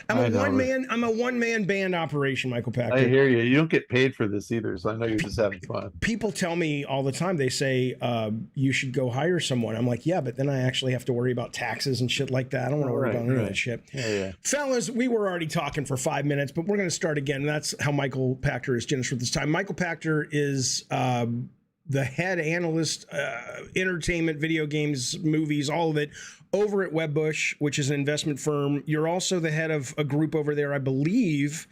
I know. I'm a one man band operation, Michael I Pachter. hear you. You don't get paid for this either, so I know you're just having fun. People tell me all the time, they say, you should go hire someone. I'm like, yeah, but then I actually have to worry about taxes and shit like that. I don't want All to worry right, about any of that right. shit. Yeah, yeah. Fellas, we were already talking for 5 minutes, but we're going to start again. That's how Michael Pachter is generous with this time. Michael Pachter is the head analyst, entertainment, video games, movies, all of it, over at Webush, which is an investment firm. You're also the head of a group over there, I believe,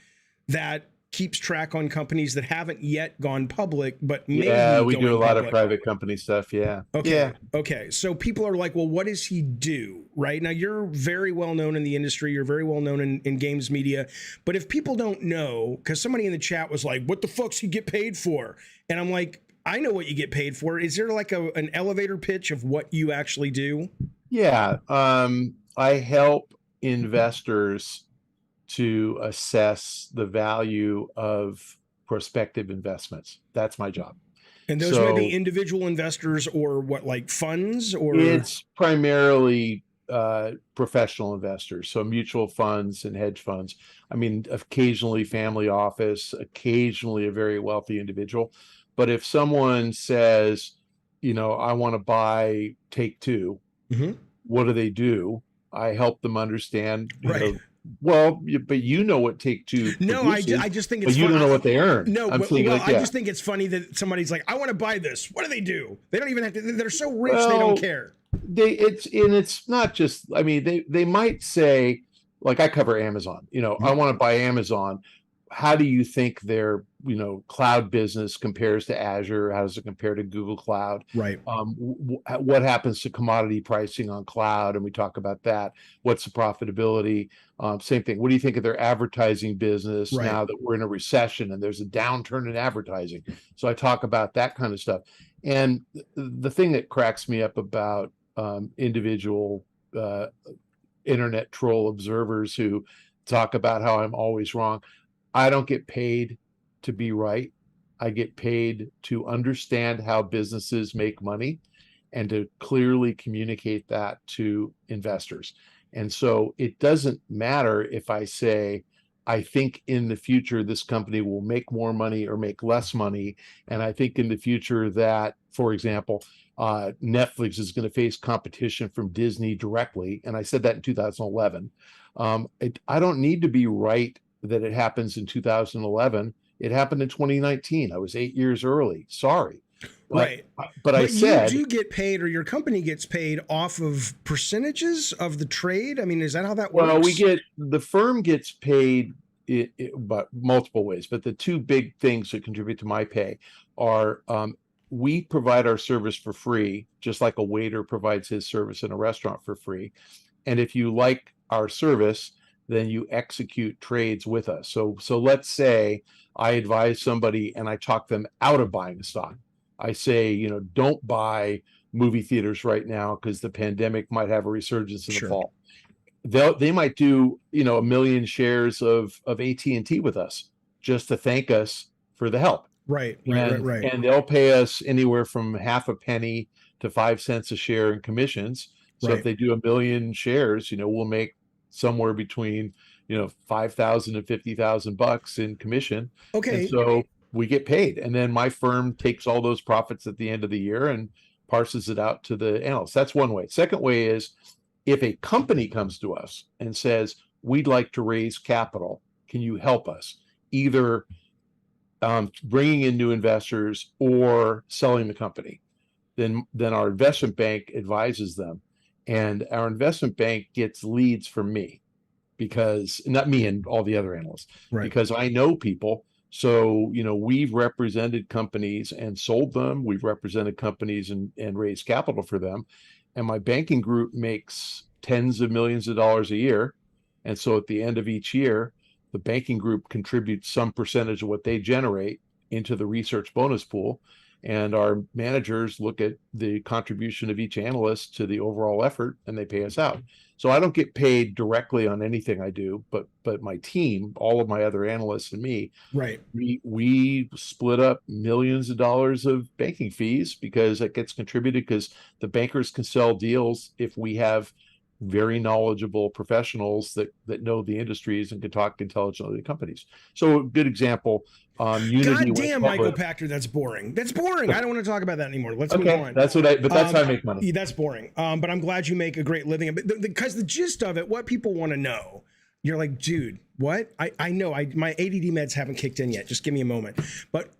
that keeps track on companies that haven't yet gone public, but may Yeah, be we do a going lot of public. private company stuff. Yeah. Okay. Yeah. Okay. So people are like, well, what does he do? Right now, you're very well known in the industry. You're very well known in games media. But if people don't know, because somebody in the chat was like, what the fuck's he get paid for? And I'm like, I know what you get paid for. Is there like an elevator pitch of what you actually do? Yeah. I help investors to assess the value of prospective investments. That's my job. And those may be So individual investors or what, like funds or. it's primarily professional investors, so mutual funds and hedge funds. I mean, occasionally family office, occasionally a very wealthy individual. But if someone says, I want to buy Take Two, Mhm. what do? I help them understand, Right. well, but you know what Take Two No, produces, I just think but it's you fun. don't know what they earn. No, I'm saying well, like, I yeah, just think it's funny that somebody's like, I want to buy this. What do they do? They don't even have to. They're so rich, they don't well, care. it's not just, I mean, they might say, like, I cover Amazon, I want to buy Amazon. How do you think their cloud business compares to Azure? How does it compare to Google Cloud? Right. What happens to commodity pricing on cloud? And we talk about that. What's the profitability? Same thing. What do you think of their advertising business Right. now that we're in a recession and there's a downturn in advertising? So I talk about that kind of stuff. And the thing that cracks me up about individual internet troll observers who talk about how I'm always wrong. I don't get paid to be right. I get paid to understand how businesses make money and to clearly communicate that to investors. And so it doesn't matter if I say, I think in the future this company will make more money or make less money. And I think in the future that, for example, Netflix is going to face competition from Disney directly. And I said that in 2011. I don't need to be right that it happens in 2011. It happened in 2019. I was 8 years early. Sorry. But, Right. but I But you said, do get paid, or your company gets paid off of percentages of the trade. I mean, is that how that well, works? the firm gets paid but multiple ways. But the two big things that contribute to my pay are we provide our service for free, just like a waiter provides his service in a restaurant for free. And if you like our service, then you execute trades with us. So let's say I advise somebody and I talk them out of buying a stock. I say, don't buy movie theaters right now because the pandemic might have a resurgence in the Sure. fall. They might do, a million shares of AT&T with us just to thank us for the help. Right. Right. Right. And Right. and they'll pay us anywhere from half a penny to 5 cents a share in commissions. So if Right. they do a million shares, we'll make somewhere between 5,000 and 50,000 bucks in commission. And Okay. so we get paid. And then my firm takes all those profits at the end of the year and parses it out to the analysts. That's one way. Second way is if a company comes to us and says, we'd like to raise capital, can you help us? Either bringing in new investors or selling the company, then our investment bank advises them, and our investment bank gets leads from me, because not me and all the other analysts, Right. because I know people. So we've represented companies and sold them. We've represented companies and raised capital for them, and my banking group makes tens of millions of dollars a year. And so at the end of each year, the banking group contributes some percentage of what they generate into the research bonus pool. And our managers look at the contribution of each analyst to the overall effort and they pay us out. So I don't get paid directly on anything I do, but my team, all of my other analysts and me, Right. we split up millions of dollars of banking fees because it gets contributed because the bankers can sell deals if we have very knowledgeable professionals that know the industries and can talk intelligently to companies. So a good example, Unity. God damn, Michael Pachter, that's boring. That's boring. I don't want to talk about that anymore. Let's move on. That's how I make money. That's boring. But I'm glad you make a great living. Because the gist of it, what people want to know, you're like, dude, what? I know my ADD meds haven't kicked in yet. Just give me a moment. But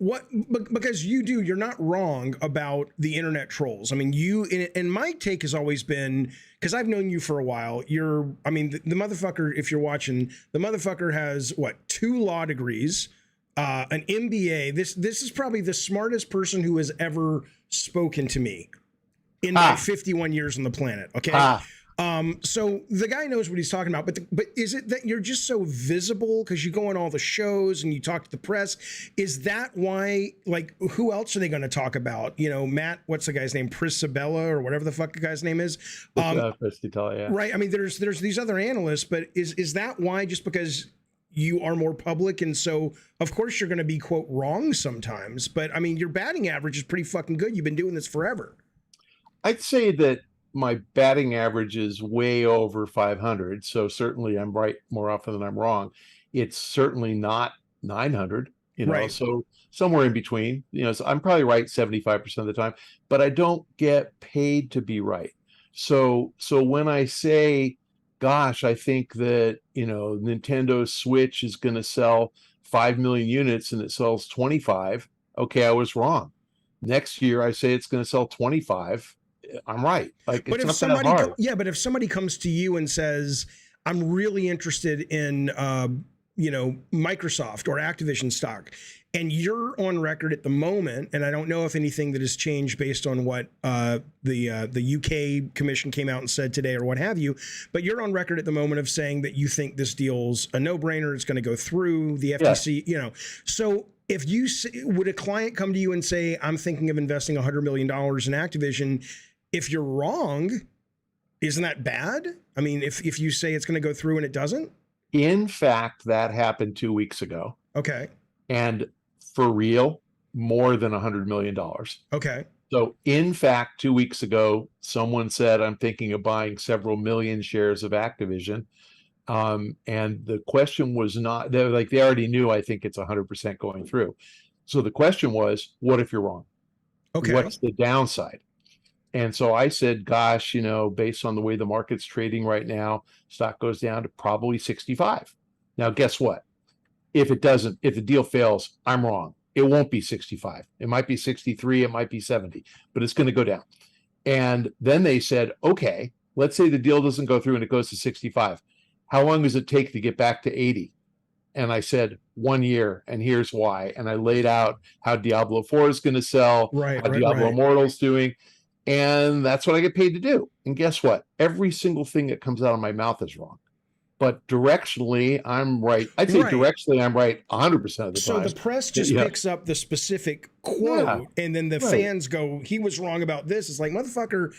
because you're not wrong about the internet trolls. I mean, and my take has always been, because I've known you for a while, the motherfucker, if you're watching, the motherfucker has 2 law degrees, an MBA. This is probably the smartest person who has ever spoken to me in my 51 years on the planet. Okay. So the guy knows what he's talking about, but is it that you're just so visible because you go on all the shows and you talk to the press? Is that why, like, who else are they going to talk about? Matt, what's the guy's name? Prisabella or whatever the fuck the guy's name is. Yeah. Right. I mean, there's these other analysts, but is that why, just because you are more public? And so of course you're going to be, quote, wrong sometimes, but I mean, your batting average is pretty fucking good. You've been doing this forever. I'd say that my batting average is way over 500. So certainly I'm right more often than I'm wrong. It's certainly not 900, right. So somewhere in between, so I'm probably right 75% of the time, but I don't get paid to be right. So when I say, gosh, I think that, Nintendo Switch is going to sell 5 million units and it sells 25. Okay, I was wrong. Next year I say it's going to sell 25. I'm right. Like, but it's not that hard. But if somebody comes to you and says, I'm really interested in, Microsoft or Activision stock, and you're on record at the moment, and I don't know if anything that has changed based on what the UK commission came out and said today or what have you, but you're on record at the moment of saying that you think this deal's a no-brainer, it's going to go through the FTC, So if would a client come to you and say, I'm thinking of investing $100 million in Activision, if you're wrong, isn't that bad? I mean, if you say it's going to go through and it doesn't? In fact, that happened 2 weeks ago. Okay. And for real, more than $100 million. Okay. So in fact, 2 weeks ago, someone said, I'm thinking of buying several million shares of Activision. And the question was not, they already knew, I think it's 100% going through. So the question was, what if you're wrong? Okay. What's the downside? And so I said, gosh, based on the way the market's trading right now, stock goes down to probably 65. Now, guess what? If the deal fails, I'm wrong. It won't be 65. It might be 63. It might be 70, but it's going to go down. And then they said, okay, let's say the deal doesn't go through and it goes to 65. How long does it take to get back to 80? And I said, 1 year, and here's why. And I laid out how Diablo 4 is going to sell, how Diablo Immortal's doing. And that's what I get paid to do. And guess what? Every single thing that comes out of my mouth is wrong. But directionally, I'm right. I'd say directionally, I'm right 100% of the time. So the press just picks up the specific quote, and then the fans go, he was wrong about this. It's like, motherfucker,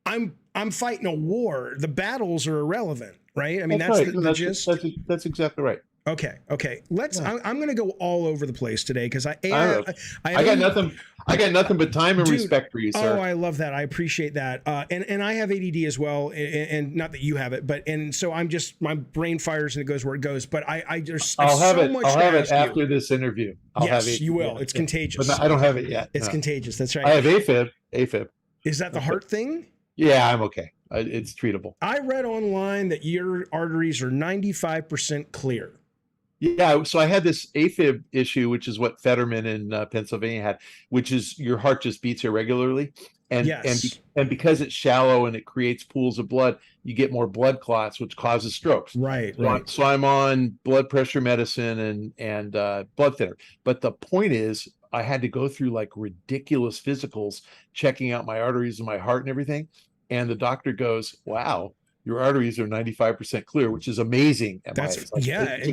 I'm fighting a war. The battles are irrelevant, right? I mean, that's the gist. That's exactly right. Okay. I'm going to go all over the place today because I got nothing. I got nothing but time and respect for you, sir. Oh, I love that. I appreciate that. And I have ADD as well, and not that you have it, but so I'm just, my brain fires and it goes where it goes. But I'll have it after this interview. Yes, you will. It's contagious. But I don't have it yet. It's contagious. That's right. I have AFib. Is that the heart thing? Yeah, I'm okay. It's treatable. I read online that your arteries are 95% clear. Yeah, so I had this AFib issue, which is what Fetterman in Pennsylvania had, which is your heart just beats irregularly, and because it's shallow and it creates pools of blood, you get more blood clots, which causes strokes. Right. So I'm on blood pressure medicine and blood thinner. But the point is, I had to go through like ridiculous physicals, checking out my arteries and my heart and everything, and the doctor goes, "Wow, your arteries are 95% clear," which is amazing. That's at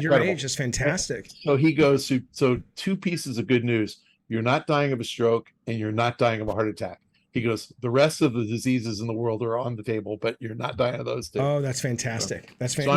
your age, is fantastic. So he goes, so 2 pieces of good news. You're not dying of a stroke and you're not dying of a heart attack. He goes, the rest of the diseases in the world are on the table, but you're not dying of those 2. Oh, that's fantastic. That's fantastic. So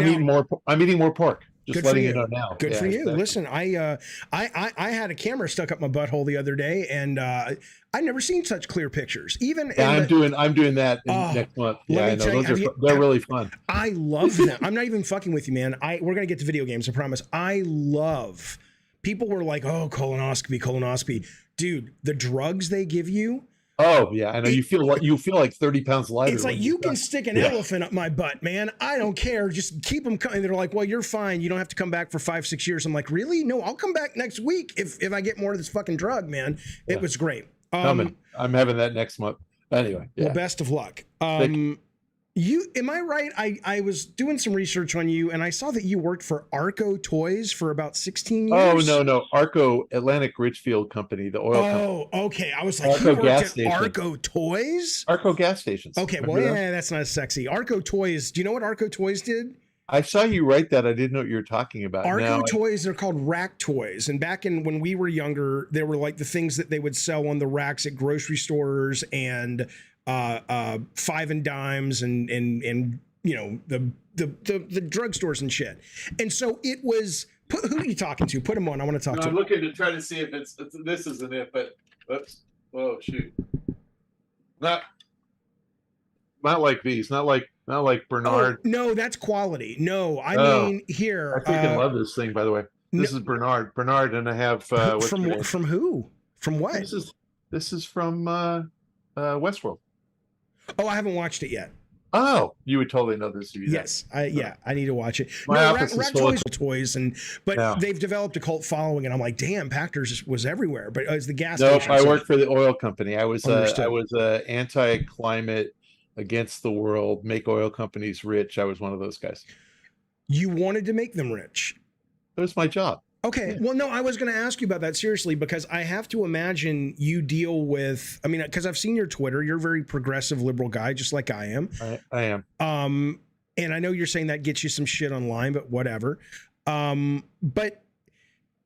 I'm eating more pork. Just Good letting for you know now. Good Yeah, for you. exactly. Listen, I had a camera stuck up my butthole the other day, and I'd never seen such clear pictures. Even Yeah, in I'm doing that Oh, next month. let Yeah, me I know tell you, they're really fun. I love them. I'm not even fucking with you, man. We're gonna get to video games, I promise. I love. People were like, "Oh, colonoscopy." Dude, the drugs they give you. Oh yeah, I know. You feel like 30 pounds lighter. It's like, when you you're can done. stick an Yeah. elephant up my butt, man. I don't care. Just keep them coming. They're like, well, you're fine. You don't have to come back for 5-6 years. I'm like, really? No, I'll come back next week if I get more of this fucking drug, man. It Yeah. was great. Coming. I'm having that next month. Anyway. Yeah. Well, best of luck. Am I right? I was doing some research on you, and I saw that you worked for Arco Toys for about 16 years. Oh no, Arco Atlantic Richfield Company, the oil company. Oh, okay. I was like, Arco you worked gas at station. Arco Toys? Arco gas stations. Okay, well, Remember those? yeah, that's not as sexy. Arco Toys. Do you know what Arco Toys did? I saw you write that. I didn't know what you were talking about. Arco Toys, they're called rack toys. And back when we were younger, they were like the things that they would sell on the racks at grocery stores and five and dimes and you know the drugstores and shit. And so it was. Who are you talking to? Put them on. I want to talk to. I'm looking to try to see if this isn't it, but oops. Whoa, shoot. Not like these. Not like Bernard. Oh, no, that's quality. No, I mean here. I freaking love this thing, by the way. This is Bernard, and I have from who? From what? This is from Westworld. Oh, I haven't watched it yet. Oh, you would totally know this if you did. Yes, I need to watch it. My office is Rack full Toys of toys, but they've developed a cult following, and I'm like, damn, PACHTER was everywhere. But it's the gas station. I worked for the oil company. I was anti-climate, against the world, make oil companies rich. I was one of those guys. You wanted to make them rich. That was my job. Okay. Yeah. Well, no, I was going to ask you about that seriously, because I have to imagine you deal with, I mean, because I've seen your Twitter, you're a very progressive liberal guy, just like I am. I am. And I know you're saying that gets you some shit online, but whatever. But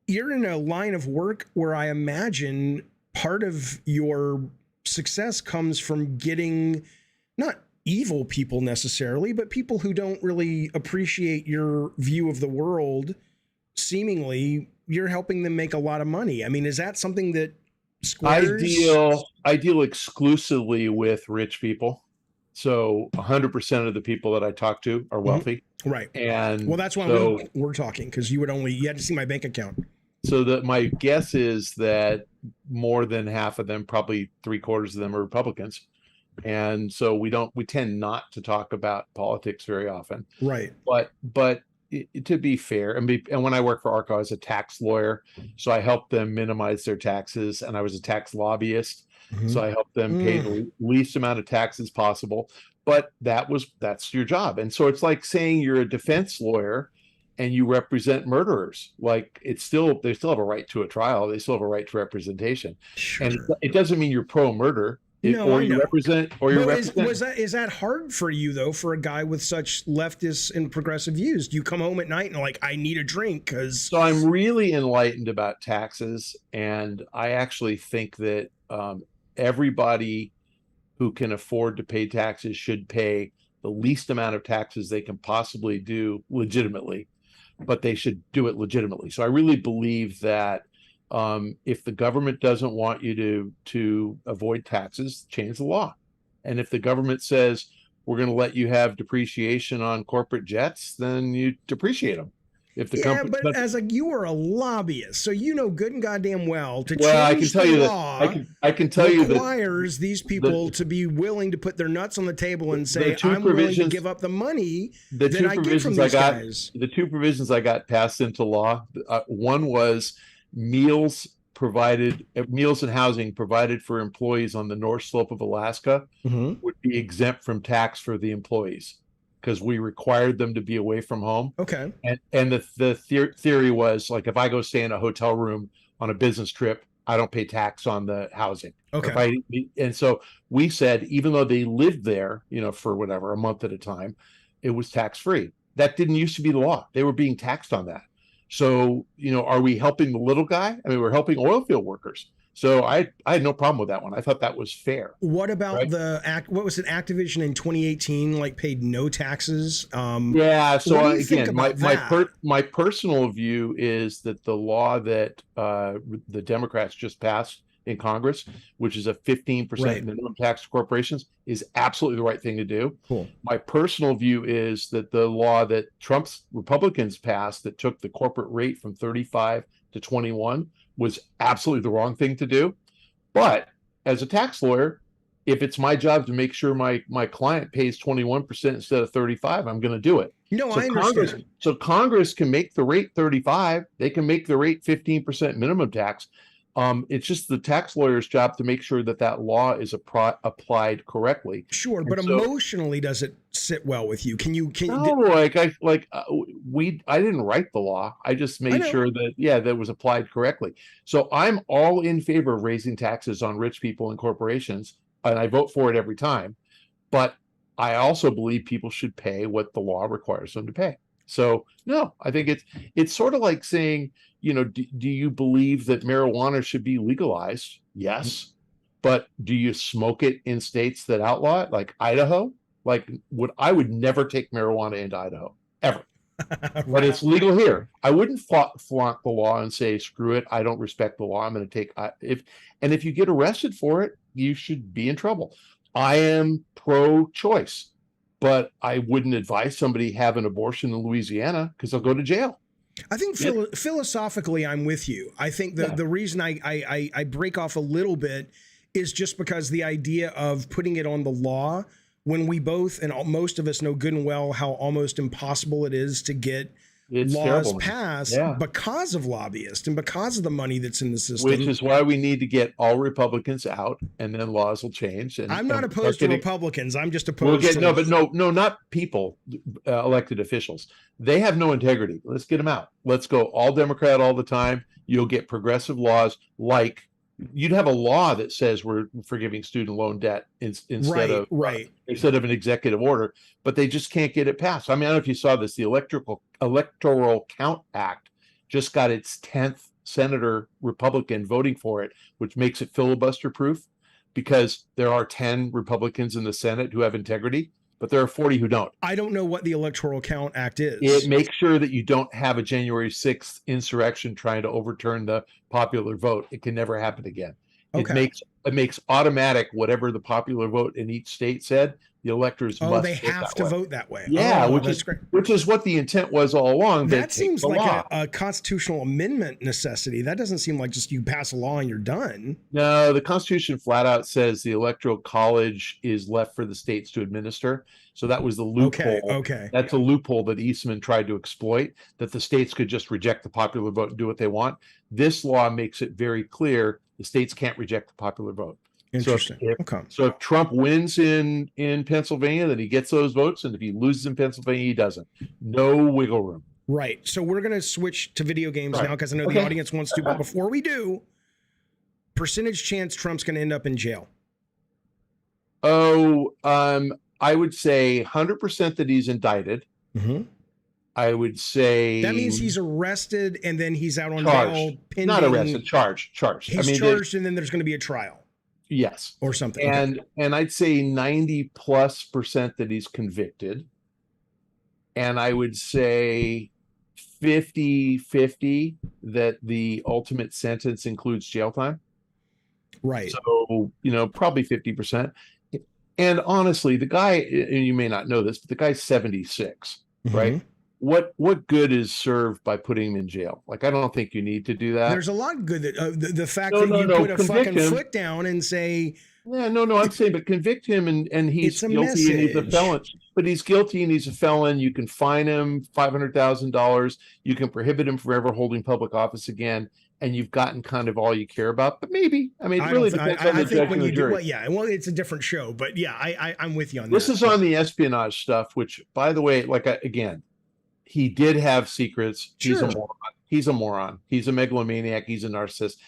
you're in a line of work where I imagine part of your success comes from getting not evil people necessarily, but people who don't really appreciate your view of the world. Seemingly, you're helping them make a lot of money. I mean, is that something that squares? I deal exclusively with rich people. So 100% of the people that I talk to are wealthy. Mm-hmm. Right. And well, that's why we're talking, because you had to see my bank account. So my guess is that more than half of them, probably 3/4 of them, are Republicans. And so we tend not to talk about politics very often. Right. But to be fair, and when I worked for Arco, I was a tax lawyer, so I helped them minimize their taxes, and I was a tax lobbyist, so I helped them pay the least amount of taxes possible. But that's your job, and so it's like saying you're a defense lawyer and you represent murderers. Like they still have a right to a trial, they still have a right to representation, and it doesn't mean you're pro-murder. Is that hard for you though, for a guy with such leftist and progressive views? Do you come home at night and like, I need a drink? Because so I'm really enlightened about taxes, and I actually think that everybody who can afford to pay taxes should pay the least amount of taxes they can possibly do legitimately, but they should do it legitimately. So I really believe that if the government doesn't want you to avoid taxes, change the law. And if the government says we're going to let you have depreciation on corporate jets, then you depreciate them. If the you are a lobbyist, so you know good and goddamn well change I can tell you law. I can tell you that requires these people to be willing to put their nuts on the table and say, I'm willing to give up the money that I get from these guys. The two provisions I got passed into law, one was meals and housing provided for employees on the North Slope of Alaska would be exempt from tax for the employees, because we required them to be away from home. Okay. And the theory was, like, if I go stay in a hotel room on a business trip, I don't pay tax on the housing. Okay. And so we said, even though they lived there, for whatever, a month at a time, it was tax free. That didn't used to be the law. They were being taxed on that. So, are we helping the little guy? I mean, we're helping oil field workers. So I had no problem with that one. I thought that was fair. What about Right? what was it? Activision in 2018 like paid no taxes. Yeah. What So do you think again, about that? my personal view is that the law that the Democrats just passed in Congress, which is a 15% Right. minimum tax to corporations, is absolutely the right thing to do. Cool. My personal view is that the law that Trump's Republicans passed that took the corporate rate from 35 to 21 was absolutely the wrong thing to do. But as a tax lawyer, if it's my job to make sure my client pays 21% instead of 35, I'm going to do it. No, So I understand. Congress can make the rate 35. They can make the rate 15% minimum tax. It's just the tax lawyer's job to make sure that that law is applied correctly. Sure, And but so, emotionally, does it sit well with you? no, I didn't write the law. I just I made know. sure that that it was applied correctly. So I'm all in favor of raising taxes on rich people and corporations, and I vote for it every time. But I also believe people should pay what the law requires them to pay. So no, I think it's sort of like saying, do you believe that marijuana should be legalized? Yes. But do you smoke it in states that outlaw it, like Idaho? Like, I would never take marijuana into Idaho ever, but Right. it's legal here. I wouldn't flaunt the law and say, screw it, I don't respect the law. I'm going to take if you get arrested for it, you should be in trouble. I am pro-choice, but I wouldn't advise somebody have an abortion in Louisiana because they'll go to jail. I think philosophically, I'm with you. I think the reason I break off a little bit is just because the idea of putting it on the law, when we both and most of us know good and well how almost impossible it is to get It's laws terrible. passed Yeah. because of lobbyists and because of the money that's in the system. Which is why we need to get all Republicans out, and then laws will change. And I'm not and opposed to Republicans. I'm just we'll opposed get to no, not people, elected officials. They have no integrity. Let's get them out. Let's go all Democrat all the time. You'll get progressive laws like you'd have a law that says we're forgiving student loan debt instead of an executive order, but they just can't get it passed. I mean, I don't know if you saw this. The Electoral Count Act just got its 10th senator Republican voting for it, which makes it filibuster proof because there are 10 Republicans in the Senate who have integrity, but there are 40 who don't. I don't know what the Electoral Count Act is. It makes sure that you don't have a January 6th insurrection trying to overturn the popular vote. It can never happen again. Okay. It makes automatic whatever the popular vote in each state said. The electors must. They have to vote that way. Yeah, great. Which is what the intent was all along. That seems like a constitutional amendment necessity. That doesn't seem like just you pass a law and you're done. No, the Constitution flat out says the Electoral College is left for the states to administer. So that was the loophole. Okay. That's a loophole that Eastman tried to exploit, that the states could just reject the popular vote and do what they want. This law makes it very clear the states can't reject the popular vote. Interesting. So if Trump wins in Pennsylvania, then he gets those votes, and if he loses in Pennsylvania, he doesn't. No wiggle room. Right. So we're going to switch to video games now because I know the audience wants to. But before we do, percentage chance Trump's going to end up in jail. I would say 100% that he's indicted. Mm-hmm. I would say that means he's arrested and then he's out on bail pending. Not arrested, charged. He's charged, and then there's going to be a trial. Yes. Or something. And I'd say 90+% that he's convicted. And I would say 50-50 that the ultimate sentence includes jail time. Right. So, probably 50%. And honestly, the guy, and you may not know this, but the guy's 76, right? What good is served by putting him in jail? Like, I don't think you need to do that. There's a lot of good that the fact that you put a fucking foot down and say, yeah, no, I'm saying, but convict him and he's guilty and he's a felon. But he's guilty and he's a felon. You can fine him $500,000. You can prohibit him from ever holding public office again. And you've gotten kind of all you care about. But maybe, it really depends on the judge and the jury. It's a different show. But yeah, I'm with you on that. This is on the espionage stuff, which, by the way, again, he did have secrets. Sure. He's a moron. He's a megalomaniac. He's a narcissist.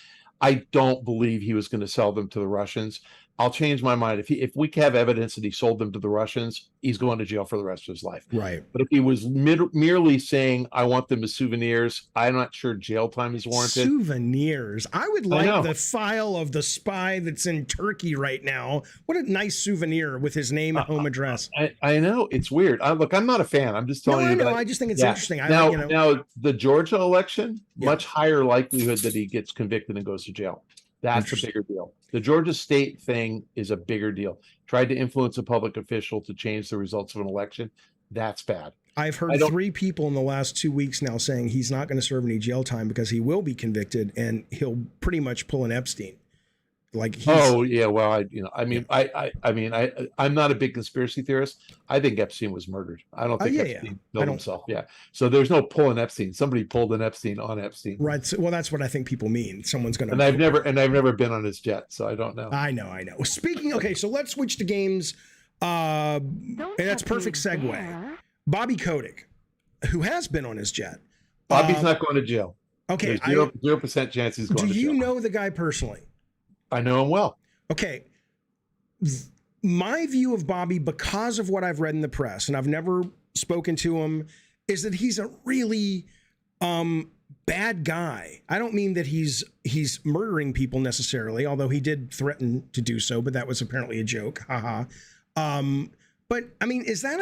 I don't believe he was going to sell them to the Russians. I'll change my mind. If we have evidence that he sold them to the Russians, he's going to jail for the rest of his life. Right. But if he was merely saying, I want them as souvenirs, I'm not sure jail time is warranted. Souvenirs. I would like the file of the spy that's in Turkey right now. What a nice souvenir with his name and home address. I know. It's weird. Look, I'm not a fan. I'm just telling you. I know. I just think it's interesting. Now, the Georgia election, much higher likelihood that he gets convicted and goes to jail. That's a bigger deal. The Georgia state thing is a bigger deal. Tried to influence a public official to change the results of an election. That's bad. I've heard 3 people in the last 2 weeks now saying he's not going to serve any jail time because he will be convicted and he'll pretty much pull an Epstein. Like well, I'm not a big conspiracy theorist. I think Epstein was murdered. I don't think Epstein killed himself. Yeah. So there's no pulling Epstein. Somebody pulled an Epstein on Epstein. Right. So, well, that's what I think people mean. Someone's going to. And I've never been on his jet, so I don't know. I know. Speaking. Okay, so let's switch to games. And that's perfect segue. Bobby Kotick, who has been on his jet. Bobby's not going to jail. Okay. 0% chance he's going to jail. Do you know the guy personally? I know him well. Okay. My view of Bobby, because of what I've read in the press, and I've never spoken to him, is that he's a really bad guy. I don't mean that he's murdering people necessarily, although he did threaten to do so, but that was apparently a joke. Haha. But I mean, is that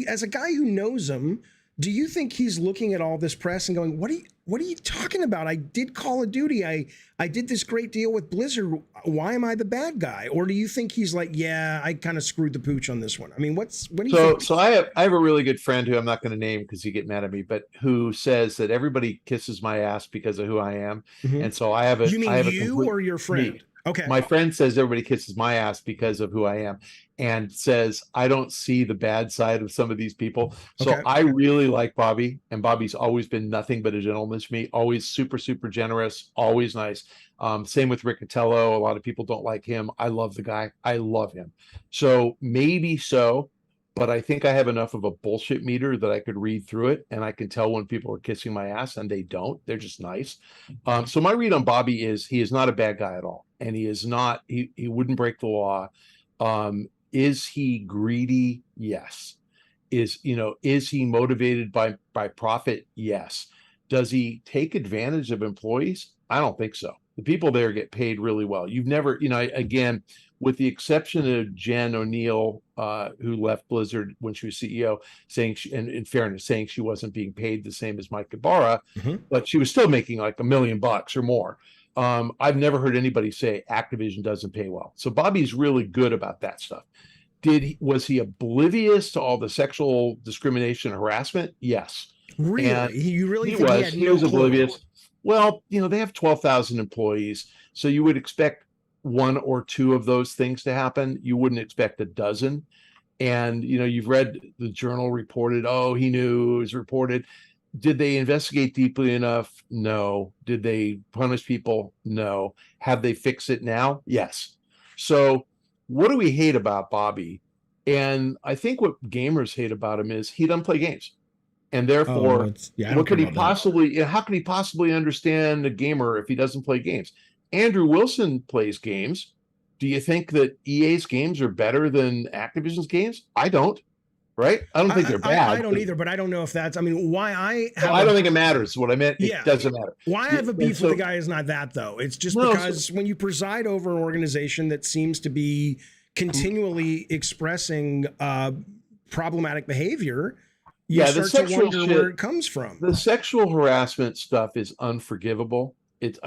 as a guy who knows him, do you think he's looking at all this press and going, what are you talking about? I did Call of Duty. I did this great deal with Blizzard. Why am I the bad guy? Or do you think he's like, yeah, I kind of screwed the pooch on this one? I mean, what do you think? So I have a really good friend who I'm not going to name because he get mad at me, but who says that everybody kisses my ass because of who I am. Mm-hmm. And so I have a. You mean you or your friend? Me. Okay. My friend says everybody kisses my ass because of who I am, and says I don't see the bad side of some of these people. So I really like Bobby, and Bobby's always been nothing but a gentleman to me. Always super, super generous. Always nice. Same with Riccatello. A lot of people don't like him. I love the guy. I love him. So maybe so, but I think I have enough of a bullshit meter that I could read through it, and I can tell when people are kissing my ass, and they don't. They're just nice. So my read on Bobby is he is not a bad guy at all. And he is not, he wouldn't break the law. Is he greedy? Yes. Is he motivated by profit? Yes. Does he take advantage of employees? I don't think so. The people there get paid really well. You've never, again, with the exception of Jen O'Neill, who left Blizzard when she was CEO, saying and in fairness, saying she wasn't being paid the same as Mike Ibarra, but she was still making like $1 million or more. I've never heard anybody say Activision doesn't pay well. So Bobby's really good about that stuff. Was he oblivious to all the sexual discrimination and harassment? Yes. Really? And you really think he was oblivious? Well, they have 12,000 employees, so you would expect 1 or 2 of those things to happen. You wouldn't expect a dozen. And you've read the Journal reported, he knew, it was reported. Did they investigate deeply enough? No. Did they punish people? No. Have they fixed it now? Yes. So what do we hate about Bobby? And I think what gamers hate about him is he doesn't play games. And therefore, what could he possibly, how can he possibly understand a gamer if he doesn't play games? Andrew Wilson plays games. Do you think that EA's games are better than Activision's games? I don't. Right? I don't think they're bad. I don't either, but I don't know if that's, why I don't think it matters. What I meant, it doesn't matter. Why I have a beef with the guy is not that, though. It's just because when you preside over an organization that seems to be continually expressing problematic behavior, you start to wonder where it comes from. The sexual harassment stuff is unforgivable. It's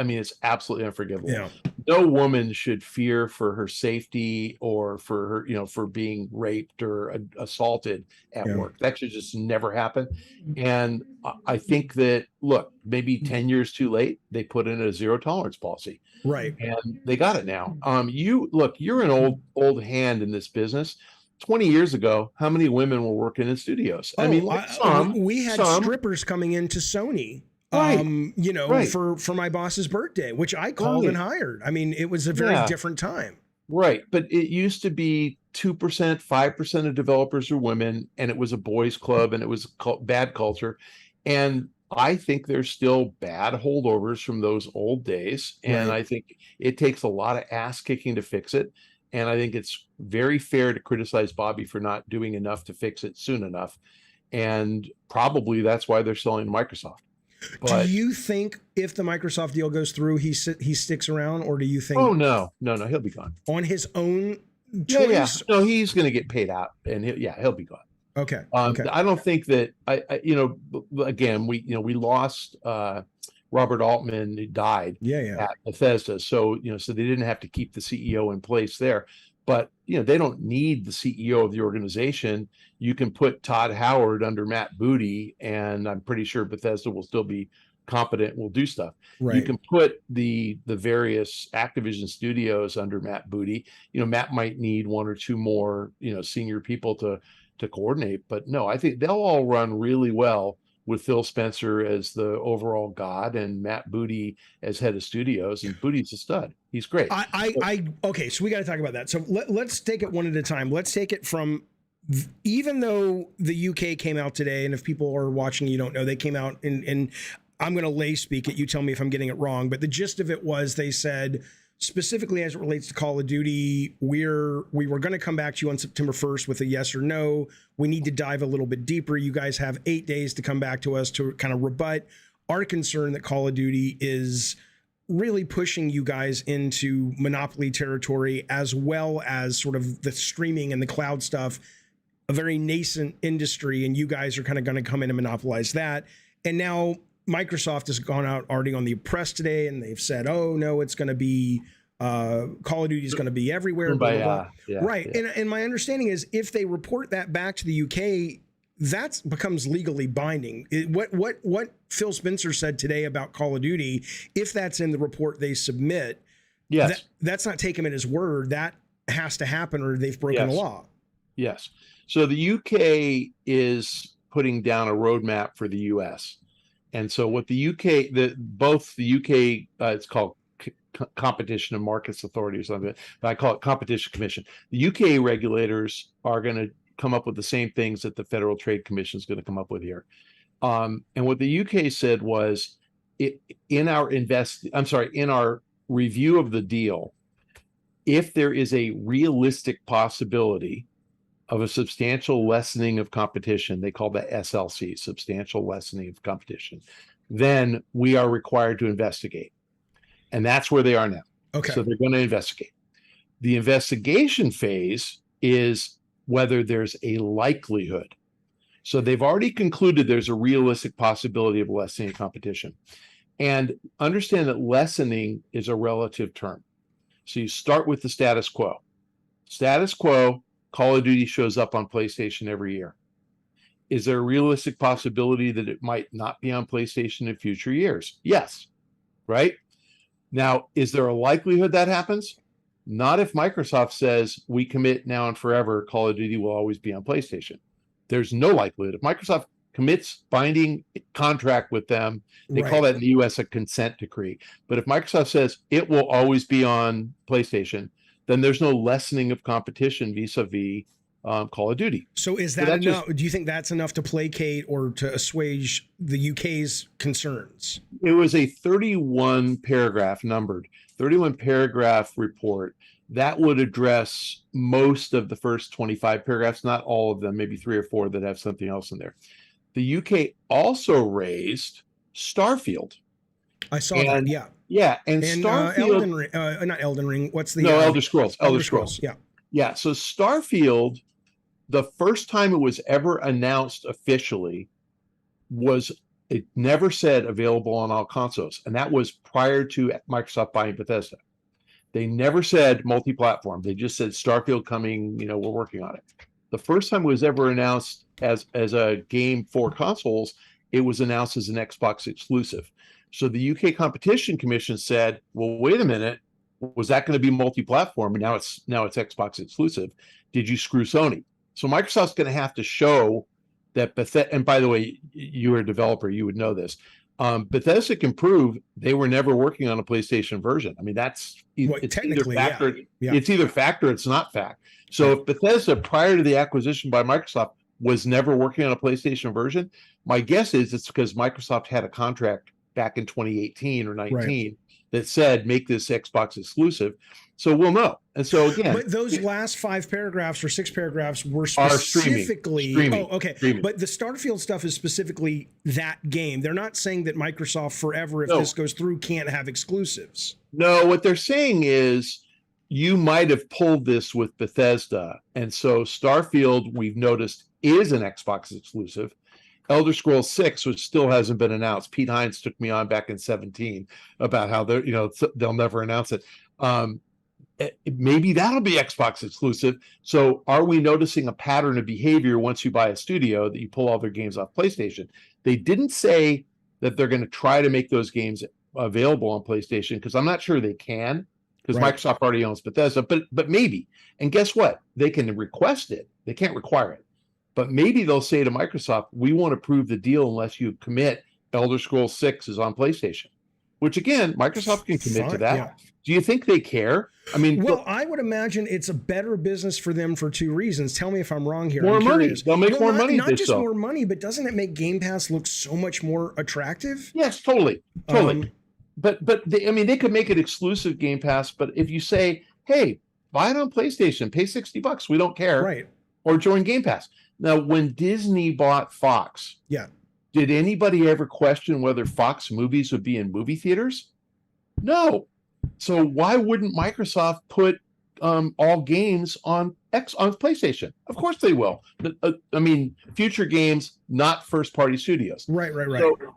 absolutely unforgivable. Yeah. No woman should fear for her safety or for her, for being raped or assaulted at work. That should just never happen. And I think that, look, maybe 10 years too late, they put in a zero tolerance policy. Right. And they got it now. You're an old hand in this business. 20 years ago, how many women were working in studios? We had strippers coming into Sony. Right. For my boss's birthday, which I called and hired. It was a very different time. Right. But it used to be 2%, 5% of developers are women, and it was a boys club, and it was bad culture. And I think there's still bad holdovers from those old days. And I think it takes a lot of ass kicking to fix it. and I think it's very fair to criticize Bobby for not doing enough to fix it soon enough. And probably that's why they're selling to Microsoft. But, do you think if the Microsoft deal goes through, he sticks around, or do you think? Oh no, he'll be gone On his own choice? Yeah. No, he's going to get paid out, and he'll be gone. Okay. Okay. I don't think that again, we lost Robert Altman, who died at Bethesda. So, so they didn't have to keep the CEO in place there. But, they don't need the CEO of the organization. You can put Todd Howard under Matt Booty, and I'm pretty sure Bethesda will still be competent, will do stuff. Right. You can put the various Activision studios under Matt Booty. Matt might need one or two more, senior people to coordinate. But no, I think they'll all run really well with Phil Spencer as the overall god and Matt Booty as head of studios. And Booty's a stud. He's great. Okay, so we got to talk about that. So let's take it one at a time. Let's take it from, even though the UK came out today, and if people are watching, you don't know, they came out and I'm going to lay speak it. You tell me if I'm getting it wrong, but the gist of it was they said, specifically as it relates to Call of Duty, we were going to come back to you on September 1st with a yes or no. We need to dive a little bit deeper. You guys have 8 days to come back to us to kind of rebut our concern that Call of Duty is really pushing you guys into monopoly territory, as well as sort of the streaming and the cloud stuff, a very nascent industry, and you guys are kind of going to come in and monopolize that. And now Microsoft has gone out already on the press today, and they've said, "Oh no, it's going to be Call of Duty is going to be everywhere." Blah, blah, blah. Yeah, right. Yeah. And my understanding is, if they report that back to the UK, that becomes legally binding. What Phil Spencer said today about Call of Duty, if that's in the report they submit, yes, that's not taking him at his word. That has to happen, or they've broken the law. Yes. So the UK is putting down a roadmap for the US. And so what the UK, both the UK, it's called Competition and Markets Authority or something, but I call it Competition Commission. The UK regulators are going to come up with the same things that the Federal Trade Commission is going to come up with here. And what the UK said was, in our review of the deal, if there is a realistic possibility of a substantial lessening of competition, they call that SLC, substantial lessening of competition, then we are required to investigate. And that's where they are now. Okay. So they're going to investigate. The investigation phase is whether there's a likelihood. So they've already concluded there's a realistic possibility of lessening competition. And understand that lessening is a relative term. So you start with the status quo. Status quo, Call of Duty shows up on PlayStation every year. Is there a realistic possibility that it might not be on PlayStation in future years? Yes. Right? Now, is there a likelihood that happens? Not if Microsoft says, we commit now and forever, Call of Duty will always be on PlayStation. There's no likelihood. If Microsoft commits binding contract with them, they call that in the US a consent decree. But if Microsoft says it will always be on PlayStation, then there's no lessening of competition vis-a-vis Call of Duty. So is that enough? Do you think that's enough to placate or to assuage the UK's concerns? It was a 31 paragraph report that would address most of the first 25 paragraphs, not all of them, maybe 3 or 4 that have something else in there. The UK also raised Starfield. I saw that, yeah. Yeah, and Starfield, not Elden Ring. What's the Elder Scrolls? Elder Scrolls. Yeah, yeah. So Starfield, the first time it was ever announced officially, it never said available on all consoles, and that was prior to Microsoft buying Bethesda. They never said multi-platform. They just said Starfield coming. We're working on it. The first time it was ever announced as a game for consoles, it was announced as an Xbox exclusive. So the UK Competition Commission said, well, wait a minute, was that going to be multi-platform? And now it's Xbox exclusive. Did you screw Sony? So Microsoft's going to have to show that Bethesda, and by the way, you're a developer, you would know this. Bethesda can prove they were never working on a PlayStation version. I mean, it's technically, either fact, yeah. It's either fact or it's not fact. So if Bethesda, prior to the acquisition by Microsoft, was never working on a PlayStation version, my guess is it's because Microsoft had a contract back in 2018 or 19 that said, make this Xbox exclusive. So we'll know. And so again, but those last 5 paragraphs or 6 paragraphs were are specifically streaming. Oh, okay. Streaming. But the Starfield stuff is specifically that game. They're not saying that Microsoft forever, if No. this goes through, can't have exclusives. No, what they're saying is you might have pulled this with Bethesda. And so Starfield, we've noticed, is an Xbox exclusive. Elder Scrolls 6, which still hasn't been announced. Pete Hines took me on back in 2017 about how they'll never announce it. Maybe that'll be Xbox exclusive. So are we noticing a pattern of behavior once you buy a studio that you pull all their games off PlayStation? They didn't say that they're going to try to make those games available on PlayStation, because I'm not sure they can, because Right. Microsoft already owns Bethesda, but maybe. And guess what? They can request it. They can't require it. But maybe they'll say to Microsoft, we won't approve the deal unless you commit Elder Scrolls 6 is on PlayStation, which again, Microsoft can commit to that. Yeah. Do you think they care? I mean, well, I would imagine it's a better business for them for 2 reasons. Tell me if I'm wrong here. More I'm money. curious. They'll make more money. Not just more money, but doesn't it make Game Pass look so much more attractive? Yes, totally. But they could make it exclusive Game Pass. But if you say, hey, buy it on PlayStation, pay $60, we don't care, right? Or join Game Pass. Now, when Disney bought Fox, yeah, did anybody ever question whether Fox movies would be in movie theaters? No. So why wouldn't Microsoft put all games on PlayStation? Of course they will. Future games, not first-party studios. Right.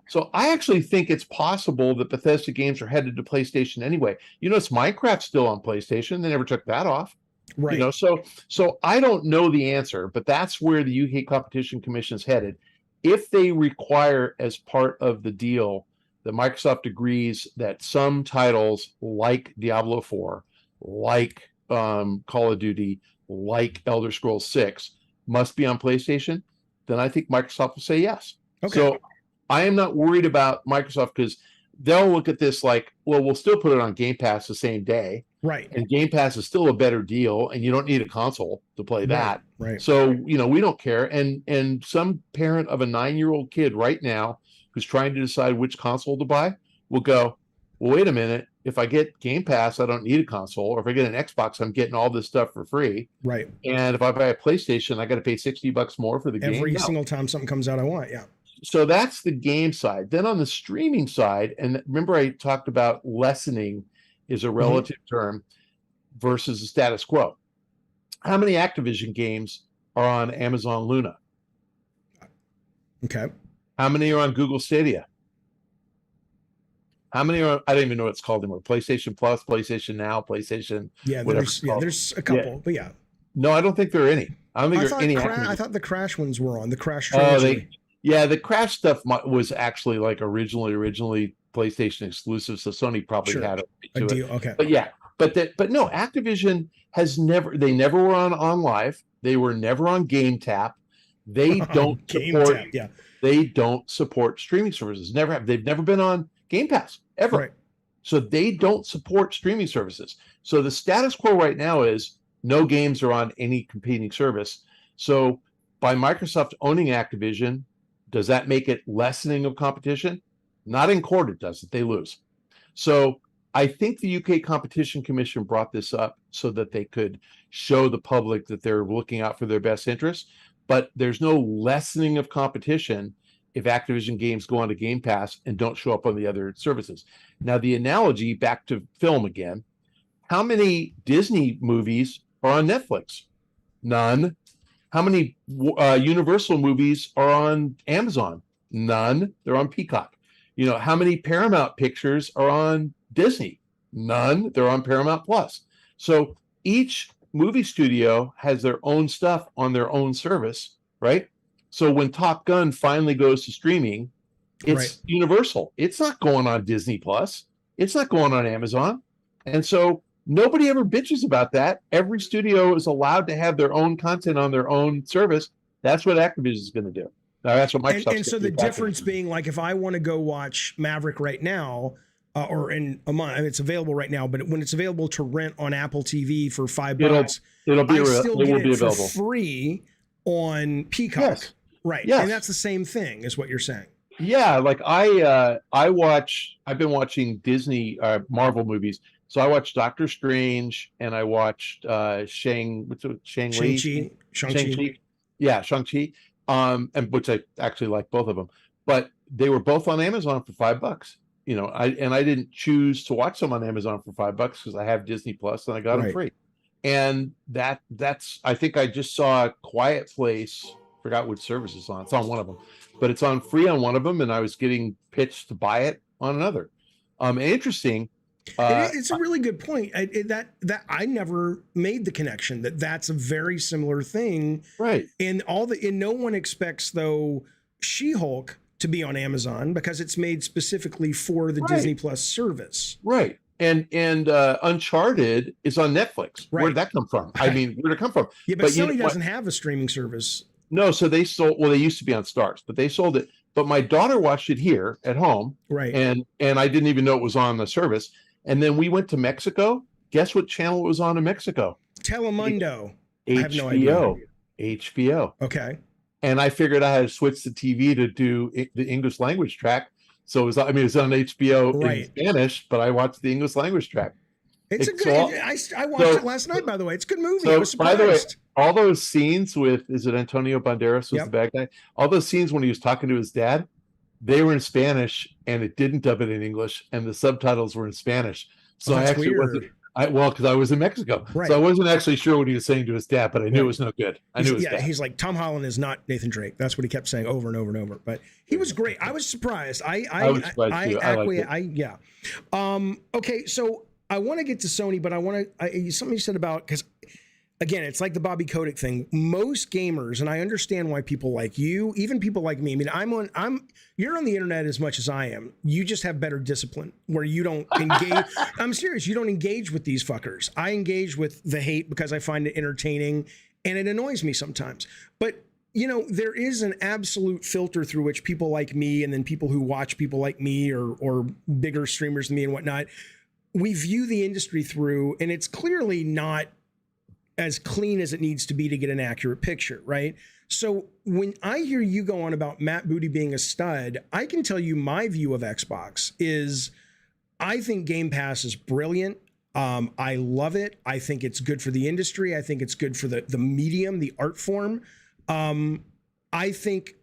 So I actually think it's possible that Bethesda games are headed to PlayStation anyway. It's Minecraft's still on PlayStation. They never took that off. Right. So I don't know the answer, but that's where the UK Competition Commission is headed. If they require as part of the deal that Microsoft agrees that some titles like Diablo 4, like Call of Duty, like Elder Scrolls 6 must be on PlayStation, then I think Microsoft will say yes. Okay. So I am not worried about Microsoft, because they'll look at this like, well, we'll still put it on Game Pass the same day. Right. And Game Pass is still a better deal, and you don't need a console to play that. Right. So, we don't care. And some parent of a 9-year-old kid right now who's trying to decide which console to buy will go, well, wait a minute. If I get Game Pass, I don't need a console. Or if I get an Xbox, I'm getting all this stuff for free. Right. And if I buy a PlayStation, I got to pay $60 more for the game. Every single time something comes out, I want. Yeah. So that's the game side. Then on the streaming side, and remember I talked about lessening is a relative term versus the status quo. How many Activision games are on Amazon Luna? Okay. How many are on Google Stadia? How many are, I don't even know what it's called anymore. PlayStation Plus, PlayStation Now, PlayStation. Yeah, there's a couple, but yeah. No, I don't think there are any. I don't think there are any. I thought the Crash ones were on the Crash trilogy. The Crash stuff was actually like originally PlayStation exclusive, so Sony probably had a deal. Okay. But no, Activision never were on Live. They were never on Game Tap. They don't support. They don't support streaming services. Never have. They've never been on Game Pass ever. Right. So they don't support streaming services. So the status quo right now is no games are on any competing service. So by Microsoft owning Activision, does that make it lessening of competition? Not in court, it doesn't. They lose. So I think the UK Competition Commission brought this up so that they could show the public that they're looking out for their best interests. But there's no lessening of competition if Activision games go onto Game Pass and don't show up on the other services. Now, the analogy back to film again, how many Disney movies are on Netflix? None. How many Universal movies are on Amazon? None. They're on Peacock. How many Paramount pictures are on Disney? None. They're on Paramount Plus. So each movie studio has their own stuff on their own service, right? So when Top Gun finally goes to streaming, it's Universal. It's not going on Disney Plus. It's not going on Amazon. And so nobody ever bitches about that. Every studio is allowed to have their own content on their own service. That's what Activision is going to do. Now, that's what Microsoft. And so the difference being, like, if I want to go watch Maverick right now, or in a month, it's available right now, but when it's available to rent on Apple TV for $5, it'll be for available free on Peacock. Yes. Right. Yes. And that's the same thing, is what you're saying. Yeah, like I've been watching Disney Marvel movies. So I watched Doctor Strange and I watched Shang-Li? Shang-Chi. Shang-Chi. Yeah, Shang-Chi. And which I actually like both of them. But they were both on Amazon for $5. I didn't choose to watch them on Amazon for $5 because I have Disney Plus and I got them Right. free. And that's I think I just saw Quiet Place, forgot which service it's on. It's on one of them, but it's on free on one of them, and I was getting pitched to buy it on another. Interesting. It's a really good point. That I never made the connection that's a very similar thing. Right. And no one expects though She-Hulk to be on Amazon because it's made specifically for the Disney Plus service. Right. And Uncharted is on Netflix. Right. Where did that come from? I mean, where did it come from? Yeah, but Sony doesn't have a streaming service. No, so they used to be on Stars, but they sold it. But my daughter watched it here at home. Right. And I didn't even know it was on the service. And then we went to Mexico. Guess what channel it was on in Mexico? Telemundo. HBO. I have no idea. HBO. Okay. And I figured I had to switch the TV to do the English language track. So it was on HBO in Spanish, but I watched the English language track. It's a good. I watched it last night, by the way. It's a good movie. I was surprised. By the way, all those scenes with, is it Antonio Banderas was the bad guy? All those scenes when he was talking to his dad, they were in Spanish, and it didn't dub it in English, and the subtitles were in Spanish. So I actually wasn't. Because I was in Mexico, so I wasn't actually sure what he was saying to his dad, but I knew it was no good. I knew it was bad. He's like, Tom Holland is not Nathan Drake. That's what he kept saying over and over and over. But he was great. I was surprised. I was surprised too. Okay, so I want to get to Sony, but I want to something you said about, because again, it's like the Bobby Kotick thing. Most gamers, and I understand why people like you, even people like me. I mean, you're on the internet as much as I am. You just have better discipline where you don't engage. I'm serious. You don't engage with these fuckers. I engage with the hate because I find it entertaining and it annoys me sometimes. But there is an absolute filter through which people like me and then people who watch people like me or bigger streamers than me and whatnot, we view the industry through, and it's clearly not as clean as it needs to be to get an accurate picture, right? So when I hear you go on about Matt Booty being a stud, I can tell you my view of Xbox is I think Game Pass is brilliant. I love it. I think it's good for the industry. I think it's good for the medium, the art form. I think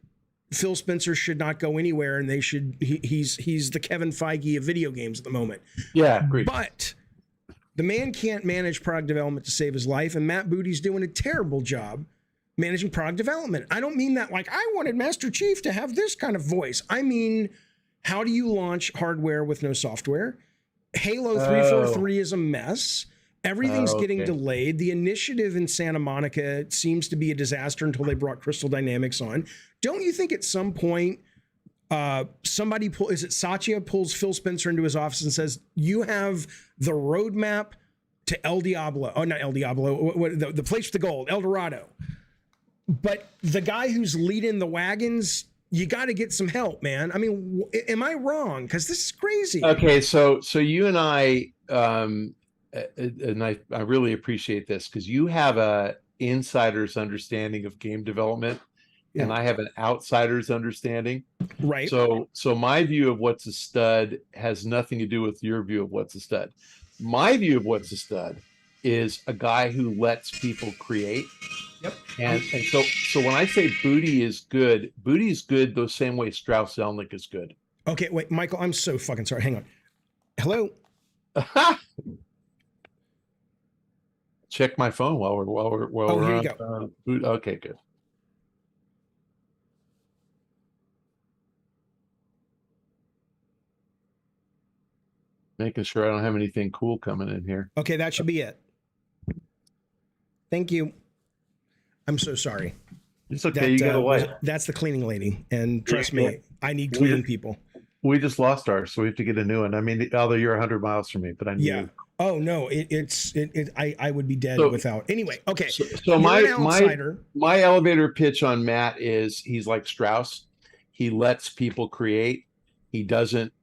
Phil Spencer should not go anywhere, and he's the Kevin Feige of video games at the moment. Yeah, agreed. But the man can't manage product development to save his life, and Matt Booty's doing a terrible job managing product development. I don't mean that like I wanted Master Chief to have this kind of voice. I mean, how do you launch hardware with no software? Halo 343 is a mess. Everything's getting delayed. The initiative in Santa Monica seems to be a disaster until they brought Crystal Dynamics on. Don't you think at some point Satya pulls Phil Spencer into his office and says, you have the roadmap to El Diablo. Oh, not El Diablo. The place with the gold, El Dorado. But the guy who's leading the wagons, you got to get some help, man. I mean, am I wrong? Because this is crazy. Okay, so you and I, and I really appreciate this because you have a insider's understanding of game development. Yeah. And I have an outsider's understanding. Right. So my view of what's a stud has nothing to do with your view of what's a stud. My view of what's a stud is a guy who lets people create. Yep. And so when I say Booty is good the same way Strauss Zelnick is good. Okay, wait, Michael, I'm so fucking sorry. Hang on. Hello. Check my phone while we're here on. You go. Okay, good. Making sure I don't have anything cool coming in here. Okay, that should be it. Thank you. I'm so sorry. It's okay. You get away. That's the cleaning lady, and trust me, I need cleaning people. We just lost ours, so we have to get a new one. I mean, although you're 100 miles from me, but I need. Yeah. Oh no, I would be dead without. Anyway, okay. So my elevator pitch on Matt is he's like Strauss. He lets people create. He doesn't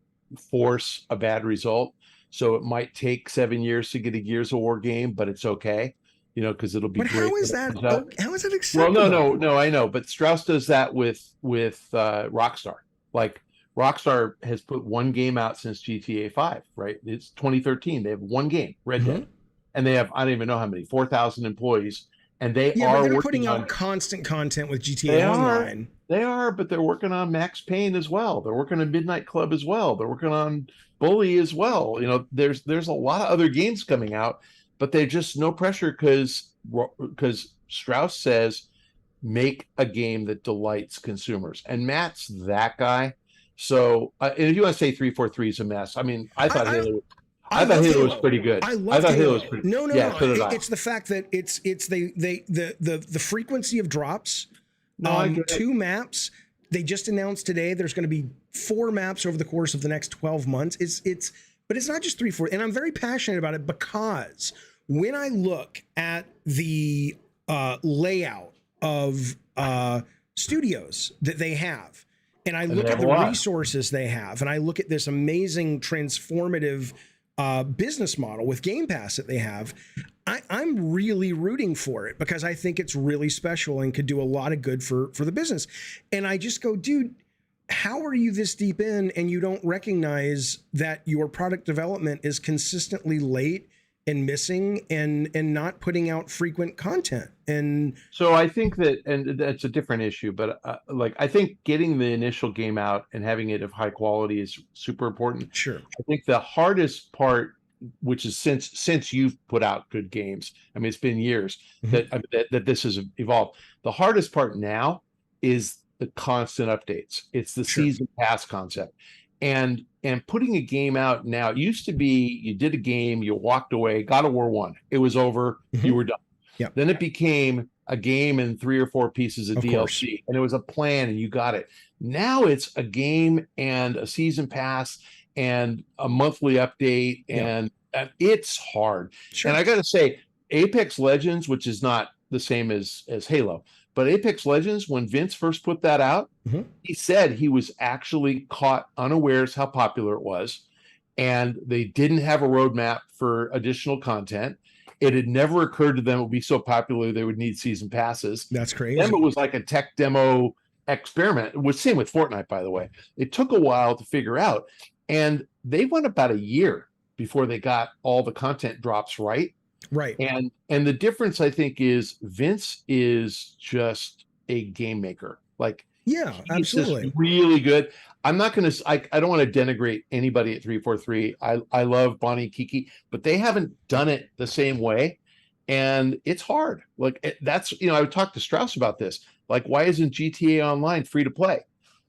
force a bad result. So it might take 7 years to get a Gears of War game, but it's okay, because it'll be great. How is that? How is it acceptable? Well, no, I know, but Strauss does that with Rockstar. Like Rockstar has put one game out since GTA 5, right? It's 2013. They have one game, Red Dead, and they have, I don't even know how many, 4,000 employees, and they Yeah, are but they're working putting on. out constant content with GTA They Online. but they're working on Max Payne as well. They're working on Midnight Club as well. They're working on Bully as well. You know, there's a lot of other games coming out, but they're just no pressure because Strauss says make a game that delights consumers, and Matt's that guy. So, and if you want to say 343 is a mess, I mean, I thought Halo. I thought Halo was pretty good. I love Halo was pretty. No, yeah, so did I. It's the fact that it's the frequency of drops. No, 2 maps. They just announced today there's going to be 4 maps over the course of the next 12 months. But it's not just 3, 4. And I'm very passionate about it because when I look at the layout of studios that they have, and I look at the resources they have, and I look at this amazing transformative business model with Game Pass that they have, I'm really rooting for it because I think it's really special and could do a lot of good for the business. And I just go, dude, how are you this deep in and you don't recognize that your product development is consistently late and missing and not putting out frequent content? And so I think that, and that's a different issue, but like I think getting the initial game out and having it of high quality is super important. Sure. I think the hardest part, which is since you've put out good games, I mean, it's been years that this has evolved. The hardest part now is the constant updates. It's the season pass concept. And putting a game out now, it used to be you did a game, you walked away, God of War 1, it was over, you were done. Yep. Then it became a game and 3 or 4 pieces of DLC, course. And it was a plan and you got it. Now it's a game and a season pass and a monthly update, and it's hard. Sure. And I got to say, Apex Legends, which is not the same as Halo, but Apex Legends, when Vince first put that out, he said he was actually caught unawares how popular it was, and they didn't have a roadmap for additional content. It had never occurred to them it would be so popular they would need season passes. That's crazy. Then it was like a tech demo experiment. It was same with Fortnite, by the way. It took a while to figure out, and they went about a year before they got all the content drops right. Right. And the difference, I think, is Vince is just a game maker. Like, yeah, absolutely, really good. I'm not going to. I don't want to denigrate anybody at 343. I love Bonnie and Kiki, but they haven't done it the same way, and it's hard. Like that's I would talk to Strauss about this. Like, why isn't GTA Online free to play?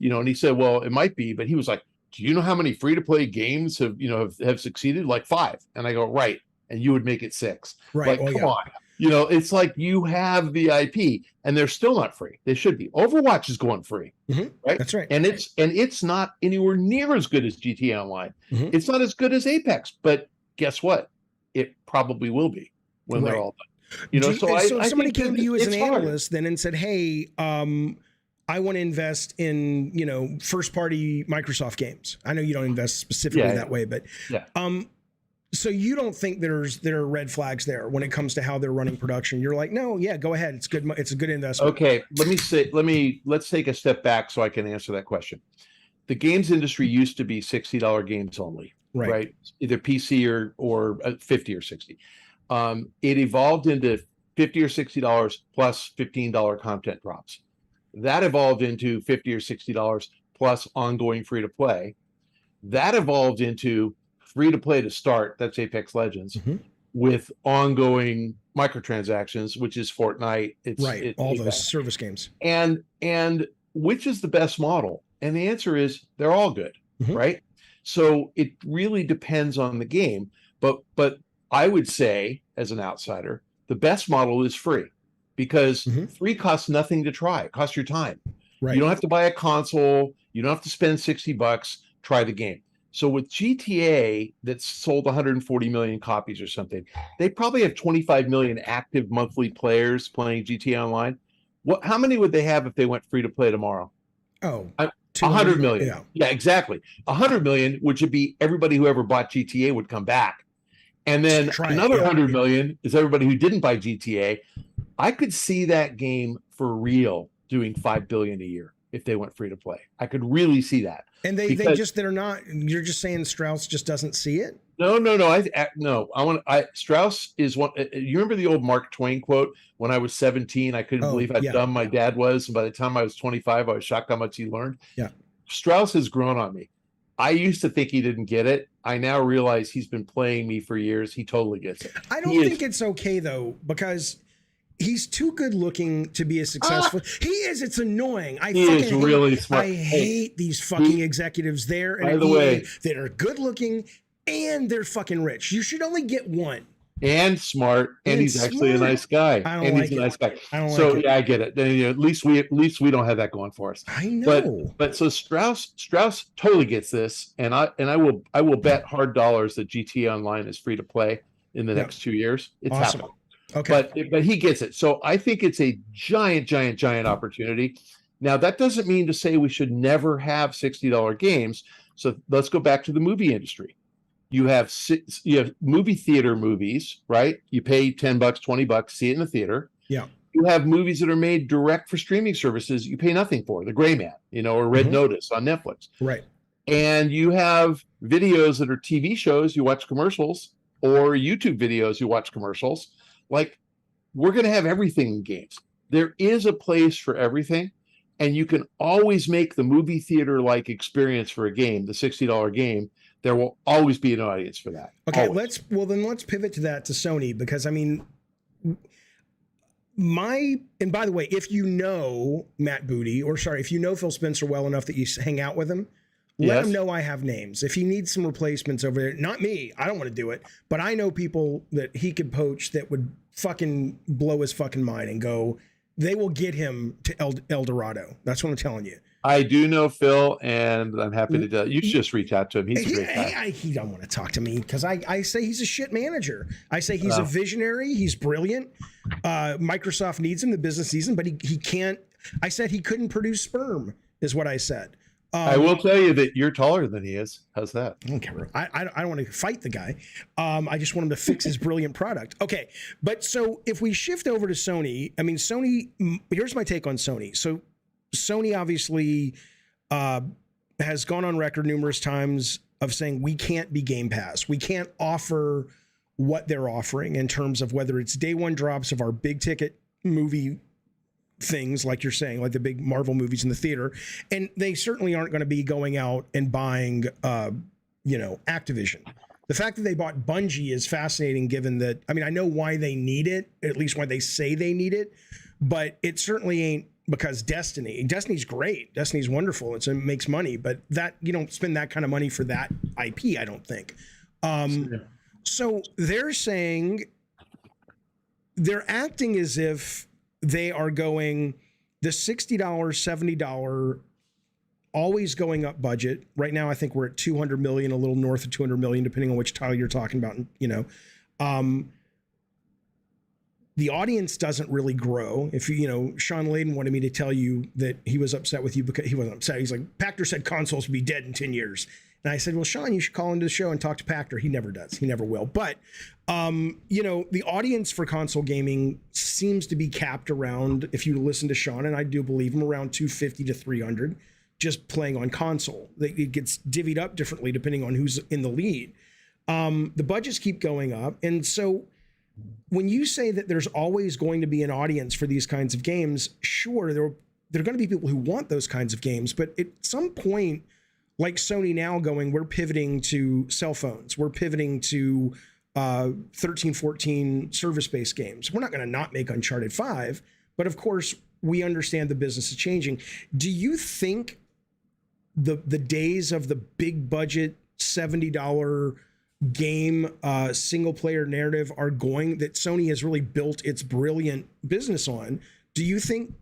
And he said, well, it might be, but he was like, do you know how many free to play games have succeeded? Like 5. And I go, right. And you would make it 6. Right. Like, come on. It's like you have the IP and they're still not free. They should be. Overwatch is going free. Right. That's right. And it's not anywhere near as good as GTA Online. It's not as good as Apex, but guess what? It probably will be when they're all done. So if somebody came to you as an analyst then and said, hey, I want to invest in, first party Microsoft games. I know you don't invest specifically that way, but so you don't think there are red flags there when it comes to how they're running production? You're like, no, yeah, go ahead. It's good. It's a good investment. Okay. Let's take a step back so I can answer that question. The games industry used to be $60 games only, right? Either PC or 50 or 60. It evolved into $50 or $60 plus $15 content drops. That evolved into $50 or $60 plus ongoing free to play. That evolved into free to play to start. That's Apex Legends with ongoing microtransactions, which is Fortnite. It's all those service games. And which is the best model? And the answer is they're all good, right? So it really depends on the game. But I would say, as an outsider, the best model is free. Because free costs nothing to try. It costs your time. Right. You don't have to buy a console. You don't have to spend $60. Try the game. So with GTA that's sold 140 million copies or something, they probably have 25 million active monthly players playing GTA Online. How many would they have if they went free to play tomorrow? Oh, 100 million. Yeah, exactly. 100 million, which would be everybody who ever bought GTA would come back. And then another 100 million is everybody who didn't buy GTA. I could see that game for real doing $5 billion a year. if they went free to play. I could really see that. And they're not, you're just saying Strauss just doesn't see it? No. Strauss is one. You remember the old Mark Twain quote? When I was 17, I couldn't believe how dumb my dad was. And by the time I was 25, I was shocked how much he learned. Yeah. Strauss has grown on me. I used to think he didn't get it. I now realize he's been playing me for years. He totally gets it. I don't think it's okay, though, because he's too good looking to be a successful. He is. It's annoying. He is really smart. I hate these fucking executives there and by the way, that are good looking and they're fucking rich. You should only get one. And smart, and he's actually a nice guy. He's a nice guy. So yeah, I get it. Then, at least we don't have that going for us. I know. But so Strauss totally gets this, and I will bet hard dollars that GTA Online is free to play in the next 2 years. It's awesome. happening. Okay. But he gets it. So I think it's a giant opportunity. Now that doesn't mean to say we should never have $60 games. So let's go back to the movie industry. You have movie theater movies, right? You pay $10, $20, see it in the theater. Yeah. You have movies that are made direct for streaming services. You pay nothing for The Gray Man, or Red Notice on Netflix. Right. And you have videos that are TV shows. You watch commercials, or YouTube videos. You watch commercials. Like, we're going to have everything in games. There is a place for everything. And you can always make the movie theater like experience for a game, the $60 game. There will always be an audience for that. Okay, always. let's pivot to that, to Sony, because I mean, and by the way, if you know Matt Booty, if you know Phil Spencer well enough that you hang out with him, let him know I have names. If he needs some replacements over there, not me, I don't want to do it, but I know people that he could poach that would fucking blow his fucking mind and go, they will get him to El Dorado. That's what I'm telling you. I do know Phil, and I'm happy to do that. You should just reach out to him. He's a great guy. He don't want to talk to me because I say he's a shit manager. I say he's a visionary. He's brilliant. Microsoft needs him. The business needs him, but he can't. I said he couldn't produce sperm, is what I said. I will tell you that you're taller than he is. How's that? I don't care. I don't want to fight the guy. I just want him to fix his brilliant product. Okay, but so if we shift over to Sony, I mean, Sony, here's my take on Sony. So Sony obviously has gone on record numerous times of saying we can't be Game Pass. We can't offer what they're offering in terms of whether it's day one drops of our big ticket movie things, like you're saying, like the big Marvel movies in the theater. And they certainly aren't going to be going out and buying, Activision. The fact that they bought Bungie is fascinating, given that, I mean, I know why they need it, at least why they say they need it, but it certainly ain't because Destiny's great. Destiny's wonderful. It makes money, but that you don't spend that kind of money for that IP, I don't think. So they're saying, they're acting as if they are going the $60, $70, always going up budget. Right now, I think we're at 200 million, a little north of 200 million, depending on which title you're talking about. The audience doesn't really grow. If Sean Layden wanted me to tell you that he was upset with you because he wasn't upset. He's like, PACHTER said consoles would be dead in 10 years. And I said, well, Sean, you should call into the show and talk to PACHTER. He never does. He never will. But, the audience for console gaming seems to be capped around, if you listen to Sean, and I do believe him, around 250 to 300, just playing on console. It gets divvied up differently depending on who's in the lead. The budgets keep going up. And so when you say that there's always going to be an audience for these kinds of games, sure, there are going to be people who want those kinds of games. But at some point, like Sony now going, we're pivoting to cell phones. We're pivoting to 13, 14 service-based games. We're not going to not make Uncharted 5, but of course, we understand the business is changing. Do you think the days of the big budget $70 game single-player narrative that Sony has really built its brilliant business on? Do you think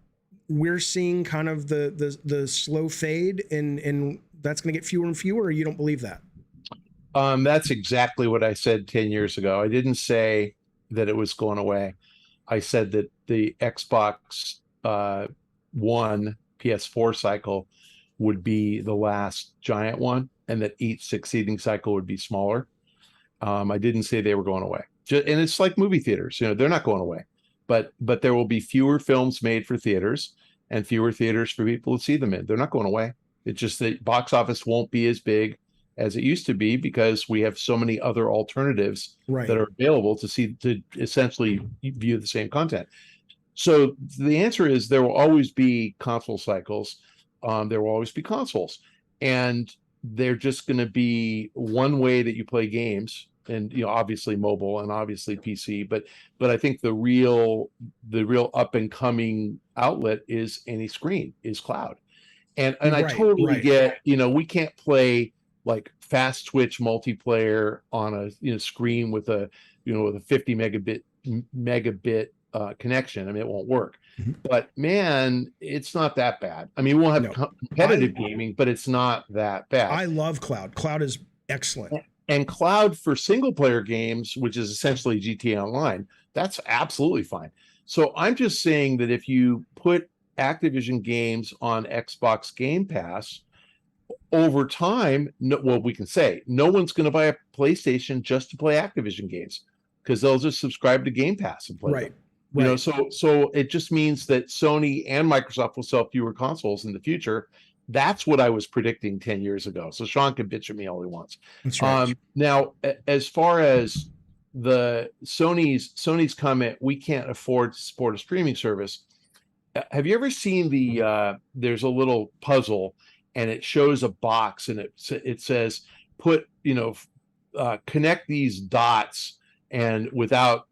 we're seeing kind of the slow fade and that's going to get fewer and fewer, or you don't believe that? That's exactly what I said 10 years ago. I didn't say that it was going away. I said that the Xbox One PS4 cycle would be the last giant one, and that each succeeding cycle would be smaller. I didn't say they were going away. And it's like movie theaters, they're not going away, but there will be fewer films made for theaters. and fewer theaters for people to see them in. They're not going away. It's just that box office won't be as big as it used to be because we have so many other alternatives that are available to essentially view the same content. So the answer is there will always be console cycles. There will always be consoles, and they're just going to be one way that you play games, and obviously mobile and obviously PC. But I think the real up and coming outlet is any screen, is cloud, and I totally get we can't play like fast switch multiplayer on a screen with a with a 50 megabit connection. I mean, it won't work. But man, it's not that bad. I mean, we won't have competitive gaming, but it's not that bad. I love cloud. Cloud is excellent. And cloud for single player games, which is essentially GTA Online, that's absolutely fine. So I'm just saying that if you put Activision games on Xbox Game Pass, over time, we can say no one's going to buy a PlayStation just to play Activision games because they'll just subscribe to Game Pass and play them. Right. So it just means that Sony and Microsoft will sell fewer consoles in the future. That's what I was predicting 10 years ago. So Sean can bitch at me all he wants. That's right. Now, as far as the Sony's comment, we can't afford to support a streaming service. Have you ever seen there's a little puzzle and it shows a box and it says, connect these dots and without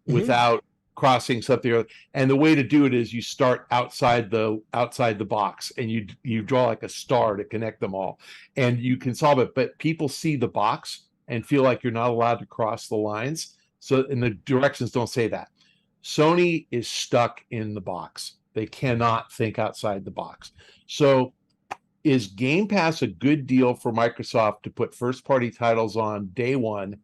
crossing something, and the way to do it is you start outside the box and you draw like a star to connect them all, and you can solve it. But people see the box and feel like you're not allowed to cross the lines. So, and the directions don't say that. Sony is stuck in the box. They cannot think outside the box. So, is Game Pass a good deal for Microsoft to put first-party titles on day one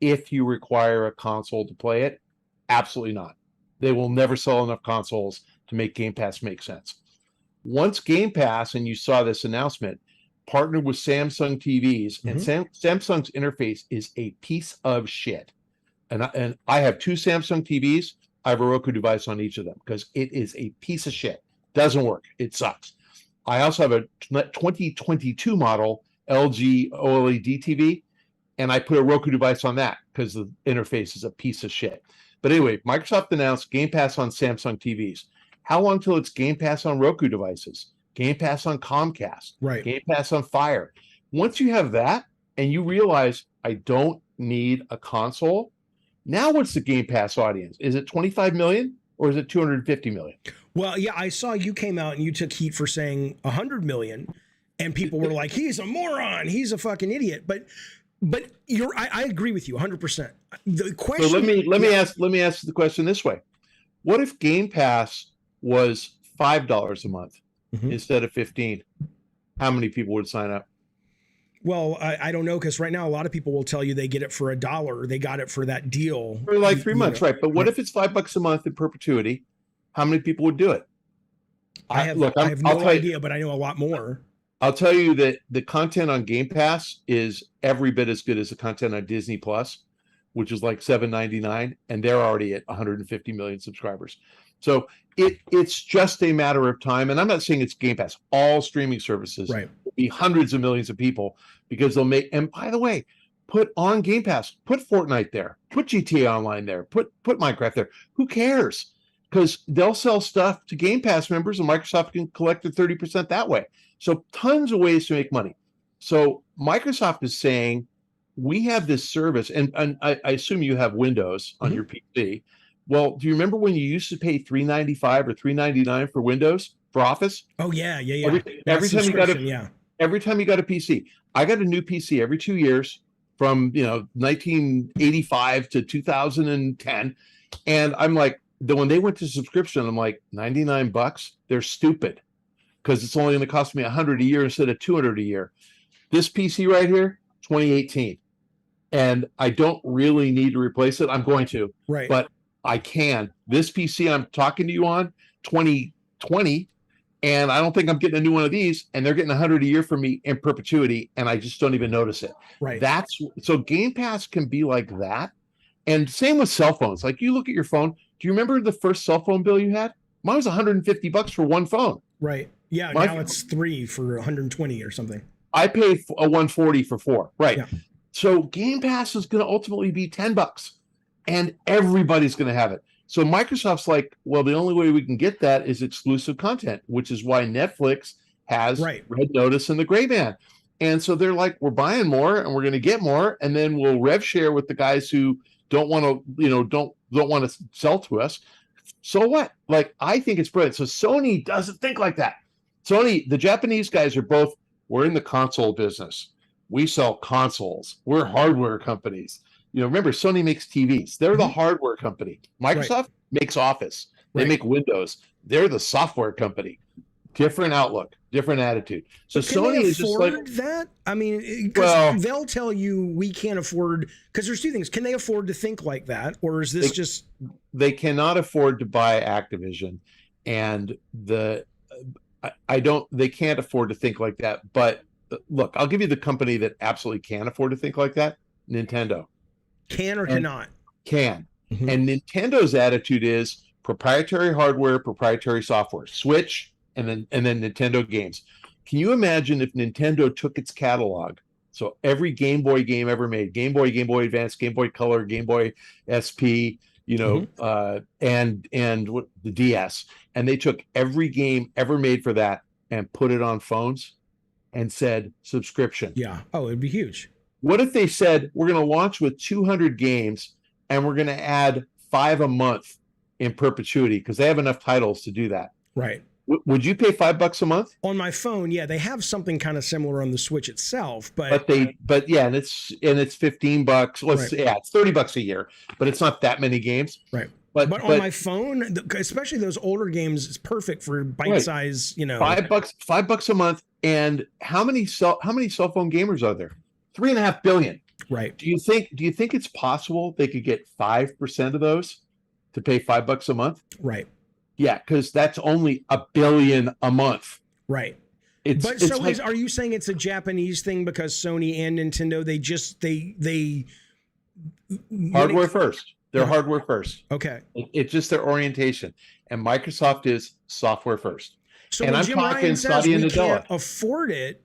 if you require a console to play it? Absolutely not. They will never sell enough consoles to make Game Pass make sense. Once Game Pass, and you saw this announcement, partnered with Samsung TVs, and Samsung's interface is a piece of shit. And I have two Samsung TVs. I have a Roku device on each of them because it is a piece of shit. Doesn't work. It sucks. I also have a 2022 model LG OLED TV, and I put a Roku device on that because the interface is a piece of shit. But anyway, Microsoft announced Game Pass on Samsung TVs. How long till it's Game Pass on Roku devices? Game Pass on Comcast? Right. Game Pass on Fire? Once you have that and you realize I don't need a console, now what's the Game Pass audience? Is it 25 million or is it 250 million? Well, yeah, I saw you came out and you took heat for saying 100 million, and people were like, he's a moron, he's a fucking idiot. But I agree with you 100%. The question. So let me ask the question this way: what if Game Pass was $5 a month instead of 15? How many people would sign up? Well, I don't know, because right now a lot of people will tell you they get it for $1. They got it for that deal for like 3 months, right? But what if it's $5 a month in perpetuity? How many people would do it? I have no idea, but I know a lot more. I'll tell you that the content on Game Pass is every bit as good as the content on Disney Plus, which is like $7.99, and they're already at 150 million subscribers. So it's just a matter of time. And I'm not saying it's Game Pass. All streaming services will be hundreds of millions of people because they'll make. And by the way, put on Game Pass, put Fortnite there, put GTA Online there, put Minecraft there. Who cares? Because they'll sell stuff to Game Pass members, and Microsoft can collect their 30% that way. So tons of ways to make money. So Microsoft is saying, we have this service, and I assume you have Windows on your PC. Well, do you remember when you used to pay $395 or $399 for Windows for Office? Oh yeah. Every time you got a PC. I got a new PC every 2 years from 1985 to 2010, and I'm like, when they went to subscription, I'm like, $99? They're stupid, because it's only going to cost me $100 a year instead of $200 a year. This PC right here, 2018, and I don't really need to replace it. I'm going to, but I can. This PC I'm talking to you on, 2020, and I don't think I'm getting a new one of these, and they're getting $100 a year from me in perpetuity, and I just don't even notice it. So Game Pass can be like that. And same with cell phones. Like, you look at your phone. Do you remember the first cell phone bill you had? Mine was $150 for one phone. Right. Yeah. My- Now it's 3 for 120 or something. I pay a 140 for 4. Right. Yeah. So Game Pass is going to ultimately be $10 and everybody's going to have it. So Microsoft's like, well, the only way we can get that is exclusive content, which is why Netflix has Right. Red Notice and The Gray Man. And so they're like, we're buying more and we're going to get more. And then we'll rev share with the guys who don't want to, don't want to sell to us. So what? Like, I think it's brilliant. So Sony doesn't think like that. Sony, the Japanese guys are both, we're in the console business. We sell consoles. We're hardware companies. Remember, Sony makes TVs. They're the hardware company. Microsoft makes Office. They make Windows. They're the software company. Different outlook, different attitude. So Sony is just like that. I mean, because they'll tell you we can't afford. Because there's two things: can they afford to think like that, or is this just they cannot afford to buy Activision, and they can't afford to think like that. But look, I'll give you the company that absolutely can afford to think like that: Nintendo. Can or cannot? Can. And Nintendo's attitude is proprietary hardware, proprietary software. Switch. And then Nintendo games. Can you imagine if Nintendo took its catalog, so every Game Boy game ever made, Game Boy, Game Boy Advance, Game Boy Color, Game Boy SP, and the DS, and they took every game ever made for that and put it on phones and said subscription. Yeah. Oh, it'd be huge. What if they said we're going to launch with 200 games and we're going to add 5 a month in perpetuity because they have enough titles to do that? Right. Would you pay $5 a month on my phone? Yeah, they have something kind of similar on the Switch itself, but and it's $15. It's $30 a year, but it's not that many games. Right. But on my phone, especially those older games, it's perfect for bite size. $5 a month. And how many cell phone gamers are there? 3.5 billion. Right. Do you think it's possible they could get 5% of those to pay $5 a month? Right. Yeah, because that's only $1 billion a month. Right. But are you saying it's a Japanese thing because Sony and Nintendo they hardware first? They're hardware first. Okay. It's just their orientation, and Microsoft is software first. So and when I'm Jim talking Ryan says Saudi and we Nadella can't afford it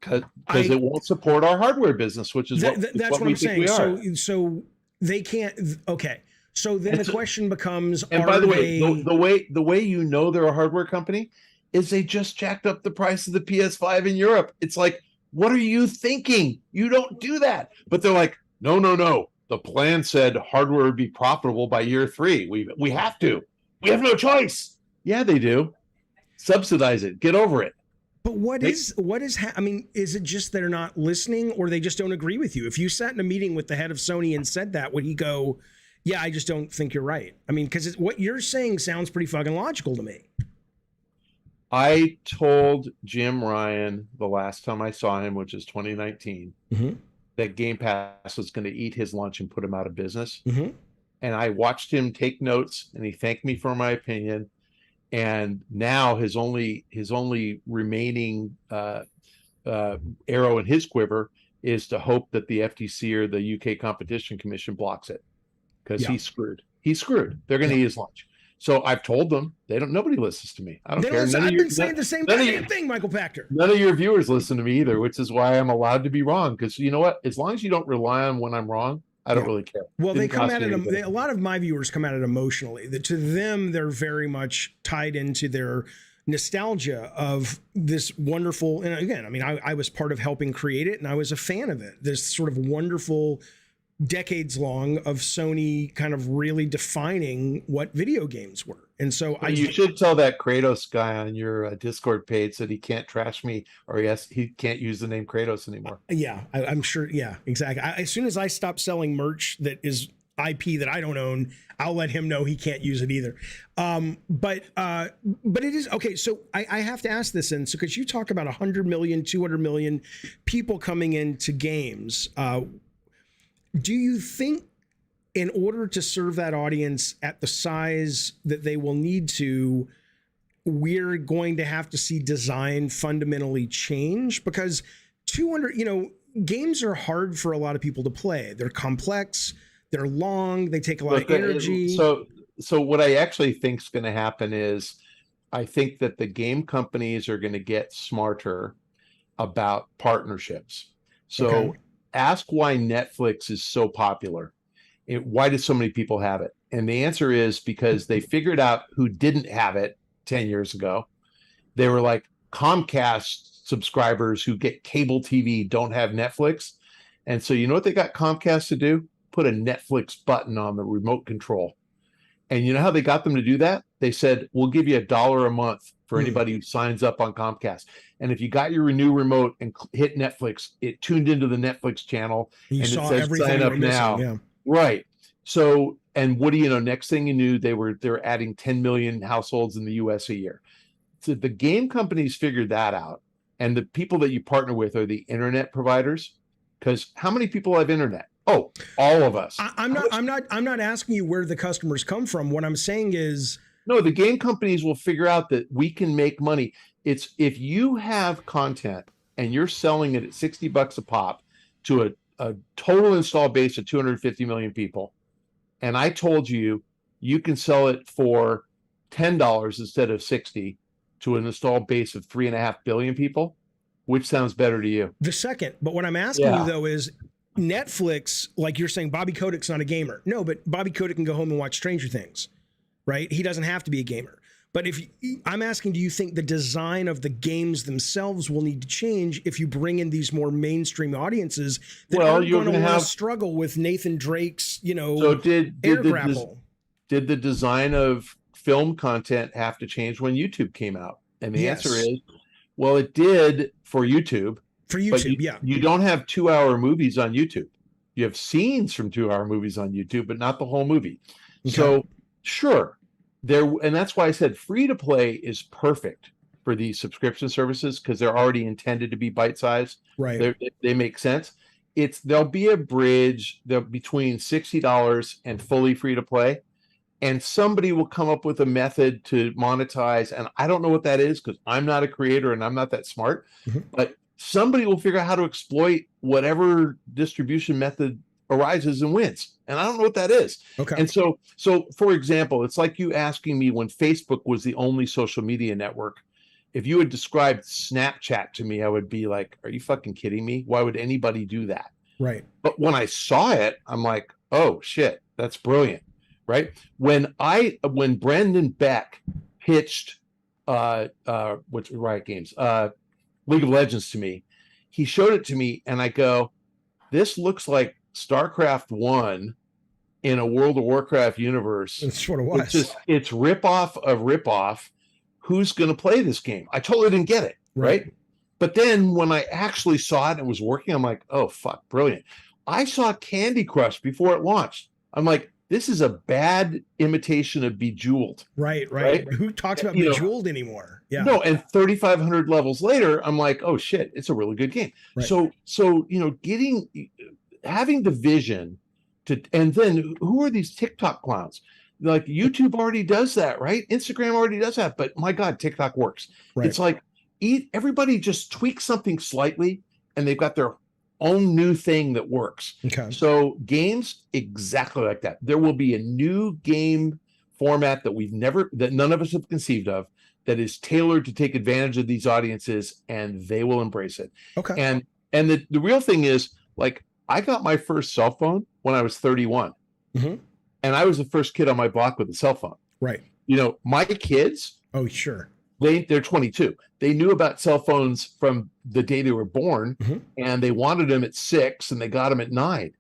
because it won't support our hardware business, which is that's what I'm saying. So they can't. Okay. So then the question becomes, and by the way, the way they're a hardware company is they just jacked up the price of the PS5 in Europe. It's like, what are you thinking? You don't do that. But they're like, no. The plan said hardware would be profitable by year 3. We have to. We have no choice. Yeah, they do. Subsidize it. Get over it. But is it just they're not listening, or they just don't agree with you? If you sat in a meeting with the head of Sony and said that, would he go, yeah, I just don't think you're right? I mean, because what you're saying sounds pretty fucking logical to me. I told Jim Ryan the last time I saw him, which is 2019, that Game Pass was going to eat his lunch and put him out of business. And I watched him take notes, and he thanked me for my opinion. And now his only remaining arrow in his quiver is to hope that the FTC or the UK Competition Commission blocks it. Because he's screwed. He's screwed. They're going to eat his lunch. So I've told them. Nobody listens to me. I don't care. I've been saying the same thing, Michael Pachter. None of your viewers listen to me either, which is why I'm allowed to be wrong. Because you know what? As long as you don't rely on when I'm wrong, I don't really care. Well, they come at it. A lot of my viewers come at it emotionally. To them, they're very much tied into their nostalgia of this wonderful. And again, I mean, I was part of helping create it, and I was a fan of it. This sort of wonderful, decades long of Sony kind of really defining what video games were. And so you should tell that Kratos guy on your Discord page that he can't trash me, or he can't use the name Kratos anymore. Yeah, I'm sure. Yeah, exactly. As soon as I stop selling merch that is IP that I don't own, I'll let him know he can't use it either. But it is okay. So I have to ask this, so because you talk about 100 million, 200 million people coming into games, do you think in order to serve that audience at the size that they will need to, we're going to have to see design fundamentally change? Because 200, games are hard for a lot of people to play. They're complex, they're long, they take a lot of energy. So what I actually think is going to happen is I think that the game companies are going to get smarter about partnerships. So Okay. ask why Netflix is so popular. Why do so many people have it? And the answer is because they figured out who didn't have it 10 years ago. They were like, Comcast subscribers who get cable TV don't have Netflix. And so you know what they got Comcast to do? Put a Netflix button on the remote control. And you know how they got them to do that? They said, we'll give you $1 a month for anybody who signs up on Comcast. And if you got your new remote and hit Netflix, it tuned into the Netflix channel You and saw it says everything sign you up were missing, now. yeah. Right. So, and what do you know? Next thing you knew, they were adding 10 million households in the US a year. So the game companies figured that out. And the people that you partner with are the internet providers. Because how many people have internet? Oh, all of us. I'm not asking you where the customers come from. What I'm saying is, no, the game companies will figure out that we can make money. It's if you have content and you're selling it at $60 a pop to a total install base of 250 million people, and I told you you can sell it for $10 instead of 60 to an installed base of 3.5 billion people, which sounds better to you? the second. But what I'm asking you though is, Netflix, like you're saying, Bobby Kodak's not a gamer. No, but Bobby Kodak can go home and watch Stranger Things, right? He doesn't have to be a gamer. But I'm asking, do you think the design of the games themselves will need to change if you bring in these more mainstream audiences that aren't going to want to struggle with Nathan Drake's, So did grapple? Did the design of film content have to change when YouTube came out? And the answer is, well, it did for YouTube. For YouTube, yeah. You don't have 2-hour movies on YouTube. You have scenes from 2-hour movies on YouTube, but not the whole movie. Okay. So sure, and that's why I said free to play is perfect for these subscription services because they're already intended to be bite-sized. Right. They make sense. There'll be a bridge between $60 and fully free to play. And somebody will come up with a method to monetize. And I don't know what that is because I'm not a creator and I'm not that smart. But somebody will figure out how to exploit whatever distribution method arises and wins. And I don't know what that is. Okay. And so for example, it's like you asking me when Facebook was the only social media network. If you had described Snapchat to me, I would be like, are you fucking kidding me? Why would anybody do that? Right. But when I saw it, I'm like, oh shit, that's brilliant. Right. When Brendan Beck pitched what's Riot Games, League of Legends to me, he showed it to me and I go, this looks like StarCraft 1 in a World of Warcraft universe. That's what it was. It's ripoff of ripoff. Who's going to play this game? I totally didn't get it. Right. But then when I actually saw it and it was working, I'm like, oh, fuck, brilliant. I saw Candy Crush before it launched. I'm like, this is a bad imitation of Bejeweled. Right. Who talks about Bejeweled anymore? Yeah. No, and 3,500 levels later, I'm like, oh shit, it's a really good game. Right. So having the vision and then who are these TikTok clowns? Like YouTube already does that, right? Instagram already does that, but my God, TikTok works. Right. It's like everybody just tweaks something slightly, and they've got their own new thing that works. Okay. So games, exactly like that. There will be a new game format that none of us have conceived of that is tailored to take advantage of these audiences, and they will embrace it. Okay. And the real thing is, like, I got my first cell phone when I was 31. Mm-hmm. And I was the first kid on my block with a cell phone. Right. My kids. Oh, sure. They're 22. They knew about cell phones from the day they were born, and they wanted them at 6, and they got them at 9.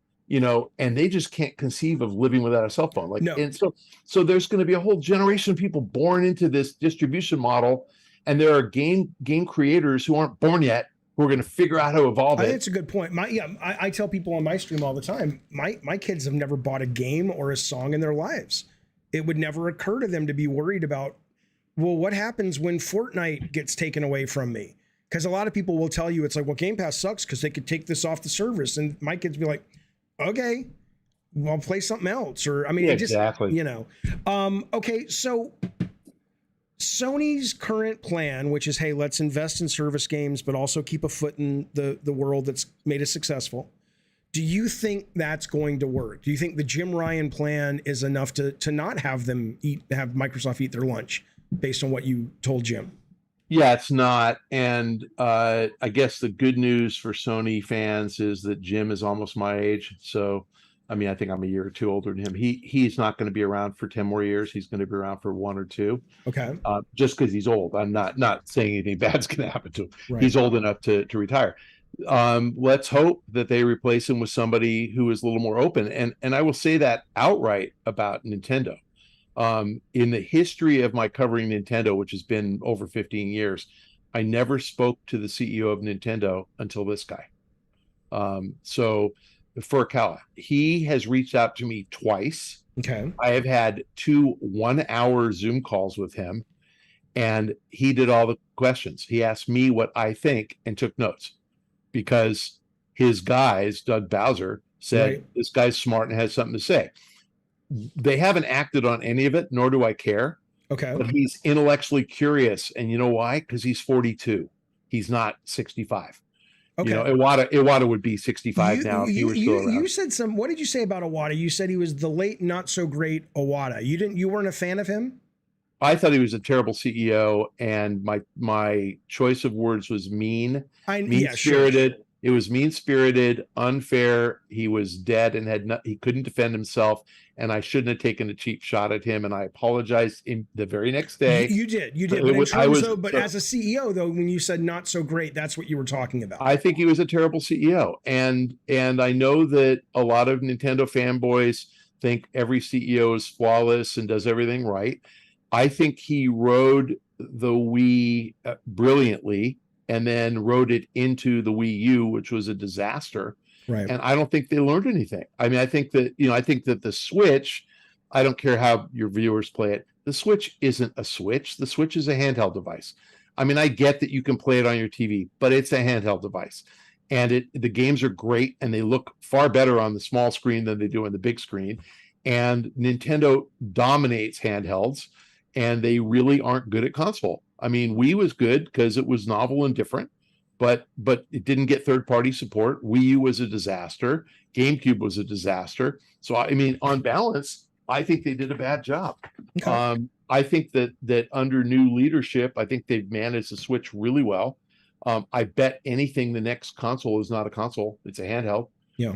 And they just can't conceive of living without a cell phone. And so there's going to be a whole generation of people born into this distribution model, and there are game creators who aren't born yet who are going to figure out how to evolve it. I think it's a good point. I tell people on my stream all the time, my kids have never bought a game or a song in their lives. It would never occur to them to be worried about, well, what happens when Fortnite gets taken away from me? Because a lot of people will tell you, it's like, well, Game Pass sucks because they could take this off the service. And my kids be like, okay, well, I'll play something else. Or, exactly. Okay, so Sony's current plan, which is, hey, let's invest in service games, but also keep a foot in the world that's made us successful. Do you think that's going to work? Do you think the Jim Ryan plan is enough to not have Microsoft eat their lunch? based on what you told Jim. Yeah, it's not. And I guess the good news for Sony fans is that Jim is almost my age. So, I mean, I think I'm a year or two older than him. He's not going to be around for 10 more years. He's going to be around for 1 or 2. Okay. Just because he's old. I'm not saying anything bad's going to happen to him. Right. He's old enough to retire. Let's hope that they replace him with somebody who is a little more open. And I will say that outright about Nintendo. In the history of my covering Nintendo, which has been over 15 years, I never spoke to the CEO of Nintendo until this guy. So Furukawa, he has reached out to me twice. Okay. I have had 2 1-hour Zoom calls with him, and he did all the questions. He asked me what I think and took notes, because his guys, Doug Bowser, said, Right. This guy's smart and has something to say. They haven't acted on any of it, nor do I care. Okay. But he's intellectually curious. And you know why? Because he's 42. He's not 65. Okay. You know, Iwata would be 65 now if he were still around. You said what did you say about Iwata? You said he was the late, not so great Iwata. You weren't a fan of him? I thought he was a terrible CEO, and my choice of words was mean-spirited. Sure. It was mean-spirited, unfair. He was dead and he couldn't defend himself, and I shouldn't have taken a cheap shot at him. And I apologized in the very next day. You did. But as a CEO, though, when you said not so great, that's what you were talking about. I think he was a terrible CEO, and I know that a lot of Nintendo fanboys think every CEO is flawless and does everything right. I think he rode the Wii brilliantly, and then rode it into the Wii U, which was a disaster. Right. And I don't think they learned anything. I mean, I think that the Switch, I don't care how your viewers play it, the Switch isn't a Switch. The Switch is a handheld device. I mean, I get that you can play it on your TV, but it's a handheld device. And the games are great, and they look far better on the small screen than they do on the big screen. And Nintendo dominates handhelds, and they really aren't good at console. I mean, Wii was good because it was novel and different, but it didn't get third-party support. Wii U was a disaster. GameCube was a disaster. So, I mean, on balance, I think they did a bad job. Okay. I think that under new leadership, I think they've managed the Switch really well. I bet anything the next console is not a console. It's a handheld. Yeah.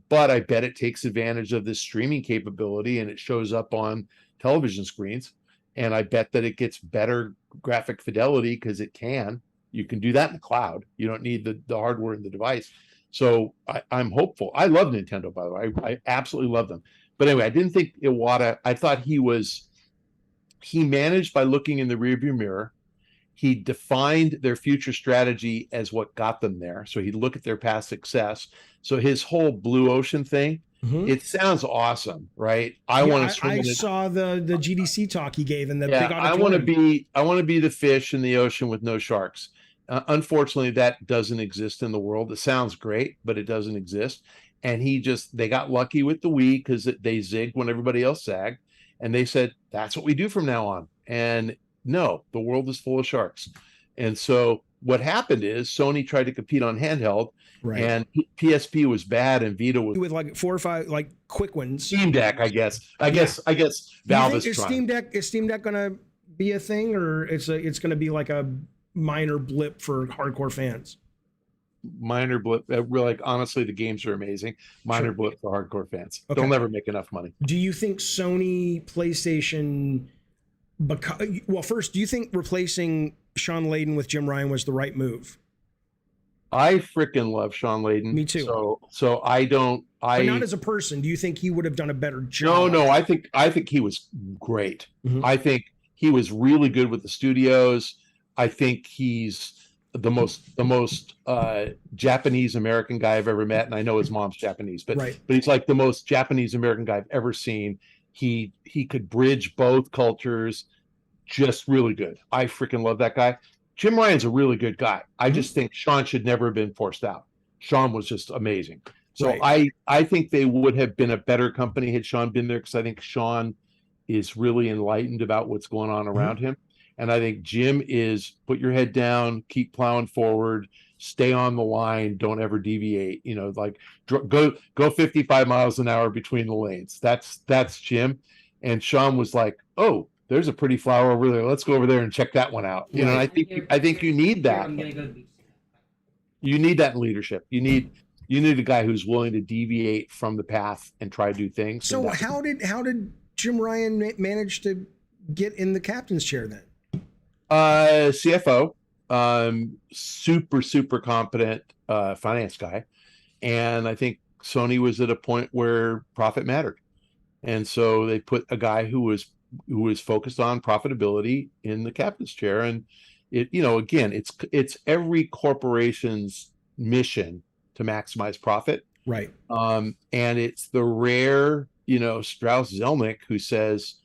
But I bet it takes advantage of this streaming capability, and it shows up on television screens. And I bet that it gets better graphic fidelity because it can. You can do that in the cloud. You don't need the hardware in the device. So I'm hopeful. I love Nintendo, by the way. I absolutely love them. But anyway, I didn't think Iwata, I thought he managed by looking in the rearview mirror. He defined their future strategy as what got them there. So he'd look at their past success. So his whole blue ocean thing, it sounds awesome, right? I want to swim in it. I saw the GDC talk he gave in the big auditorium. I want to be the fish in the ocean with no sharks. Unfortunately, that doesn't exist in the world. It sounds great, but it doesn't exist. And they got lucky with the Wii because they zigged when everybody else zagged. And they said, that's what we do from now on. And no, the world is full of sharks. And so what happened is Sony tried to compete on handheld, right, and PSP was bad and Vita was with like 4 or 5 like quick ones. Steam Deck, I guess Valve is trying. Is Steam Deck going to be a thing, or it's going to be like a minor blip for hardcore fans? Minor blip. Like, honestly, the games are amazing. Minor blip for hardcore fans. Okay. They'll never make enough money. Do you think Sony PlayStation? Well, first, do you think replacing Sean Layden with Jim Ryan was the right move? I freaking love Sean Layden. Me too. So I don't. But not as a person. Do you think he would have done a better job? No. I think he was great. Mm-hmm. I think he was really good with the studios. I think he's the most Japanese American guy I've ever met, and I know his mom's Japanese, but he's like the most Japanese American guy I've ever seen. He could bridge both cultures, just really good. I freaking love that guy. Jim Ryan's a really good guy. I just think Sean should never have been forced out. Sean was just amazing. So I think they would have been a better company had Sean been there, because I think Sean is really enlightened about what's going on around him. And I think Jim is put your head down, keep plowing forward, stay on the line, don't ever deviate. You know, like go 55 miles an hour between the lanes. That's Jim. And Sean was like, oh, there's a pretty flower over there. Let's go over there and check that one out. You know, and I think you need that. You need that in leadership. You need a guy who's willing to deviate from the path and try to do things. So how did Jim Ryan manage to get in the captain's chair then? CFO, super competent finance guy, and I think Sony was at a point where profit mattered, and so they put a guy who was focused on profitability in the captain's chair. And it, you know, again, it's every corporation's mission to maximize profit, right? And it's the rare, you know, Strauss-Zelnick who says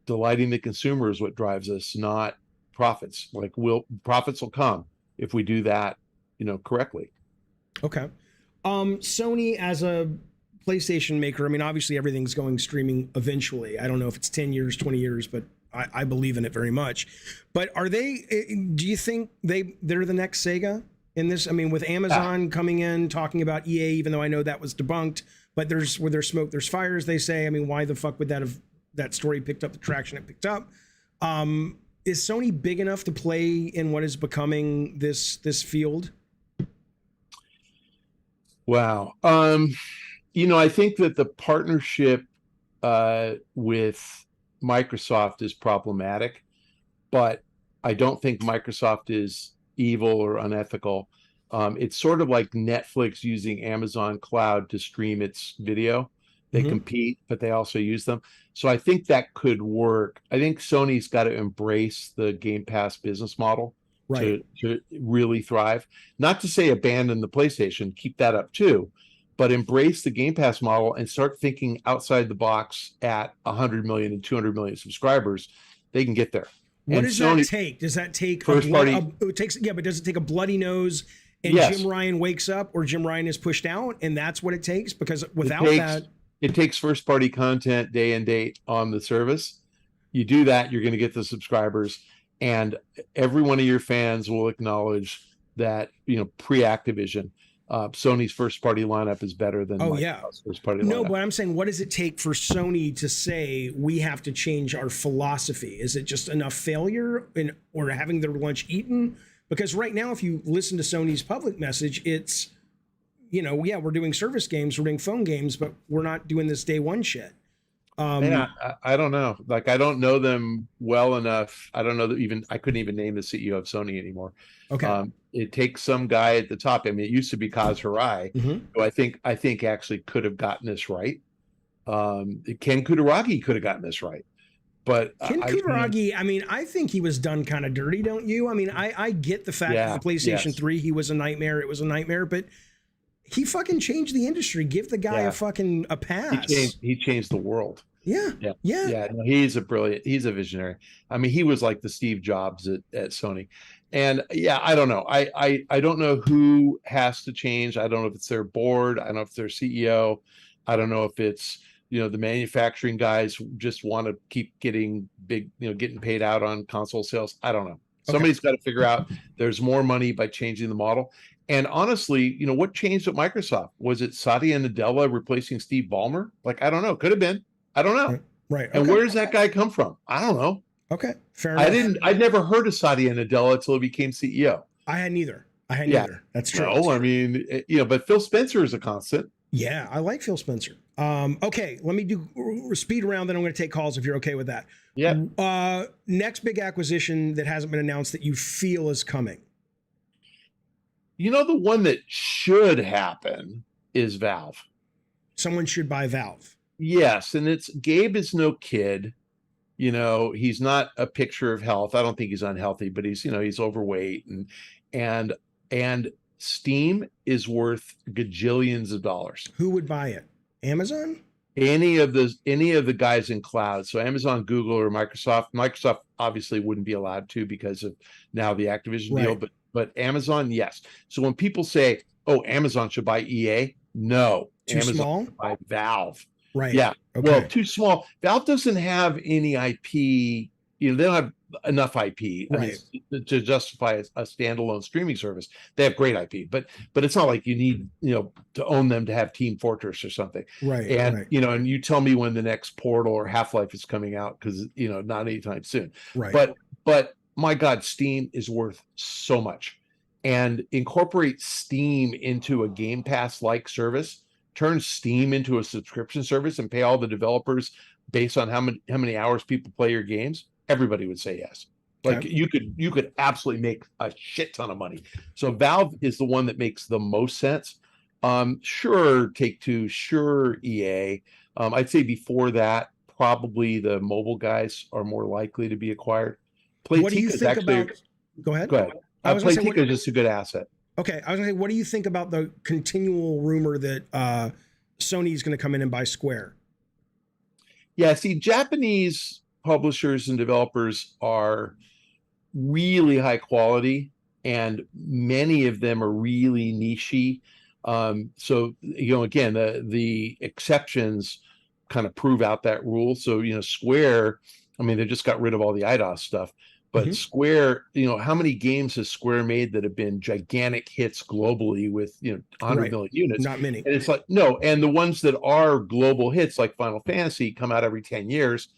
delighting the consumer is what drives us, not profits. Like, profits will come if we do that, you know, correctly. Okay. Sony as a PlayStation maker, I mean, obviously everything's going streaming eventually. I don't know if it's 10 years, 20 years, but I believe in it very much. But do you think they're the next Sega in this? I mean, with Amazon coming in, talking about EA, even though I know that was debunked, but where there's smoke, there's fires, they say. I mean, why the fuck would that story picked up the traction it picked up? Is Sony big enough to play in what is becoming this field? Wow. You know, I think that the partnership with Microsoft is problematic, but I don't think Microsoft is evil or unethical. It's sort of like Netflix using Amazon Cloud to stream its video. They compete, but they also use them. So I think that could work. I think Sony's got to embrace the Game Pass business model, right, to really thrive. Not to say abandon the PlayStation, keep that up too, but embrace the Game Pass model and start thinking outside the box at 100 million and 200 million subscribers. They can get there. What does that take? Does that take first party? It takes, yeah, but does it take a bloody nose and Jim Ryan wakes up, or Jim Ryan is pushed out, and that's what it takes? Because without that, it takes first party content, day and date on the service. You do that, you're going to get the subscribers, and every one of your fans will acknowledge that, you know, pre-Activision, Sony's first party lineup is better than Microsoft's first party lineup. No, but I'm saying, what does it take for Sony to say we have to change our philosophy? Is it just enough failure or having their lunch eaten? Because right now, if you listen to Sony's public message, it's, you know, yeah, we're doing service games, we're doing phone games, but we're not doing this day one shit. I don't know. Like, I don't know them well enough. I don't know that I couldn't even name the CEO of Sony anymore. Okay. It takes some guy at the top. I mean, it used to be Kaz Hirai, who I think actually could have gotten this right. Ken Kutaragi could have gotten this right. But Ken Kutaragi, I mean, I think he was done kind of dirty, don't you? I mean, I get the fact that the PlayStation 3, he was a nightmare. It was a nightmare, but he fucking changed the industry. Give the guy a pass. He changed the world. Yeah. No, he's a visionary. I mean, he was like the Steve Jobs at Sony. And I don't know. I don't know who has to change. I don't know if it's their board. I don't know if it's their CEO. I don't know if it's, you know, the manufacturing guys just want to keep getting big, you know, getting paid out on console sales. I don't know. Somebody's got to figure out there's more money by changing the model. And honestly, you know, what changed at Microsoft? Was it Satya Nadella replacing Steve Ballmer? Like, I don't know. Could have been. I don't know. Right. And where does that guy come from? I don't know. Okay. Fair enough. I'd never heard of Satya Nadella until he became CEO. I had neither. That's true. No, I mean, you know, but Phil Spencer is a constant. Yeah, I like Phil Spencer. Okay, let me do speed around, then I'm going to take calls if you're okay with that. Yeah. Next big acquisition that hasn't been announced that you feel is coming. You know, the one that should happen is Valve. Someone should buy Valve. Yes, and Gabe is no kid. You know, he's not a picture of health. I don't think he's unhealthy, but he's, you know, he's overweight, and Steam is worth gajillions of dollars. Who would buy it? Amazon? Any of the guys in cloud. So Amazon, Google, or Microsoft. Microsoft obviously wouldn't be allowed to because of now the Activision deal, but Amazon, yes. So when people say, "Oh, Amazon should buy EA," no, Amazon small? should buy Valve. Right. Yeah. Okay. Well, too small. Valve doesn't have any IP. You know, they don't have enough IP. I mean, to justify a standalone streaming service. They have great IP, but it's not like you need, to own them to have Team Fortress or something. Right. And, and you tell me when the next Portal or Half-Life is coming out, because, not anytime soon. Right. But my God, Steam is worth so much. And incorporate Steam into a Game Pass-like service, turn Steam into a subscription service and pay all the developers based on how many hours people play your games, everybody would say yes. Like you could absolutely make a shit ton of money. So Valve is the one that makes the most sense. Sure, Take-Two, sure, EA. I'd say before that, probably the mobile guys are more likely to be acquired. What do you think about? Go ahead. Go ahead. Playtika is just a good asset. Okay, I was gonna say, what do you think about the continual rumor that Sony is going to come in and buy Square? Yeah, see, Japanese publishers and developers are really high quality, and many of them are really niche-y. So, again, the exceptions kind of prove out that rule. So, Square, I mean, they just got rid of all the IDOS stuff. But Square, how many games has Square made that have been gigantic hits globally with, 100 million units? Not many. And it's like, no. And the ones that are global hits, like Final Fantasy, come out every 10 years,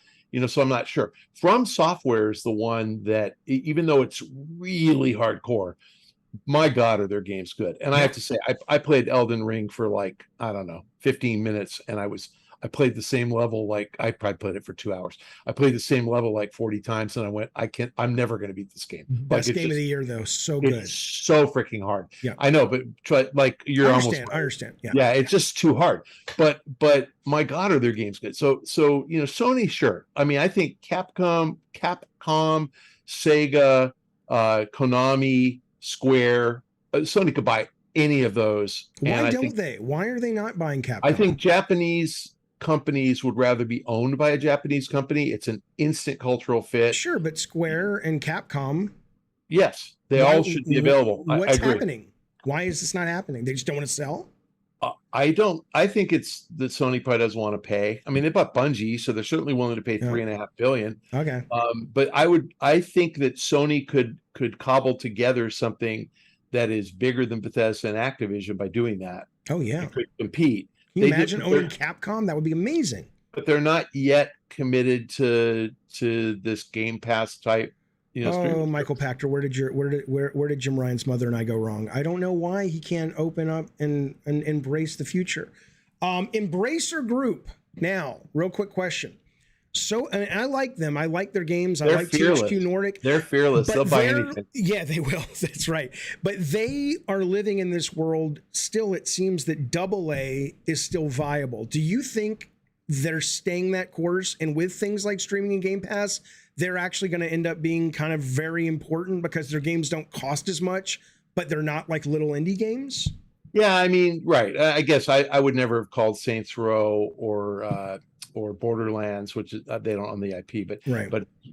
so I'm not sure. From Software is the one that, even though it's really hardcore, my God, are their games good. And I have to say, I played Elden Ring for 15 minutes, and I played the same level, I probably played it for 2 hours. I played the same level 40 times, and I went, I'm never going to beat this game. Best game of the year, though. So good. It's so freaking hard. Yeah, I know, but you're almost. I understand. Yeah, it's just too hard. But my God, are their games good? So Sony, sure. I mean, I think Capcom, Sega, Konami, Square, Sony could buy any of those. Why don't they? Why are they not buying Capcom? I think Japanese companies would rather be owned by a Japanese company. It's an instant cultural fit. Sure, but Square and Capcom, yes, they all should be available. What's happening? Why is this not happening? They just don't want to sell? I think it's that Sony probably doesn't want to pay. I mean, they bought Bungie, so they're certainly willing to pay $3.5 billion. Okay. But I think that Sony could cobble together something that is bigger than Bethesda and Activision by doing that. Oh yeah. Could compete. Can you imagine owning Capcom? That would be amazing. But they're not yet committed to this Game Pass type. Michael Pachter, where did Jim Ryan's mother and I go wrong? I don't know why he can't open up and embrace the future. Embracer Group. Now, real quick question. So, and I like them. I like their games. I like fearless. THQ Nordic. They're fearless. They'll buy anything. Yeah, they will. That's right. But they are living in this world. Still, it seems that AA is still viable. Do you think they're staying that course? And with things like streaming and Game Pass, they're actually going to end up being kind of very important because their games don't cost as much, but they're not like little indie games? Yeah, I mean, right. I guess I would never have called Saints Row or Borderlands, which is, they don't own the IP, but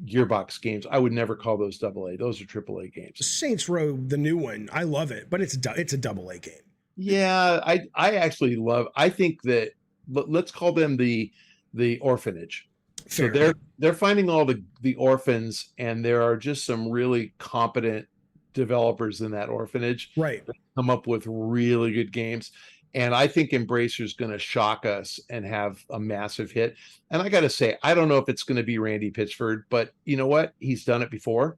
Gearbox games, I would never call those AA. Those are AAA games. Saints Row, the new one, I love it, but it's a AA game. Yeah, I actually I think that, let's call them the orphanage. Fair. So they're finding all the orphans, and there are just some really competent developers in that orphanage. Right. That come up with really good games. And I think Embracer is going to shock us and have a massive hit. And I got to say, I don't know if it's going to be Randy Pitchford, but you know what? He's done it before.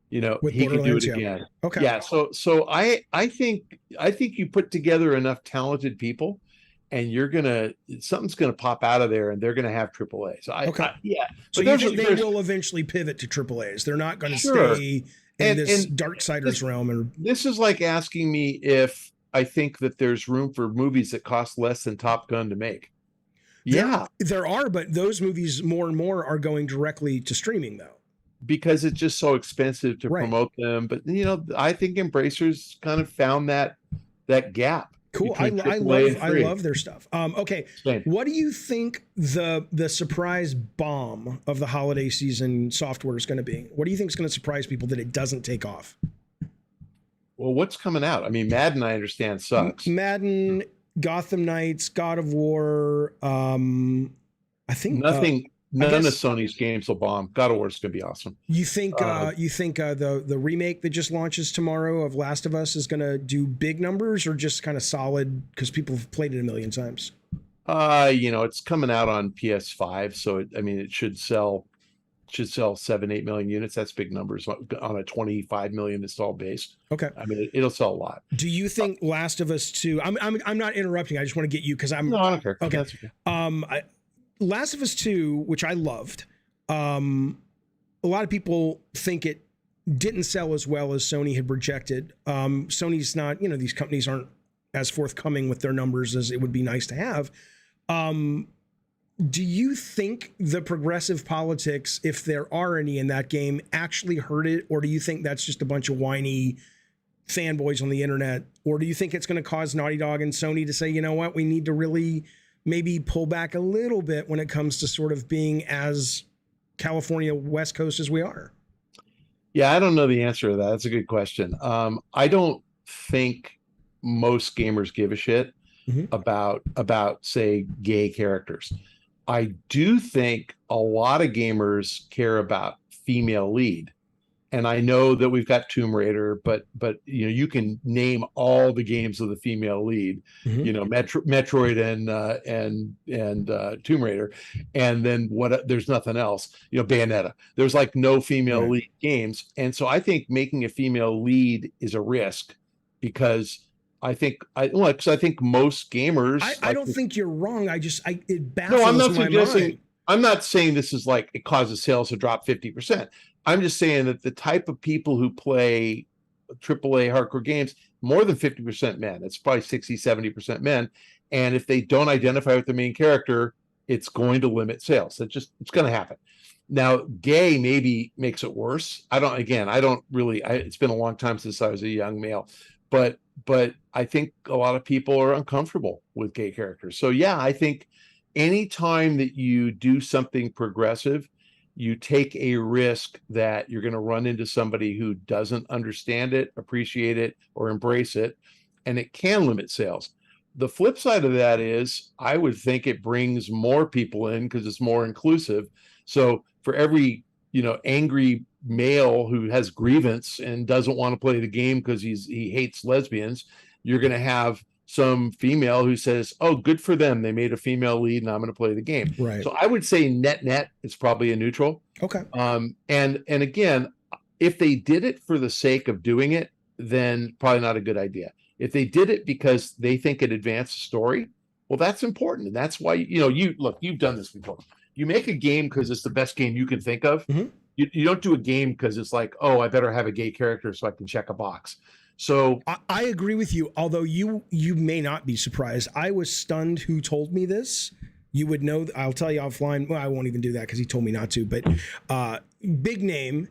He could do it again. Okay. Yeah. So I think you put together enough talented people, and something's gonna pop out of there, and they're gonna have AAA. So So you think they will eventually pivot to AAAs? They're not going to stay in this Darksiders realm. And this is like asking me if I think that there's room for movies that cost less than Top Gun to make. Yeah, there are, but those movies more and more are going directly to streaming, though, because it's just so expensive to promote them. But I think Embracer's kind of found that gap. Cool. I love their stuff. Okay. Same. What do you think the surprise bomb of the holiday season software is going to be? What do you think is going to surprise people that it doesn't take off? Well, what's coming out? I mean, Madden, I understand, sucks. Madden, Gotham Knights, God of War. I think nothing none of guess Sony's games will bomb. God of War is going to be awesome. you think the remake that just launches tomorrow of Last of Us is going to do big numbers or just kind of solid because people have played it a million times? It's coming out on PS5, so it should sell 7-8 million units. That's big numbers on a 25 million install base. Okay. It'll sell a lot. Do you think Last of Us 2? I'm not interrupting. I just want to get you because I'm. No, I don't care. Okay. That's okay. Last of Us 2, which I loved. A lot of people think it didn't sell as well as Sony had projected. Sony's not. These companies aren't as forthcoming with their numbers as it would be nice to have. Do you think the progressive politics, if there are any in that game, actually hurt it? Or do you think that's just a bunch of whiny fanboys on the internet? Or do you think it's going to cause Naughty Dog and Sony to say, you know what, we need to really maybe pull back a little bit when it comes to sort of being as California West Coast as we are? Yeah, I don't know the answer to that. That's a good question. I don't think most gamers give a shit about say gay characters. I do think a lot of gamers care about female lead, and I know that we've got Tomb Raider, but you can name all the games of the female lead, Metroid and Tomb Raider, and then there's nothing else. Bayonetta. There's like no female lead games, and so I think making a female lead is a risk because I think most gamers. I don't think you're wrong. It baffles no, I'm not my suggesting. mind. I'm not saying this is like it causes sales to drop 50%. I'm just saying that the type of people who play AAA hardcore games, more than 50% men. It's probably 60-70% men. And if they don't identify with the main character, it's going to limit sales. It's going to happen. Now, gay maybe makes it worse. It's been a long time since I was a young male, but I think a lot of people are uncomfortable with gay characters. So yeah, I think anytime that you do something progressive, you take a risk that you're going to run into somebody who doesn't understand it, appreciate it, or embrace it, and it can limit sales. The flip side of that is I would think it brings more people in because it's more inclusive. So for every angry male who has grievance and doesn't want to play the game because he hates lesbians, you're going to have some female who says, oh, good for them, they made a female lead and I'm going to play the game. Right. So I would say net it's probably a neutral. Okay. And again, if they did it for the sake of doing it, then probably not a good idea. If they did it because they think it advanced the story, well, that's important. And that's why, you've done this before. You make a game because it's the best game you can think of. You don't do a game because it's like, oh, I better have a gay character so I can check a box. So I agree with you, although you may not be surprised. I was stunned who told me this. You would know. I'll tell you offline. Well, I won't even do that because he told me not to. But big name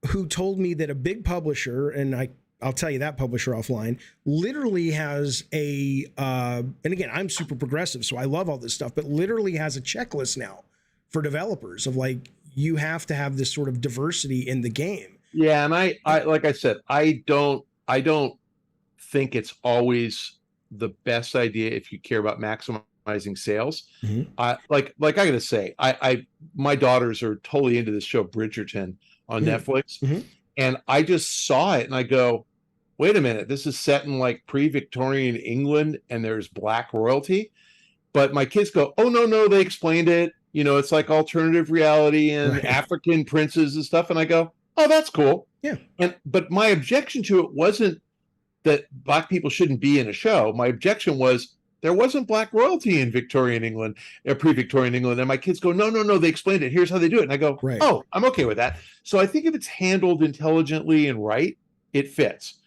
who told me that a big publisher, and I'll tell you that publisher offline, literally has and again, I'm super progressive, so I love all this stuff, but literally has a checklist now for developers of like, you have to have this sort of diversity in the game. Yeah, and I like I said, I don't think it's always the best idea if you care about maximizing sales. I gotta say, my daughters are totally into this show Bridgerton on Netflix, and I just saw it and I go, wait a minute, this is set in like pre-Victorian England and there's black royalty. But my kids go, oh no, they explained it. It's like alternative reality and African princes and stuff. And I go, oh, that's cool. Yeah. But my objection to it wasn't that black people shouldn't be in a show. My objection was there wasn't black royalty in Victorian England, pre-Victorian England. And my kids go, no, they explained it. Here's how they do it. And I go, oh, I'm okay with that. So I think if it's handled intelligently and right, it fits.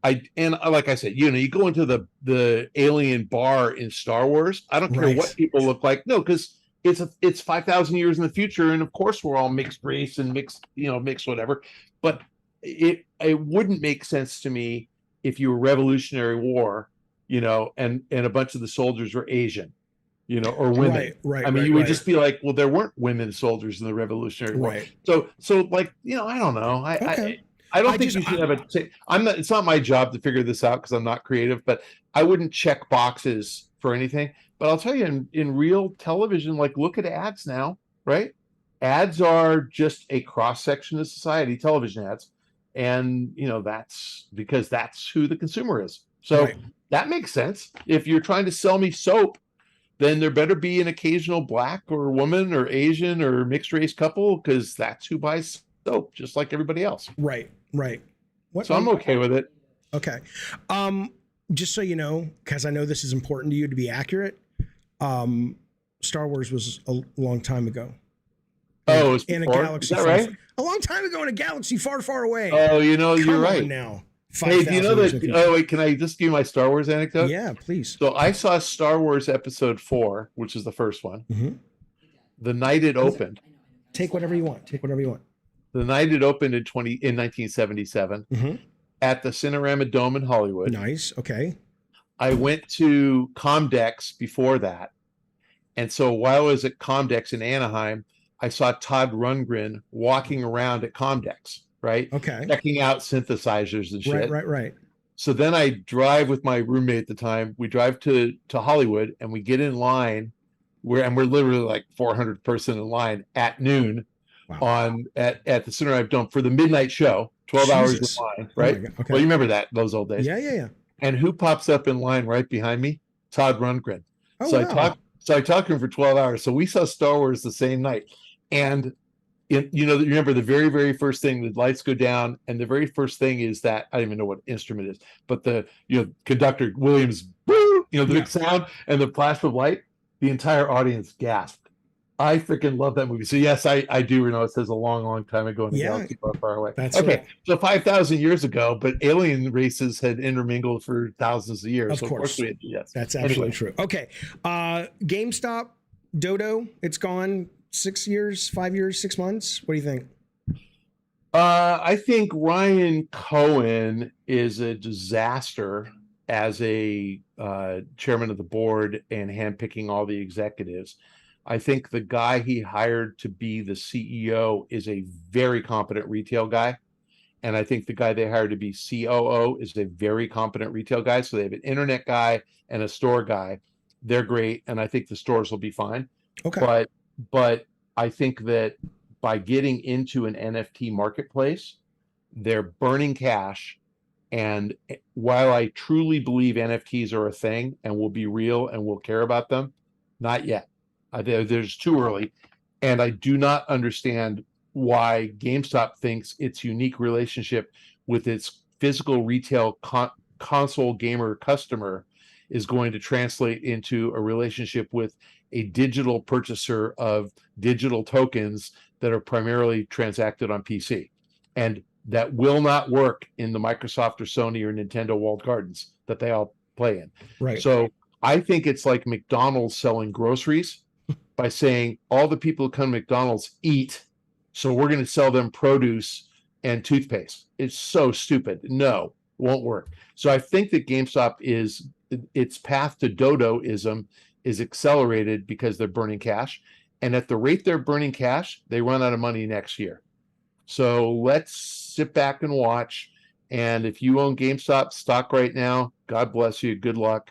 Like I said, you go into the alien bar in Star Wars. I don't care what people look like. No, because it's 5,000 years in the future, and of course we're all mixed race and mixed whatever. But it wouldn't make sense to me if you were Revolutionary War, and a bunch of the soldiers were Asian, or women. Right. You would just be like, well, there weren't women soldiers in the Revolutionary War. Right. So like, I don't know. I don't think you should have it's not my job to figure this out because I'm not creative, but I wouldn't check boxes for anything. But I'll tell you, in real television, like look at ads now, right? Ads are just a cross section of society, television ads, and that's because that's who the consumer is. So Right. that makes sense. If you're trying to sell me soap, then there better be an occasional black or woman or Asian or mixed race couple, because that's who buys soap, just like everybody else. Right. So I'm okay with it. Okay. Just so you know, because I know this is important to you to be accurate, Star Wars was a long time ago. Oh, it's in a before? galaxy. Is that right? A long time ago in a galaxy far, far away. Oh, you're Come right. on now. Hey, do you know that? Oh, wait, can I just give you my Star Wars anecdote? Yeah, please. So I saw Star Wars Episode 4, which is the first one. Mm-hmm. The night it opened. Take whatever you want. The night it opened in 1977 mm-hmm. at the Cinerama Dome in Hollywood. Nice. Okay. I went to Comdex before that. And so while I was at Comdex in Anaheim, I saw Todd Rundgren walking around at Comdex, right? Okay. Checking out synthesizers and shit. Right. So then I drive with my roommate at the time. We drive to Hollywood, and we get in line, we're literally like 400 person in line at noon. Wow. at the Cinerama Dome for the midnight show. 12 hours in line, right? Oh okay. Well, you remember those old days. Yeah. And who pops up in line right behind me? Todd Rundgren. Oh, so wow. I talked to him for 12 hours. So we saw Star Wars the same night. And you remember the very, very first thing, the lights go down, and the very first thing is that, I don't even know what instrument it is, but the conductor Williams, the big sound and the flash of light, the entire audience gasped. I freaking love that movie. So yes, I do. It says a long, long time ago in the galaxy far, far away. That's okay. Right. So 5,000 years ago, but alien races had intermingled for thousands of years. Of course. Yes. That's absolutely true. Okay. GameStop, Dodo, it's gone 6 years, 5 years, 6 months. What do you think? I think Ryan Cohen is a disaster as a chairman of the board and handpicking all the executives. I think the guy he hired to be the CEO is a very competent retail guy. And I think the guy they hired to be COO is a very competent retail guy. So they have an internet guy and a store guy. They're great. And I think the stores will be fine. Okay. But I think that by getting into an NFT marketplace, they're burning cash. And while I truly believe NFTs are a thing and will be real and we'll care about them, not yet. There's too early, and I do not understand why GameStop thinks its unique relationship with its physical retail console gamer customer is going to translate into a relationship with a digital purchaser of digital tokens that are primarily transacted on PC. And that will not work in the Microsoft or Sony or Nintendo walled gardens that they all play in. Right. So I think it's like McDonald's selling groceries by saying all the people who come to McDonald's eat, so we're going to sell them produce and toothpaste. It's so stupid. No, won't work. So I think that GameStop its path to Dodoism is accelerated because they're burning cash. And at the rate they're burning cash, they run out of money next year. So let's sit back and watch. And if you own GameStop stock right now, God bless you. Good luck.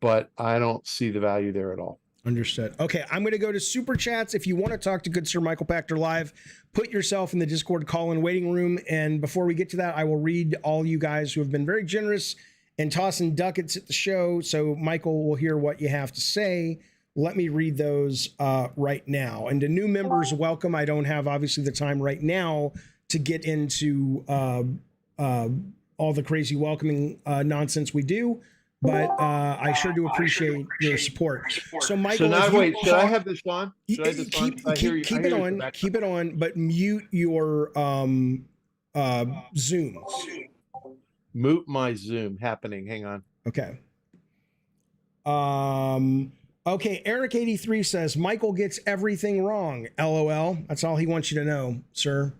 But I don't see the value there at all. Understood. Okay, I'm going to go to Super Chats. If you want to talk to good Sir Michael Pachter live, put yourself in the Discord call-in waiting room. And before we get to that, I will read all you guys who have been very generous and tossing ducats at the show. So Michael will hear what you have to say. Let me read those right now. And to new members, welcome. I don't have, obviously, the time right now to get into all the crazy welcoming nonsense we do. But I sure do appreciate your support. So, Michael, now wait, should I have this on? Keep it on, but mute your Zoom. Mute my Zoom happening. Hang on. Okay. Okay, Eric83 says, Michael gets everything wrong. LOL. That's all he wants you to know, sir.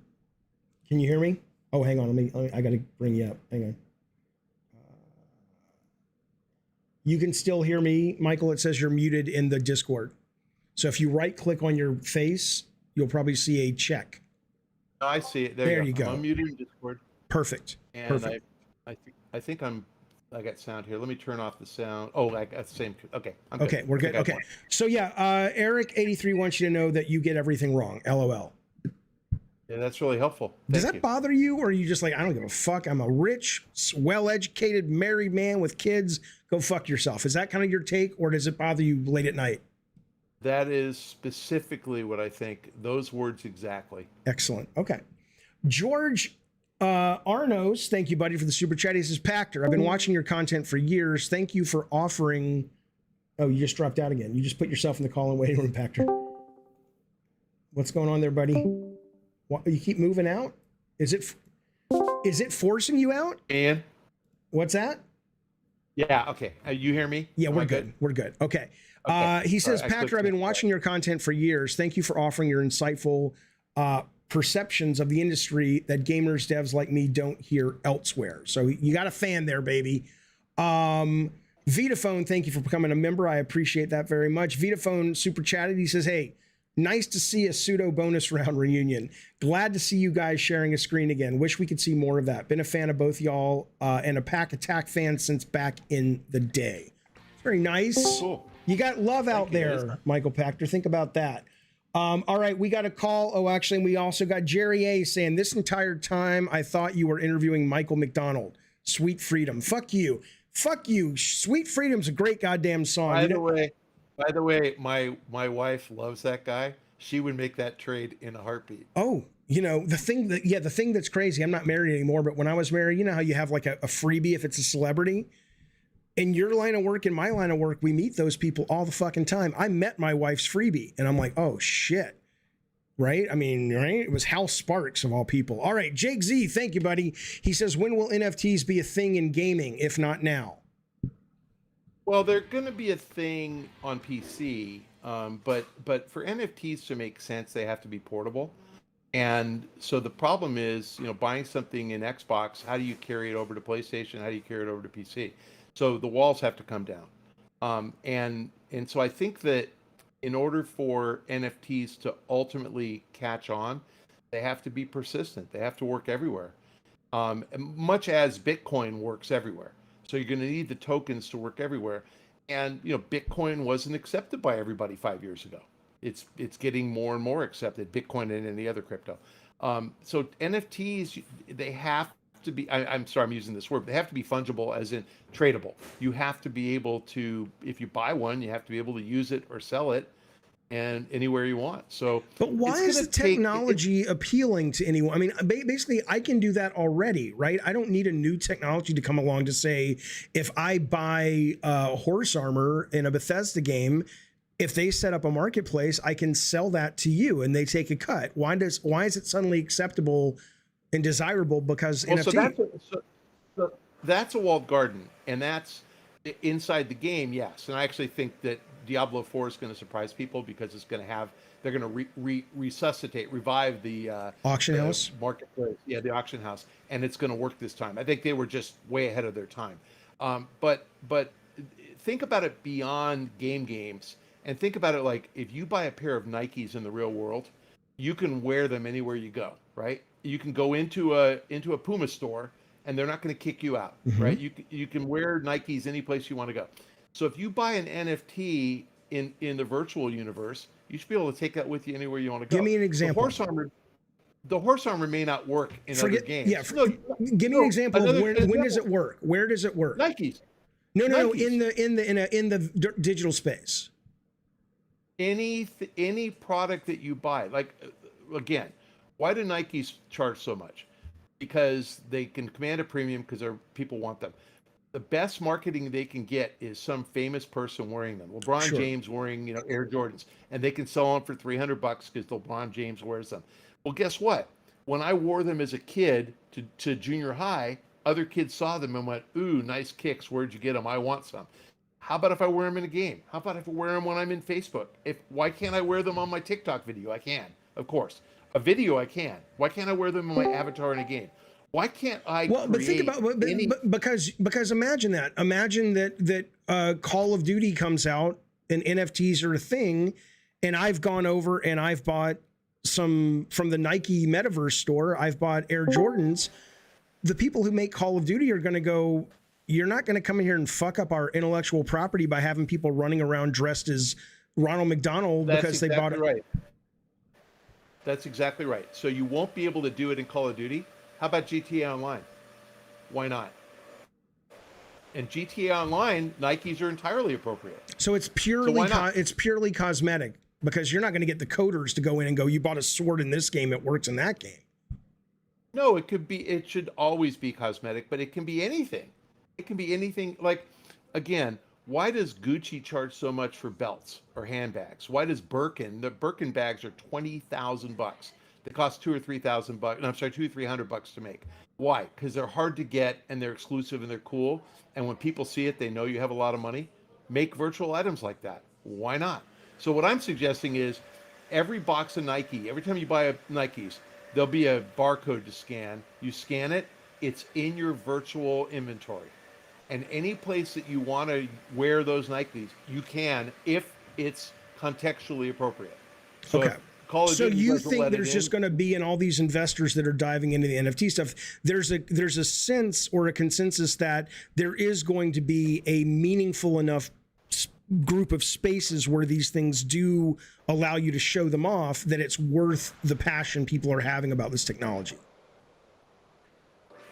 Can you hear me? Oh, hang on. I got to bring you up. Hang on. You can still hear me, Michael. It says you're muted in the Discord. So if you right click on your face, you'll probably see a check. I see it. There you go. I'm muted in Discord. Perfect. And Perfect. I think I'm I got sound here. Let me turn off the sound. Oh, I got the same. Okay, I'm good. Okay, we're good. Okay. So yeah, Eric83 wants you to know that you get everything wrong. LOL. Yeah, that's really helpful. Does Thank that you. bother you, or are you just like, I don't give a fuck? I'm a rich, well-educated, married man with kids. Go fuck yourself. Is that kind of your take, or does it bother you late at night? That is specifically what I think. Those words exactly. Excellent. Okay. George Arnos, thank you, buddy, for the super chat. He says, PACHTER, I've been watching your content for years. Thank you for offering. Oh, you just dropped out again. You just put yourself in the call and waiting room, PACHTER. What's going on there, buddy? What, you keep moving out? Is it forcing you out? And What's that? yeah, okay. You hear me? Yeah, Am we're I good. We're good. Okay. Okay. He says, All right, PACHTER, I've been watching your content for years. Thank you for offering your insightful perceptions of the industry that gamers, devs like me don't hear elsewhere. So you got a fan there, baby. Vitaphone, thank you for becoming a member. I appreciate that very much. Vitaphone super chatted. He says, hey, nice to see a pseudo bonus round reunion. Glad to see you guys sharing a screen again. Wish we could see more of that. Been a fan of both y'all and a Pack Attack fan since back in the day. Very nice. Cool. You got love out Thank you, there, guys. Michael Pachter. Think about that. All right, we got a call. Oh, actually, we also got Jerry A saying, this entire time I thought you were interviewing Michael McDonald. Sweet Freedom. Fuck you. Fuck you. Sweet Freedom's a great goddamn song. By the way, my wife loves that guy. She would make that trade in a heartbeat. Oh, the thing that's crazy, I'm not married anymore, but when I was married, you know how you have like a freebie if it's a celebrity? In your line of work, in my line of work, we meet those people all the fucking time. I met my wife's freebie and I'm like, oh shit. Right? I mean, right? It was Hal Sparks of all people. All right, Jake Z, thank you, buddy. He says, when will NFTs be a thing in gaming, if not now? Well, they're going to be a thing on PC, but for NFTs to make sense, they have to be portable. And so the problem is, buying something in Xbox, how do you carry it over to PlayStation? How do you carry it over to PC? So the walls have to come down. And so I think that in order for NFTs to ultimately catch on, they have to be persistent. They have to work everywhere, much as Bitcoin works everywhere. So you're going to need the tokens to work everywhere. And Bitcoin wasn't accepted by everybody 5 years ago. It's getting more and more accepted, Bitcoin and any other crypto. So NFTs, they have to be, I'm sorry, I'm using this word, but they have to be fungible, as in tradable. You have to be able to, if you buy one, you have to be able to use it or sell it and anywhere you want. So, but why is the technology appealing to anyone? I mean, basically, I can do that already, right? I don't need a new technology to come along to say, if I buy horse armor in a Bethesda game, if they set up a marketplace, I can sell that to you and they take a cut. Why is it suddenly acceptable and desirable? Because NFT. So that's a walled garden, and that's inside the game, yes. And I actually think that Diablo 4 is going to surprise people because they're going to revive the auction house marketplace. Yeah, the auction house, and it's going to work this time. I think they were just way ahead of their time. But think about it beyond games, and think about it like if you buy a pair of Nikes in the real world, you can wear them anywhere you go, right? You can go into a Puma store and they're not going to kick you out, right? You can wear Nikes any place you want to go. So if you buy an NFT in the virtual universe, you should be able to take that with you anywhere you want to go. Give me an example. The horse armor may not work in other games. Yeah, give me an example of when does it work? Where does it work? Nikes. No, Nikes. in the digital space. Any product that you buy, like again, why do Nikes charge so much? Because they can command a premium because people want them. The best marketing they can get is some famous person wearing them. LeBron James wearing, Air Jordans, and they can sell them for $300 because LeBron James wears them. Well, guess what? When I wore them as a kid to junior high, other kids saw them and went, "Ooh, nice kicks. Where'd you get them? I want some." How about if I wear them in a game? How about if I wear them when I'm in Facebook? Why can't I wear them on my TikTok video? I can, of course. A video I can. Why can't I wear them in my avatar in a game? Why can't I? Well, but think about because imagine that Call of Duty comes out and NFTs are a thing, and I've gone over and I've bought some from the Nike Metaverse store. I've bought Air Jordans. The people who make Call of Duty are going to go, you're not going to come in here and fuck up our intellectual property by having people running around dressed as Ronald McDonald because they bought it. Right. That's exactly right. So you won't be able to do it in Call of Duty. How about GTA Online? Why not? And GTA Online, Nikes are entirely appropriate. So it's purely cosmetic, because you're not going to get the coders to go in and go, you bought a sword in this game, it works in that game. No, it should always be cosmetic, but it can be anything. It can be anything. Like, again, why does Gucci charge so much for belts or handbags? Why does the Birkin bags are $20,000? They cost $2,000 or $3,000. No, I'm sorry, $200 or $300 to make. Why? Because they're hard to get and they're exclusive and they're cool. And when people see it, they know you have a lot of money. Make virtual items like that. Why not? So what I'm suggesting is every box of Nike, every time you buy a Nikes, there'll be a barcode to scan. You scan it, it's in your virtual inventory. And any place that you want to wear those Nikes, you can if it's contextually appropriate. So okay. So you think there's just going to be, in all these investors that are diving into the NFT stuff, there's a sense or a consensus that there is going to be a meaningful enough group of spaces where these things do allow you to show them off, that it's worth the passion people are having about this technology.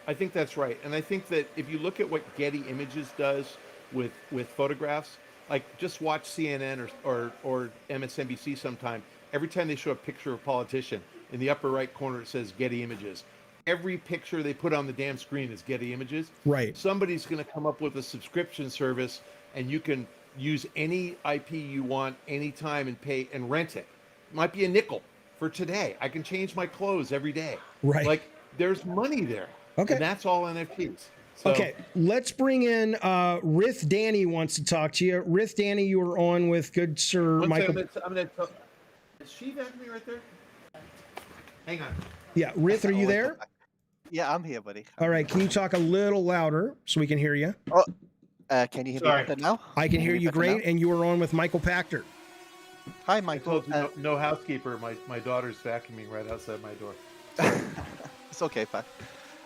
I think that's right. And I think that if you look at what Getty Images does with photographs, like just watch CNN or MSNBC sometime, every time they show a picture of a politician, in the upper right corner it says Getty Images. Every picture they put on the damn screen is Getty Images. Right. Somebody's going to come up with a subscription service, and you can use any IP you want anytime and pay and rent it. It might be a nickel for today. I can change my clothes every day. Right. Like, there's money there. Okay. And that's all NFTs. So, okay, let's bring in Rith Danny wants to talk to you. Rith Danny, you were on with good sir Michael. I'm gonna tell, is she back me right there? Hang on. Yeah, Rith, are you there? Yeah, I'm here, buddy. All right, can you talk a little louder so we can hear you? Oh, can you hear me better now? I can hear you great, and you were on with Michael Pachter. Hi, I Michael. told you no housekeeper. My daughter's vacuuming right outside my door. It's okay, Pat.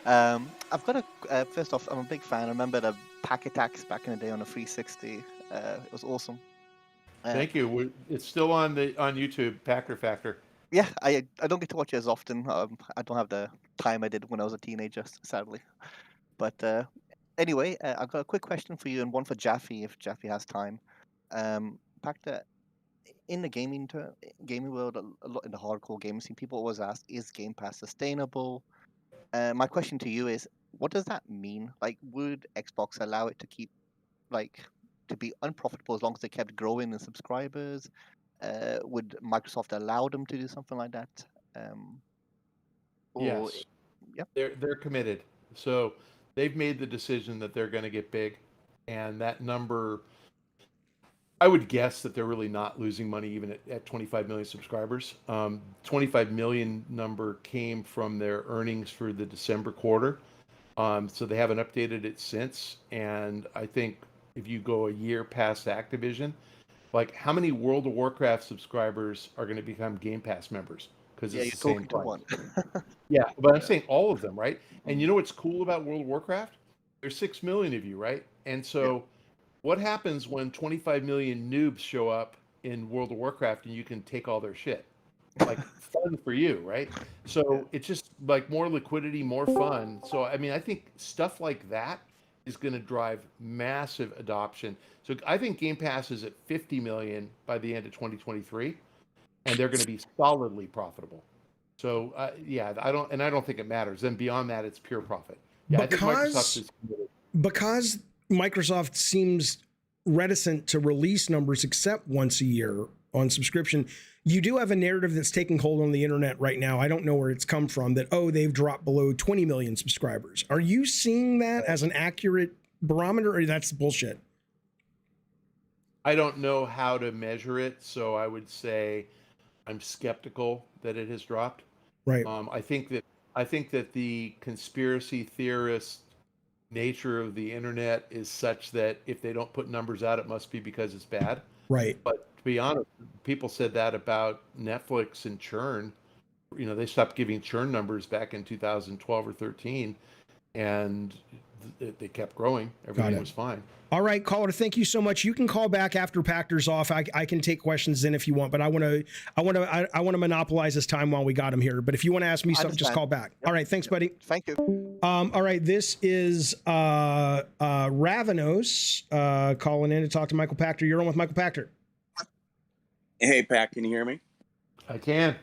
I've got first off, I'm a big fan. I remember the pack attacks back in the day on the 360. It was awesome. Thank you. It's still on YouTube, Pachter Factor. Yeah, I don't get to watch it as often. I don't have the time I did when I was a teenager, sadly. But anyway, I've got a quick question for you and one for Jaffe, if Jaffe has time. Pachter, in the gaming world, a lot in the hardcore gaming scene, people always ask, is Game Pass sustainable? My question to you is, what does that mean? Like, would Xbox allow it to keep, to be unprofitable as long as they kept growing in subscribers? Would Microsoft allow them to do something like that? Yes. Yep. They're committed. So they've made the decision that they're going to get big, and that number, I would guess that they're really not losing money even at 25 million subscribers. 25 million number came from their earnings for the December quarter. So they haven't updated it since. And I think if you go a year past Activision, like, how many World of Warcraft subscribers are going to become Game Pass members? Because it's the same price. Yeah, but I'm saying all of them, right? And you know what's cool about World of Warcraft? There's 6 million of you, right? And so what happens when 25 million noobs show up in World of Warcraft and you can take all their shit? Like, fun for you, right? So it's just like more liquidity, more fun. So, I mean, I think stuff like that is going to drive massive adoption. So I think Game Pass is at 50 million by the end of 2023, and they're going to be solidly profitable. So I don't think it matters. Then beyond that, it's pure profit. Yeah, I think Microsoft is committed. Because Microsoft seems reticent to release numbers except once a year on subscription, you do have a narrative that's taking hold on the internet right now. I don't know where it's come from, that, they've dropped below 20 million subscribers. Are you seeing that as an accurate barometer, or that's bullshit? I don't know how to measure it, so I would say I'm skeptical that it has dropped. Right. I think that the conspiracy theorist nature of the internet is such that if they don't put numbers out, it must be because it's bad. Right. But to be honest, people said that about Netflix and churn. You know, they stopped giving churn numbers back in 2012 or 13, and they kept growing. Everything was fine. All right, caller, thank you so much. You can call back after Pachter's off. I can take questions in if you want, but I want to monopolize this time while we got him here. But if you want to ask me something, just call back. Yep. All right, thanks, buddy. Thank you. All right, this is Ravenos calling in to talk to Michael Pachter. You're on with Michael Pachter. Hey, Pat, can you hear me? I can.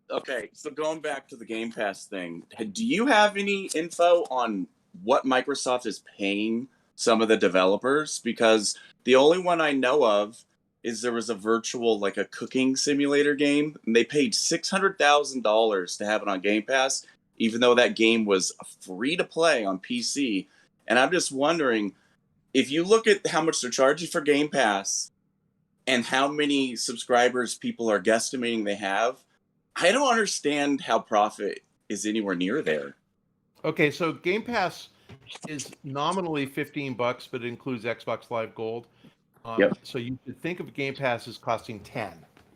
Okay, so going back to the Game Pass thing, do you have any info on what Microsoft is paying some of the developers? Because the only one I know of is there was a virtual, like a cooking simulator game, and they paid $600,000 to have it on Game Pass, even though that game was free to play on PC. And I'm just wondering, if you look at how much they're charging for Game Pass and how many subscribers people are guesstimating they have, I don't understand how profit is anywhere near there. Okay, so Game Pass is nominally $15, but it includes Xbox Live Gold. Yep. So you should think of Game Pass as costing $10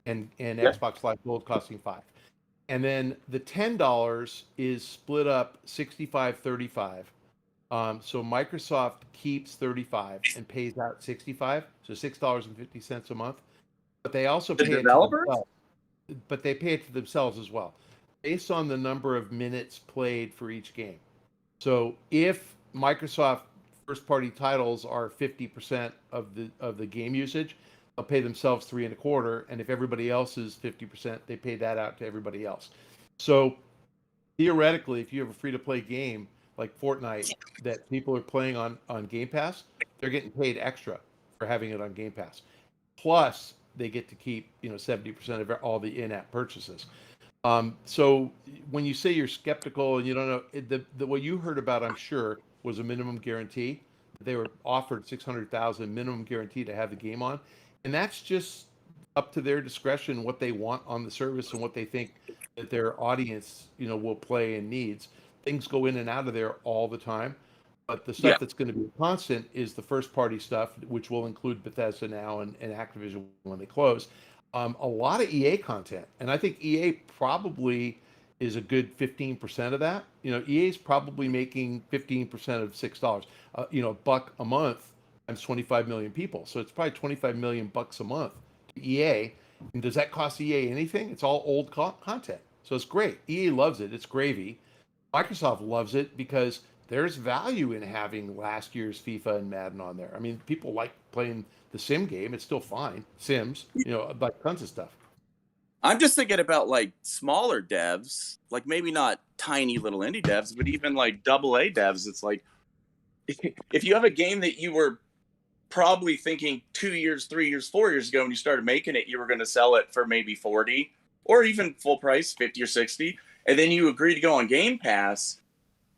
and Yep. Xbox Live Gold costing $5. And then the $10 is split up 65-35. So Microsoft keeps 35 and pays out 65, so $6.50 a month. But they also The pay developers? it to themselves. But they pay it to themselves as well, based on the number of minutes played for each game. So if Microsoft first-party titles are 50% of the game usage, they'll pay themselves $3.25, and if everybody else is 50%, they pay that out to everybody else. So theoretically, if you have a free-to-play game like Fortnite that people are playing on Game Pass, they're getting paid extra for having it on Game Pass. Plus, they get to keep 70% of all the in-app purchases. So when you say you're skeptical and you don't know, what you heard about, I'm sure, was a minimum guarantee. They were offered $600,000 minimum guarantee to have the game on, and that's just up to their discretion what they want on the service and what they think that their audience will play and needs. Things go in and out of there all the time, but the stuff that's going to be constant is the first party stuff, which will include Bethesda now and Activision when they close. A lot of EA content, and I think EA probably is a good 15% of that. EA is probably making 15% of $6. $1 a month times 25 million people, so it's probably 25 million bucks a month to EA. And does that cost EA anything? It's all old content, so it's great. EA loves it. It's gravy. Microsoft loves it because there's value in having last year's FIFA and Madden on there. I mean, people like playing the Sim game. It's still fine. Sims, like tons of stuff. I'm just thinking about like smaller devs, like maybe not tiny little indie devs, but even like AA devs. It's like, if you have a game that you were probably thinking 2 years, 3 years, 4 years ago when you started making it, you were going to sell it for maybe 40 or even full price, 50 or 60. And then you agree to go on Game Pass.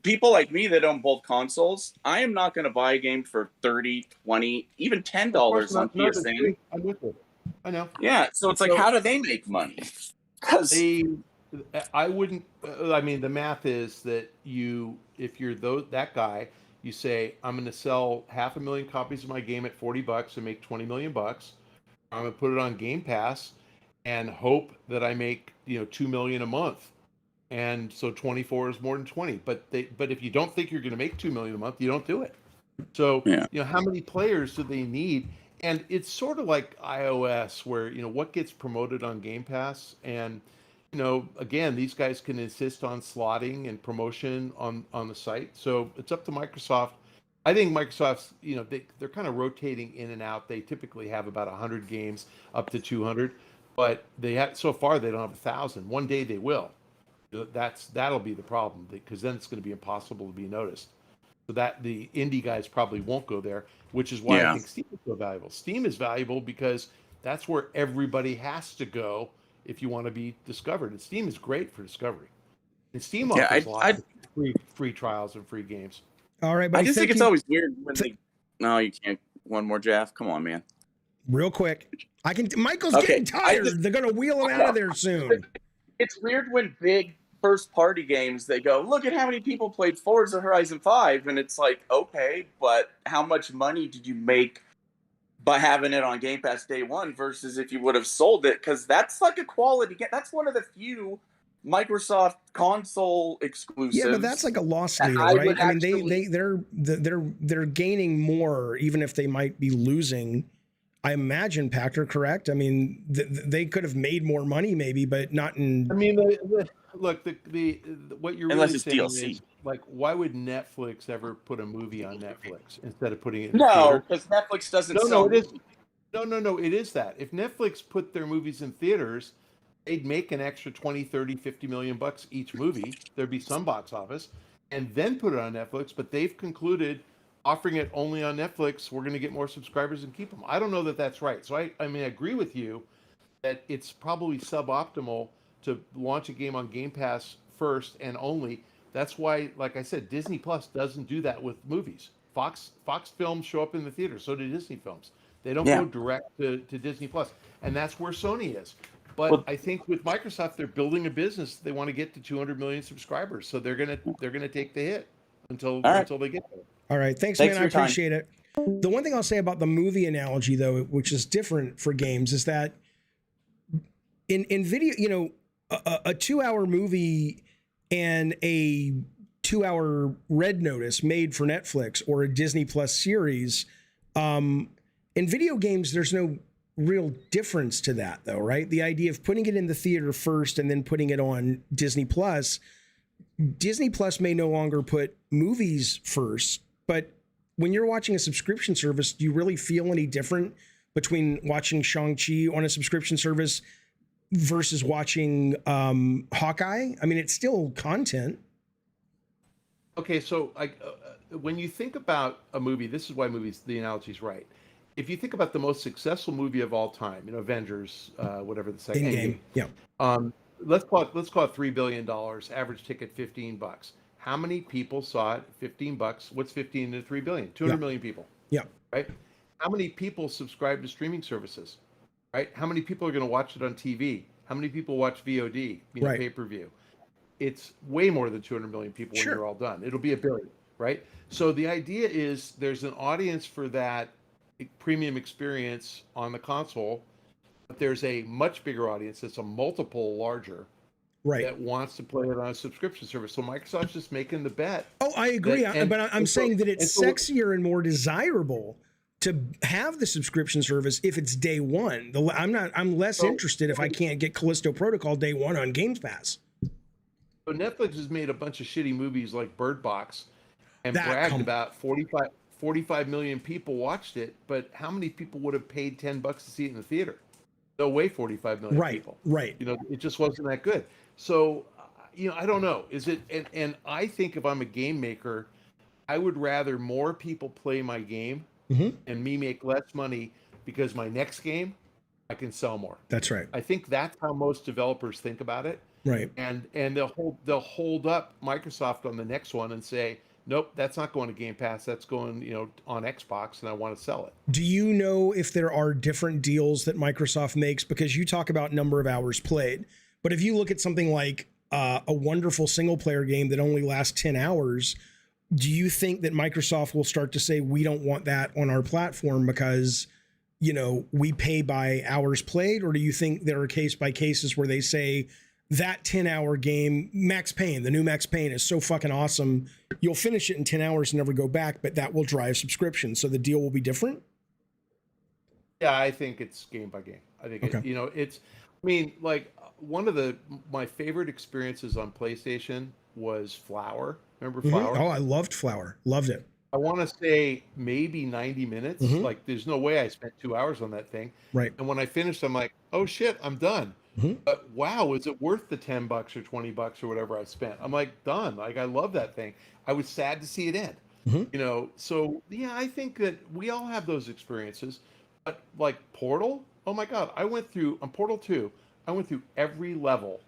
People like me that own both consoles, I am not going to buy a game for $30, $20, even $10 on PSN. I'm with you. I know. Yeah, so it's like, how do they make money? Because I wouldn't. I mean, the math is that if you're that guy, you say, I'm going to sell 500,000 copies of my game at $40 and make 20 million bucks. I'm going to put it on Game Pass and hope that I make 2 million a month. And so 24 is more than 20. But if you don't think you're going to make 2 million a month, you don't do it. So how many players do they need? And it's sort of like iOS, where what gets promoted on Game Pass, and again, these guys can insist on slotting and promotion on the site. So it's up to Microsoft. I think Microsoft's they're kind of rotating in and out. They typically have about 100 games, up to 200, but so far they don't have 1,000. One day they will. That'll be the problem, because then it's going to be impossible to be noticed. So that the indie guys probably won't go there, which is why I think Steam is so valuable. Steam is valuable because that's where everybody has to go if you want to be discovered. And Steam is great for discovery. And Steam offers lots of free trials and free games. All right, buddy. I just think it's always weird when they. No, you can't. One more, Jeff. Come on, man. Real quick. Michael's getting tired. They're going to wheel him out of there soon. It's weird when big first-party games, they go, look at how many people played Forza Horizon 5, and it's like, okay, but how much money did you make by having it on Game Pass day one versus if you would have sold it? Because that's like a quality game. That's one of the few Microsoft console exclusives. Yeah, but that's like a loss leader, I right? would I mean, actually- they're gaining more, even if they might be losing. I imagine, Pachter, correct? I mean, they could have made more money, maybe, but not in. I mean, look, the what you're Unless really it's saying DLC. is, like, why would Netflix ever put a movie on Netflix instead of putting it in the No, theater? because Netflix doesn't No, sell. no, it is. No, it is that. If Netflix put their movies in theaters, they'd make an extra 20, 30, 50 million bucks each movie. There'd be some box office, and then put it on Netflix. But they've concluded offering it only on Netflix, we're going to get more subscribers and keep them. I don't know that that's right. So I mean, I agree with you that it's probably suboptimal to launch a game on Game Pass first and only. That's why, like I said, Disney Plus doesn't do that with movies. Fox films show up in the theater, so do Disney films. They don't Yeah. go direct to Disney Plus, and that's where Sony is. But Well- I think with Microsoft, they're building a business. They want to get to 200 million subscribers, so they're gonna take the hit until right. they get there. All right, thanks Thanks man. for I your time. appreciate it. The one thing I'll say about the movie analogy, though, which is different for games, is that in video, you know, a 2-hour movie and a 2-hour Red Notice made for Netflix or a Disney Plus series, in video games, there's no real difference to that, though, right? The idea of putting it in the theater first and then putting it on Disney Plus may no longer put movies first, but when you're watching a subscription service, do you really feel any different between watching Shang-Chi on a subscription service versus watching Hawkeye? I mean, it's still content. Okay, so when you think about a movie, this is why movies, the analogy's right. If you think about the most successful movie of all time, you know, Avengers, whatever the second In-game, yeah. Let's call it $3 billion, average ticket $15. How many people saw it? $15. What's 15 to 3 billion? 200 million people. Yeah. Right? How many people subscribe to streaming services? Right? How many people are going to watch it on TV? How many people watch VOD, Right. pay-per-view? It's way more than 200 million people when Sure. you're all done. It'll be 1 billion, right? So the idea is there's an audience for that premium experience on the console, but there's a much bigger audience that's a multiple larger Right. that wants to play it on a subscription service. So Microsoft's just making the bet. Oh, I agree. But I'm and so- saying that it's and so- sexier and more desirable to have the subscription service if it's day one. I'm less So- interested if I can't get Callisto Protocol day one on Game Pass. So Netflix has made a bunch of shitty movies like Bird Box and That bragged come- about 45 million people watched it, but how many people would have paid $10 to see it in the theater? No way 45 million Right. people. Right. You know, it just wasn't that good. So, you know, I don't know. Is it, and I think if I'm a game maker, I would rather more people play my game Mhm. and me make less money because my next game, I can sell more. That's right. I think that's how most developers think about it. Right. And they'll hold up Microsoft on the next one and say, nope, that's not going to Game Pass. That's going, you know, on Xbox, and I want to sell it. Do you know if there are different deals that Microsoft makes? Because you talk about number of hours played, but if you look at something like a wonderful single player game that only lasts 10 hours, do you think that Microsoft will start to say, we don't want that on our platform because, you know, we pay by hours played? Or do you think there are case by cases where they say that 10-hour game, Max Payne, the new Max Payne is so fucking awesome, you'll finish it in 10 hours and never go back, but that will drive subscription. So the deal will be different? Yeah, I think it's game by game. I think, Okay. you know, it's, I mean, like one of my favorite experiences on PlayStation was Flower. Remember Flower? Oh, I loved Flower. Loved it. I want to say maybe 90 minutes. Mhm. Like, there's no way I spent 2 hours on that thing. Right. And when I finished, I'm like, oh shit, I'm done. Mhm. But wow, is it worth the $10 or $20 or whatever I spent? I'm like, done. Like, I love that thing. I was sad to see it end. Mhm. You know, so yeah, I think that we all have those experiences. But like Portal, oh my God, I went through on Portal 2, I went through every level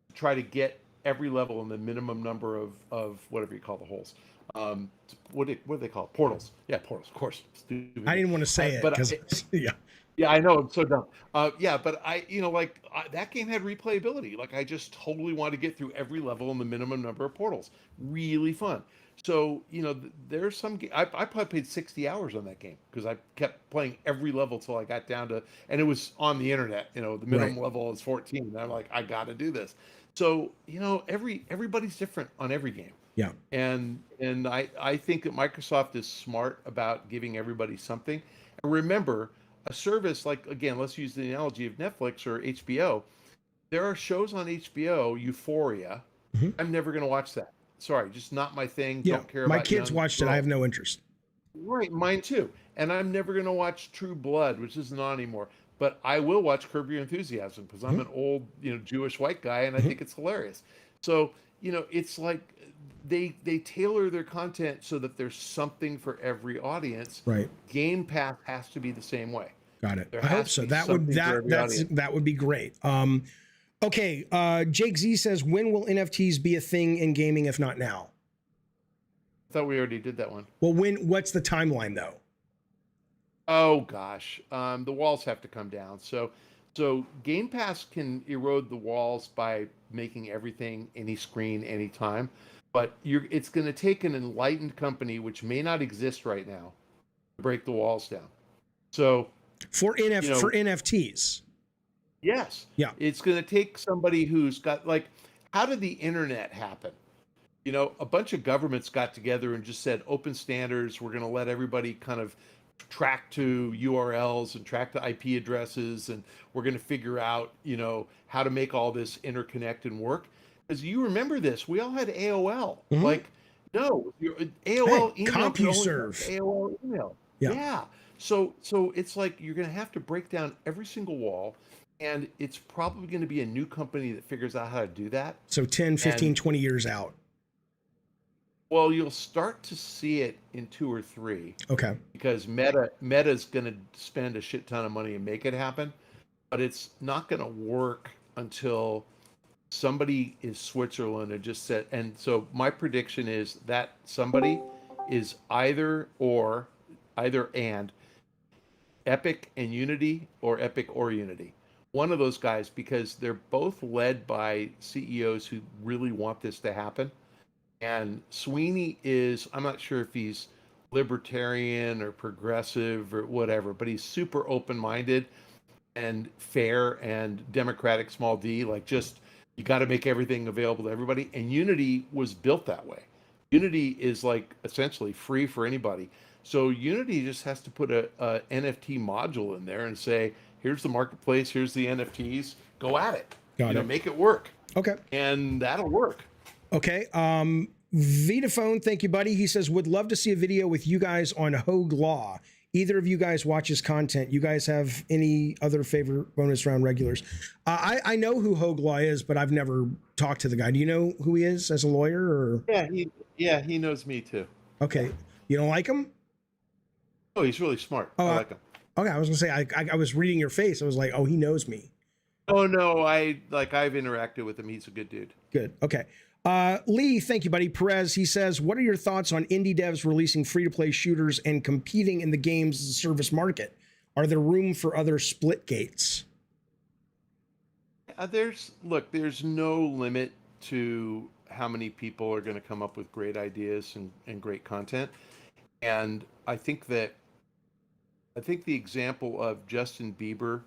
to try to get every level in the minimum number of whatever you call the holes. What do they call it? Portals. Yeah, portals, of course. Stupid. I didn't want to say it But because, yeah. Yeah, I know. I'm so dumb. Yeah, but that game had replayability. Like I just totally want to get through every level in the minimum number of portals. Really fun. So, there's some, I probably played 60 hours on that game because I kept playing every level till I got down to, and it was on the internet, the minimum Right. level is 14. And I'm like, I got to do this. So, everybody's different on every game. Yeah. And I think that Microsoft is smart about giving everybody something. And remember, a service like, again, let's use the analogy of Netflix or HBO. There are shows on HBO, Euphoria. hmm I'm never going to watch that. Sorry, just not my thing. Yeah. Don't care My about kids young watched it. I have girls. no interest. Right, mine too. And I'm never going to watch True Blood, which isn't on anymore. But I will watch Curb Your Enthusiasm because I'm Mhm. an old, Jewish white guy, and I Mhm. think it's hilarious. So, it's like they tailor their content so that there's something for every audience. Right. Game Pass has to be the same way. Got it. There I hope has to so. be That would something for every audience. that would be great. Okay. Jake Z says, when will NFTs be a thing in gaming, if not now? I thought we already did that one. Well, what's the timeline though? Oh gosh, the walls have to come down. So Game Pass can erode the walls by making everything any screen, anytime. But it's going to take an enlightened company, which may not exist right now, to break the walls down. So For NFTs. yes, Yeah. it's going to take somebody who's got how did the internet happen? A bunch of governments got together and just said open standards. We're going to let everybody kind of track to URLs and track to IP addresses, and we're going to figure out, how to make all this interconnect and work. Because you remember this, we all had AOL. Mhm. Like, no, your AOL Hey, email could only CompuServe. have AOL email. Yeah. Yeah. So it's like you're going to have to break down every single wall, and it's probably going to be a new company that figures out how to do that. So 10, 15, And 20 years out. well, you'll start to see it in 2 or 3. Okay. Because Meta's going to spend a shit ton of money and make it happen, but it's not going to work until somebody is Switzerland and just said. And so my prediction is that somebody is either and Epic and Unity, or Epic or Unity. One of those guys, because they're both led by CEOs who really want this to happen. And Sweeney I'm not sure if he's libertarian or progressive or whatever, but he's super open-minded and fair and democratic, small d, like just you got to make everything available to everybody. And Unity was built that way. Unity is like essentially free for anybody. So Unity just has to put a NFT module in there and say, here's the marketplace, here's the NFTs, go at it. Got it. Make it work. Okay. And that'll work. Okay. Vitaphone, thank you, buddy. He says, would love to see a video with you guys on Hogue Law. Either of you guys watch his content. You guys have any other favorite bonus round regulars? I know who Hogue Law is, but I've never talked to the guy. Do you know who he is as a lawyer? Or He knows me too. Okay. You don't like him? Oh, he's really smart. I like him. Okay, I was gonna say I was reading your face. I was like, oh, he knows me. Oh no, I've interacted with him. He's a good dude. Good. Okay. Lee, thank you, buddy. Perez, he says, what are your thoughts on indie devs releasing free-to-play shooters and competing in the games as a service market? Are there room for other split gates? There's no limit to how many people are going to come up with great ideas and great content. And I think the example of Justin Bieber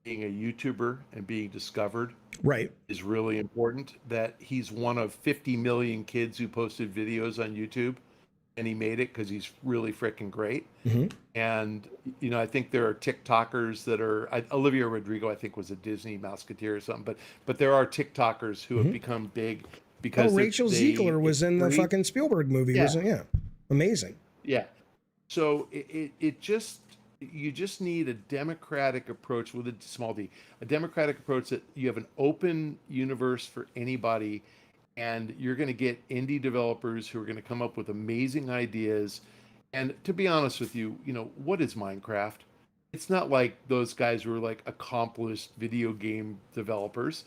being a YouTuber and being discovered Right. is really important. That he's one of 50 million kids who posted videos on YouTube, and he made it because he's really freaking great. Mm-hmm. And I think there are TikTokers that are Olivia Rodrigo, I think, was a Disney Mouseketeer or something, but there are TikTokers who have become big because Rachel Ziegler was in the fucking Spielberg movie, Yeah. wasn't? Yeah, amazing. Yeah. So you just need a democratic approach with a small d, a democratic approach that you have an open universe for anybody, and you're going to get indie developers who are going to come up with amazing ideas. And to be honest with you, what is Minecraft? It's not like those guys who are like accomplished video game developers.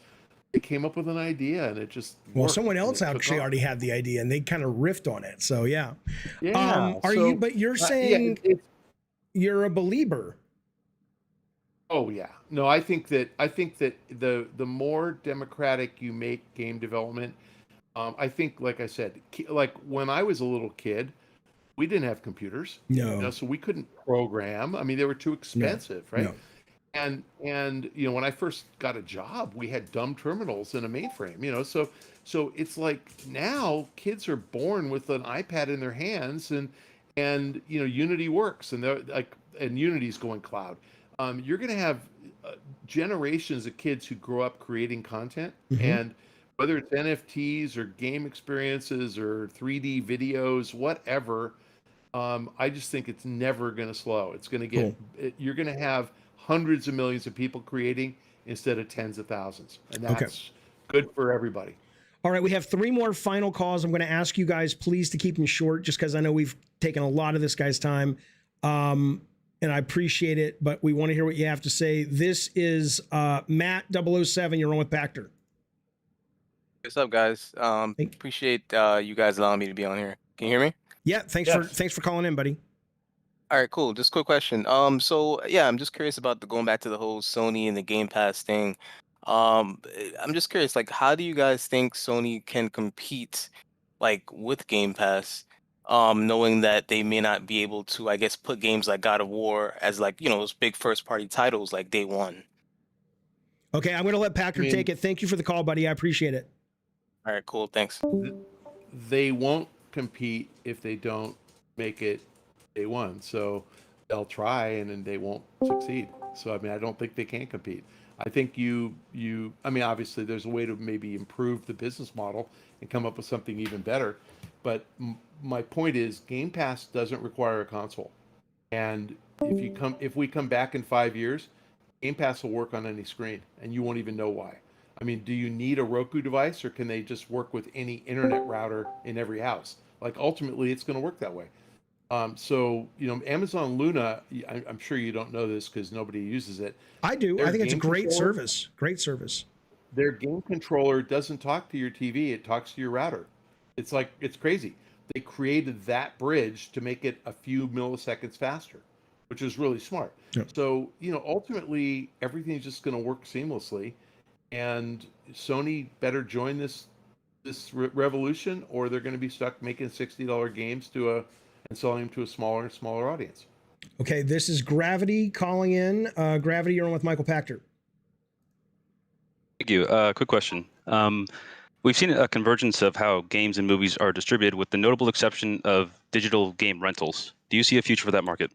They came up with an idea and it just Well, worked, someone and else it took actually off. already had the idea and they kind of riffed on it. So yeah. Yeah. But you're saying it's you're a believer. Oh yeah. No, I think that the more democratic you make game development, I think, like I said, like when I was a little kid, we didn't have computers, No, so we couldn't program. I mean, they were too no, expensive, right? no. And when I first got a job, we had dumb terminals and a mainframe, so it's like now kids are born with an iPad in their hands, and Unity works, and they're like, and Unity's going cloud. You're going to have generations of kids who grow up creating content, Hmm. and whether it's NFTs or game experiences or 3D videos, whatever, I just think it's never going to slow. It's going to Cool. you're going to have hundreds of millions of people creating instead of tens of thousands. And Okay. that's good for everybody. All right, we have 3 more final calls. I'm going to ask you guys, please, to keep them short, just because I know we've taken a lot of this guy's time, and I appreciate it. But we want to hear what you have to say. This is Matt 007. You're on with PACHTER. What's up, guys? Appreciate you guys allowing me to be on here. Can you hear me? Yeah, thanks for calling in, buddy. All right, cool. Just a quick question. So yeah, I'm just curious about going back to the whole Sony and the Game Pass thing. I'm just curious, like, how do you guys think Sony can compete, like, with Game Pass, knowing that they may not be able to, I guess, put games like God of War as, like, those big first-party titles like day one? Okay, I'm going to let PACHTER take it. Thank you for the call, buddy. I appreciate it. All right, cool. Thanks. They won't compete if they don't make it day one. So they'll try and then they won't succeed. So I mean, I don't think they can compete. I think I mean, obviously there's a way to maybe improve the business model and come up with something even better. But my point is, Game Pass doesn't require a console. And if we come back in 5 years, Game Pass will work on any screen, and you won't even know why. I mean, do you need a Roku device, or can they just work with any internet router in every house? Like, ultimately, it's going to work that way. So Amazon Luna, I'm sure you don't know this because nobody uses it. I do. Their I think it's a game great controller- service. Great service. Their game controller doesn't talk to your TV; it talks to your router. It's crazy. They created that bridge to make it a few milliseconds faster, which is really smart. Yep. So ultimately, everything's just going to work seamlessly, and Sony better join this revolution, or they're going to be stuck making $60 games and selling them to a smaller and smaller audience. Okay, this is Gravity calling in. Gravity, you're on with Michael PACHTER. Thank you. Quick question. We've seen a convergence of how games and movies are distributed, with the notable exception of digital game rentals. Do you see a future for that market?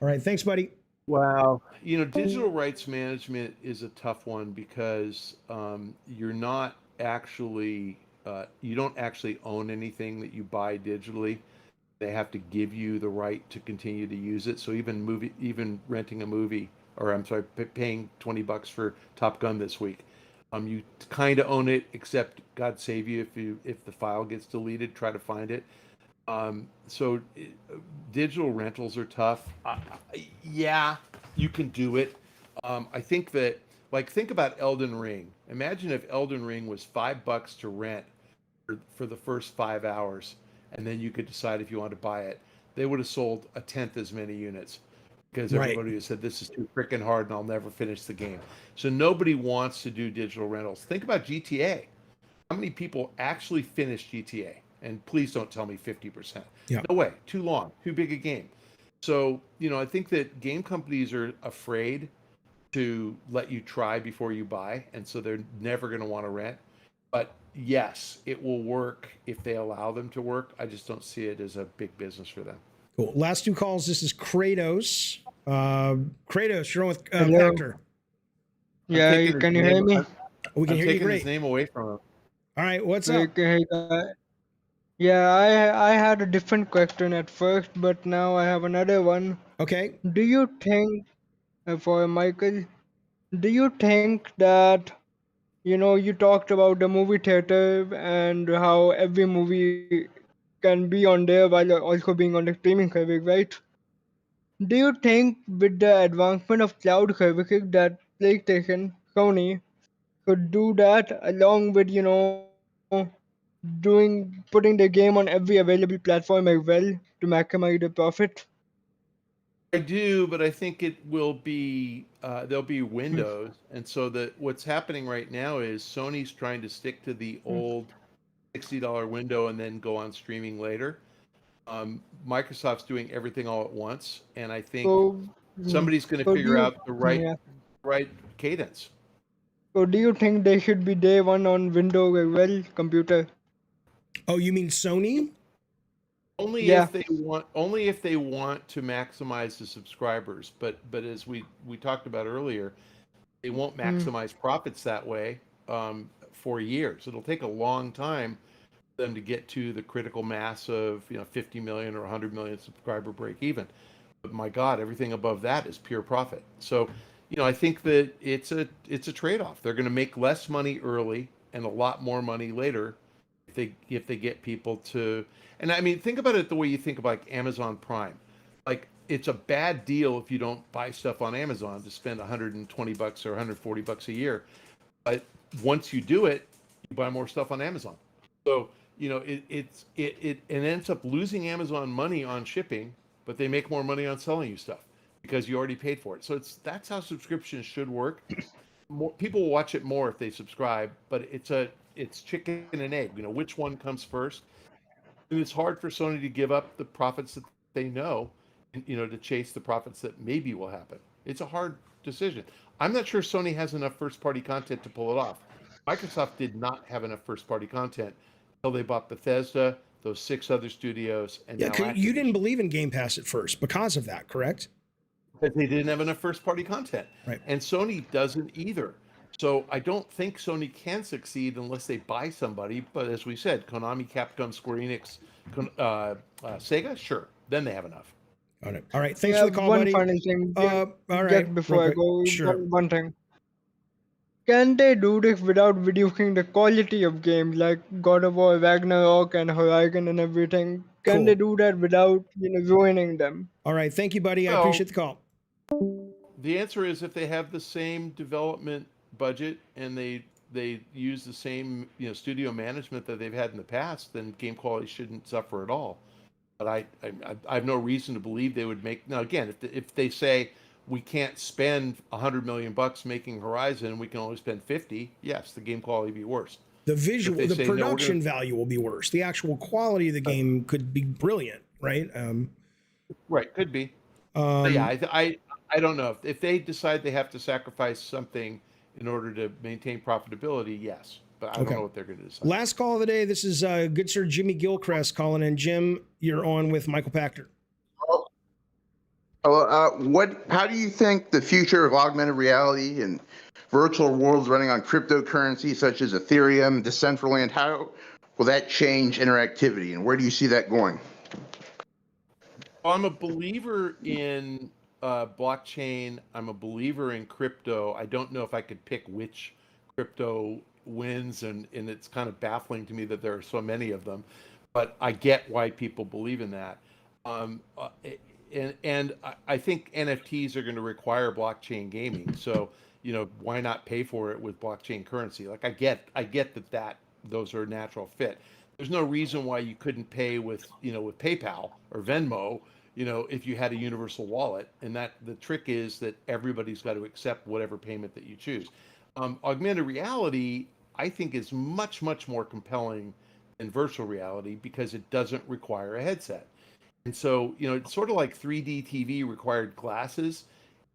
All right, thanks, buddy. Wow. Digital rights management is a tough one because you're not actually, you don't actually own anything that you buy digitally. They have to give you the right to continue to use it. So even renting a movie, or I'm sorry, paying $20 for Top Gun this week, you kind of own it, except God save you if the file gets deleted, try to find it. So digital rentals are tough. Yeah, you can do it. I think that, like, think about Elden Ring. Imagine if Elden Ring was $5 to rent for the first 5 hours, and then you could decide if you want to buy it. They would have sold a tenth as many units because everybody said this is too freaking hard and I'll never finish the game. So nobody wants to do digital rentals. Think about GTA. How many people actually finished GTA? And please don't tell me 50%. Yeah. No way. Too long. Too big a game. So, I think that game companies are afraid to let you try before you buy. And so they're never going to want to rent. But yes, it will work if they allow them to work. I just don't see it as a big business for them. Cool. Last 2 calls. This is Kratos. Kratos, you're on with Hello. PACHTER. Yeah, can you hear me? We can I'm hear you taking great. his name away from him. All right, what's up? Yeah, I had a different question at first, but now I have another one. Okay. Do you think, for Michael, do you think that, you talked about the movie theater and how every movie can be on there while also being on the streaming service, right? Do you think with the advancement of cloud services that PlayStation, Sony could do that along with, putting the game on every available platform as well to maximize the profit? I do, but I think it will be there'll be windows, and so that what's happening right now is Sony's trying to stick to the old $60 window and then go on streaming later. Microsoft's doing everything all at once, and I think So, somebody's going to so do figure you, out the yeah. right cadence. So do you think they should be day one on Windows as well, computer? Oh, you mean Sony? Only Yeah. if they want to maximize the subscribers, but as we talked about earlier, they won't maximize profits that way for years. It'll take a long time for them to get to the critical mass of 50 million or 100 million subscriber break even. But my God, everything above that is pure profit. So, I think that it's a trade-off. They're going to make less money early and a lot more money later if they get people to. And I mean, think about it the way you think about like Amazon Prime. Like it's a bad deal if you don't buy stuff on Amazon to spend 120 bucks or 140 bucks a year. But once you do it, you buy more stuff on Amazon. So, it ends up losing Amazon money on shipping, but they make more money on selling you stuff because you already paid for it. So that's how subscriptions should work. More people will watch it more if they subscribe, but it's chicken and egg. Which one comes first? And it's hard for Sony to give up the profits that they know, to chase the profits that maybe will happen. It's a hard decision. I'm not sure Sony has enough first-party content to pull it off. Microsoft did not have enough first-party content until they bought Bethesda, those 6 other studios, and Yeah, now 'cause you didn't Activision. believe in Game Pass at first because of that, correct? Because they didn't have enough first-party content. Right. And Sony doesn't either. So I don't think Sony can succeed unless they buy somebody. But as we said, Konami, Capcom, Square Enix, Sega, sure, then they have enough. Got it. All right. Thanks Yeah, for the call, one buddy. final thing. All right. Just before real I quick. go, Sure. one thing. Can they do this without reducing the quality of games like God of War, Ragnarok, and Horizon and everything? Can Cool. they do that without ruining them? All right. Thank you, buddy. I Well- appreciate the call. The answer is if they have the same development budget and they use the same studio management that they've had in the past, then game quality shouldn't suffer at all. But I have no reason to believe they would make. Now again, if they say we can't spend $100 million making Horizon, we can only spend 50. Yes, the game quality would be worse. The visual, they the say, "No, we're gonna-" production value will be worse. The actual quality of the game could be brilliant, right? Right, could be. But yeah, I don't know if they decide they have to sacrifice something in order to maintain profitability. Yes, but I don't Okay. know what they're going to decide. Last call of the day. This is good sir Jimmy Gilchrist calling in. Jim, you're on with Michael Pachter. How do you think the future of augmented reality and virtual worlds running on cryptocurrency such as Ethereum, Decentraland, how will that change interactivity, and where do you see that going? Well, I'm a believer in blockchain. I'm a believer in crypto. I don't know if I could pick which crypto wins, and it's kind of baffling to me that there are so many of them. But I get why people believe in that. And I think NFTs are going to require blockchain gaming. So why not pay for it with blockchain currency? Like I get that those are a natural fit. There's no reason why you couldn't pay with with PayPal or Venmo, if you had a universal wallet. And that the trick is that everybody's got to accept whatever payment that you choose. Augmented reality, I think, is much more compelling than virtual reality because it doesn't require a headset. And so, it's sort of like 3D TV required glasses,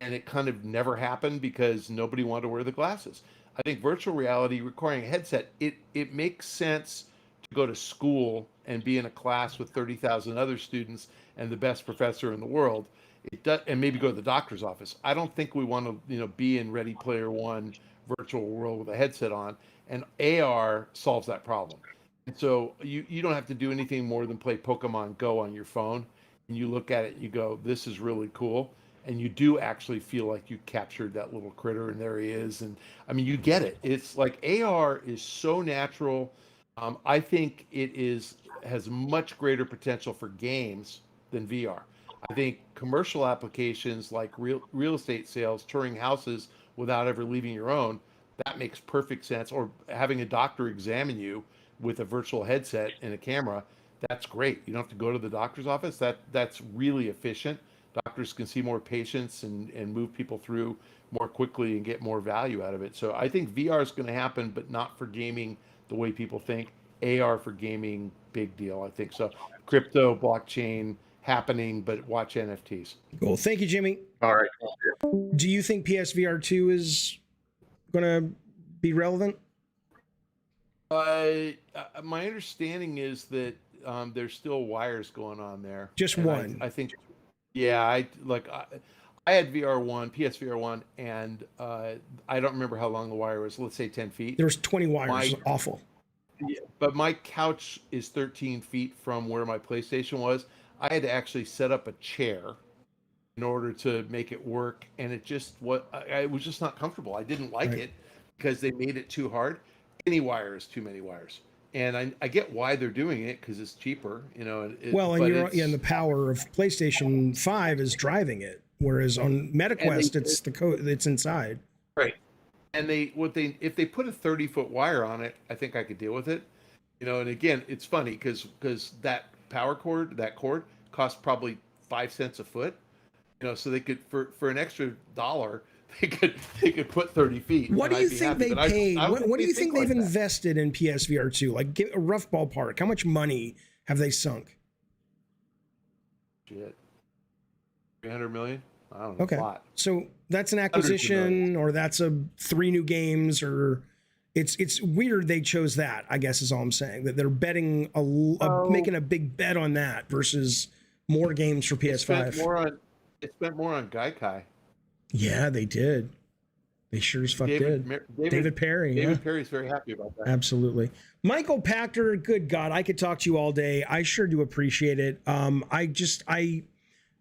and it kind of never happened because nobody wanted to wear the glasses. I think virtual reality requiring a headset, it makes sense to go to school and be in a class with 30,000 other students and the best professor in the world. It does, and maybe go to the doctor's office. I don't think we want to, be in Ready Player One virtual world with a headset on, and AR solves that problem. And so you don't have to do anything more than play Pokemon Go on your phone, and you look at it and you go, this is really cool. And you do actually feel like you captured that little critter, and there he is. And I mean, you get it. It's like AR is so natural. I think it has much greater potential for games than VR. I think commercial applications like real estate sales, touring houses without ever leaving your own, that makes perfect sense. Or having a doctor examine you with a virtual headset and a camera, that's great. You don't have to go to the doctor's office. That's really efficient. doctors can see more patients and move people through more quickly and get more value out of it. So I think VR is going to happen, but not for gaming the way people think. AR for gaming, big deal. I think so. Crypto, blockchain happening, but watch NFTs. Cool. Thank you, Jimmy. All right. Do you think PSVR 2 is going to be relevant? My understanding is that there's still wires going on there. Just And one. I think, yeah, I had VR1, PSVR1, and I don't remember how long the wire was. Let's say 10 feet. There's 20 wires. My- Awful. Yeah, but my couch is 13 feet from where my PlayStation was. I had to actually set up a chair in order to make it work, and it just I was just not comfortable. I didn't like Right. it because they made it too hard. Any wire is too many wires, and I get why they're doing it because it's cheaper, you know. Well, and but you're it's- and the power of PlayStation 5 is driving it, whereas on MetaQuest it's the code that's inside. Right. And if they put a 30-foot wire on it, I think I could deal with it. You know, and again, it's funny because that cord costs probably 5 cents a foot. You know, so they could for an extra $1, they could put 30 feet. What and do you I'd be think happy. they But I paid? don't What do you think they've like that. invested in PSVR 2? Like, give a rough ballpark. How much money have they sunk? Shit. 300 million? I don't know. Okay. A lot. So that's an Hundreds of acquisition, millions. or that's a 3 new games, or it's weird they chose that. I guess is all I'm saying. That they're betting making a big bet on that versus more games for PS5. It spent more on Gaikai. Yeah, they did. They sure as fuck did. David Perry. David Yeah. Perry's very happy about that. Absolutely. Michael Pachter, good God, I could talk to you all day. I sure do appreciate it.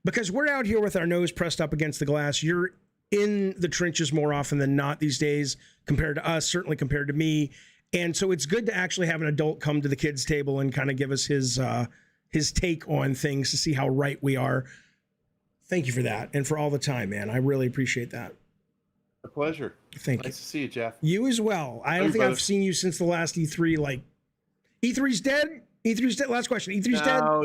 Because we're out here with our nose pressed up against the glass. You're in the trenches more often than not these days compared to us, certainly compared to me. And so it's good to actually have an adult come to the kids' table and kind of give us his take on things to see how right we are. Thank you for that. And for all the time, man. I really appreciate that. A pleasure. Thank you. Nice to see you, Jeff. You as well. I don't Hey, think brother. I've seen you since the last E3. Like, E3's dead? E3's dead? Last question. E3's dead? No,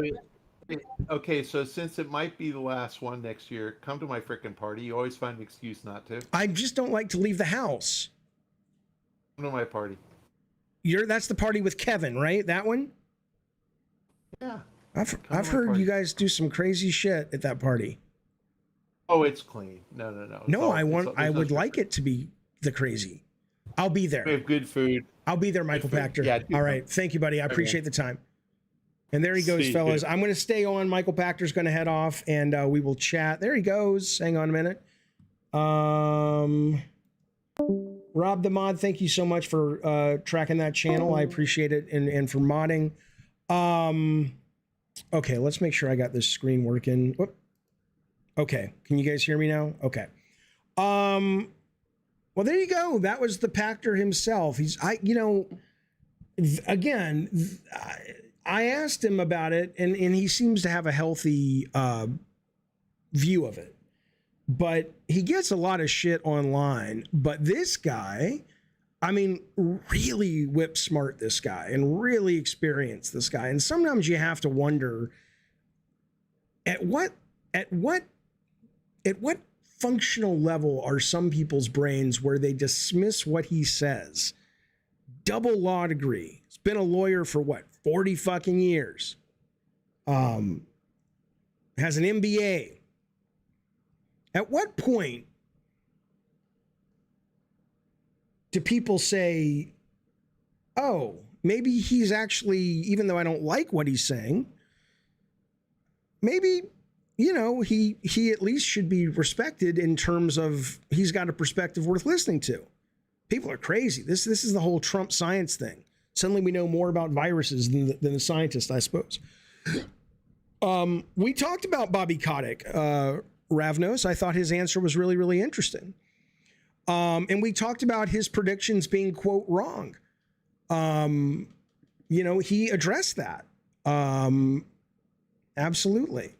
okay, so since it might be the last one next year, come to my frickin' party. You always find an excuse not to. I just don't like to leave the house. Come to my party. That's the party with Kevin, right? That one? Yeah. I've to my heard party. you guys do some crazy shit at that party. Oh, it's clean. No. No, I would like it to be the crazy. I'll be We there. have good food. I'll be there, Michael food. Pachter. Yeah, do all come. right. Thank you, buddy. I Okay. appreciate the time. And there he goes, See you. fellas. I'm going to stay on. Michael Pachter's going to head off, and we will chat. There he goes. Hang on a minute. Rob the Mod, thank you so much for tracking that channel. I appreciate it, and for modding. Okay, let's make sure I got this screen working. Whoop. Okay, can you guys hear me now? Okay. Well, there you go. That was the Pachter himself. I asked him about it, and he seems to have a healthy view of it. But he gets a lot of shit online. But this guy, I mean, really whip smart, this guy, and really experienced, this guy. And sometimes you have to wonder at what functional level are some people's brains where they dismiss what he says. Double law degree. He's been a lawyer for 40 fucking years. Has an MBA. At what point do people say, oh, maybe he's actually, even though I don't like what he's saying, maybe, he at least should be respected in terms of he's got a perspective worth listening to. People are crazy. This is the whole Trump science thing. Suddenly we know more about viruses than the scientists, I suppose. We talked about Bobby Kotick, Ravnos. I thought his answer was really, really interesting. And we talked about his predictions being, quote, wrong. He addressed that. Absolutely.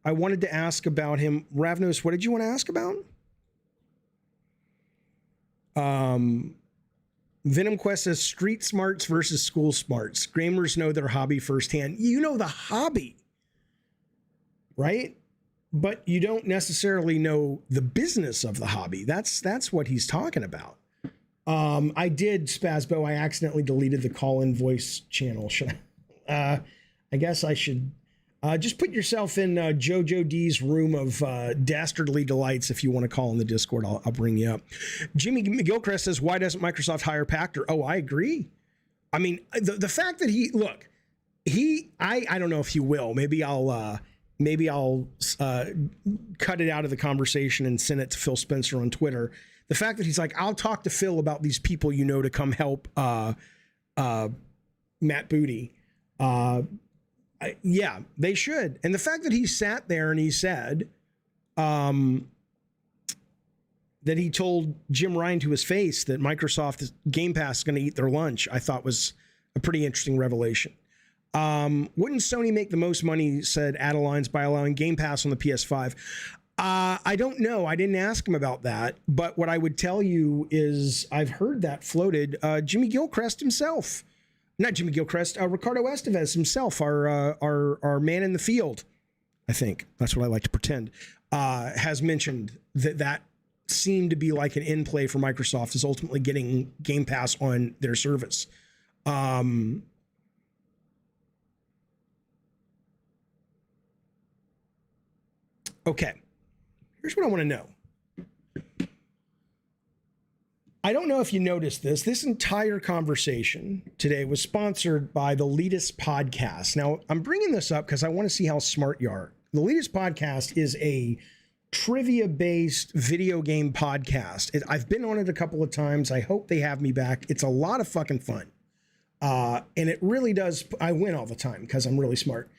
I wanted to ask about him. Ravnos, what did you want to ask about? Venom Quest says street smarts versus school smarts. Gamers know their hobby firsthand. You know the hobby, right? But you don't necessarily know the business of the hobby. That's what he's talking about. I did, Spazbo. I accidentally deleted the call-in voice channel. I guess I should just put yourself in Jojo D's room of dastardly delights. If you want to call in the Discord, I'll bring you up. Jimmy Gilchrist says, why doesn't Microsoft hire PACHTER? Oh, I agree. I mean, the fact that I don't know if he will. Maybe I'll cut it out of the conversation and send it to Phil Spencer on Twitter. The fact that he's like, I'll talk to Phil about these people, to come help Matt Booty. Yeah, they should. And the fact that he sat there and he said that he told Jim Ryan to his face that Microsoft Game Pass is going to eat their lunch, I thought was a pretty interesting revelation. Wouldn't Sony make the most money, said Adelines, by allowing Game Pass on the PS5? I don't know. I didn't ask him about that. But what I would tell you is I've heard that floated. Jimmy Gilchrist himself, not Jimmy Gilchrist, Ricardo Estevez himself, our man in the field, I think that's what I like to pretend, has mentioned that seemed to be like an in play for Microsoft, is ultimately getting Game Pass on their service. Okay, here's what I want to know. I don't know if you noticed this. This entire conversation today was sponsored by the Elitist Podcast. Now, I'm bringing this up because I want to see how smart you are. The Elitist Podcast is a trivia-based video game podcast. I've been on it a couple of times. I hope they have me back. It's a lot of fucking fun. And it really does. I win all the time because I'm really smart.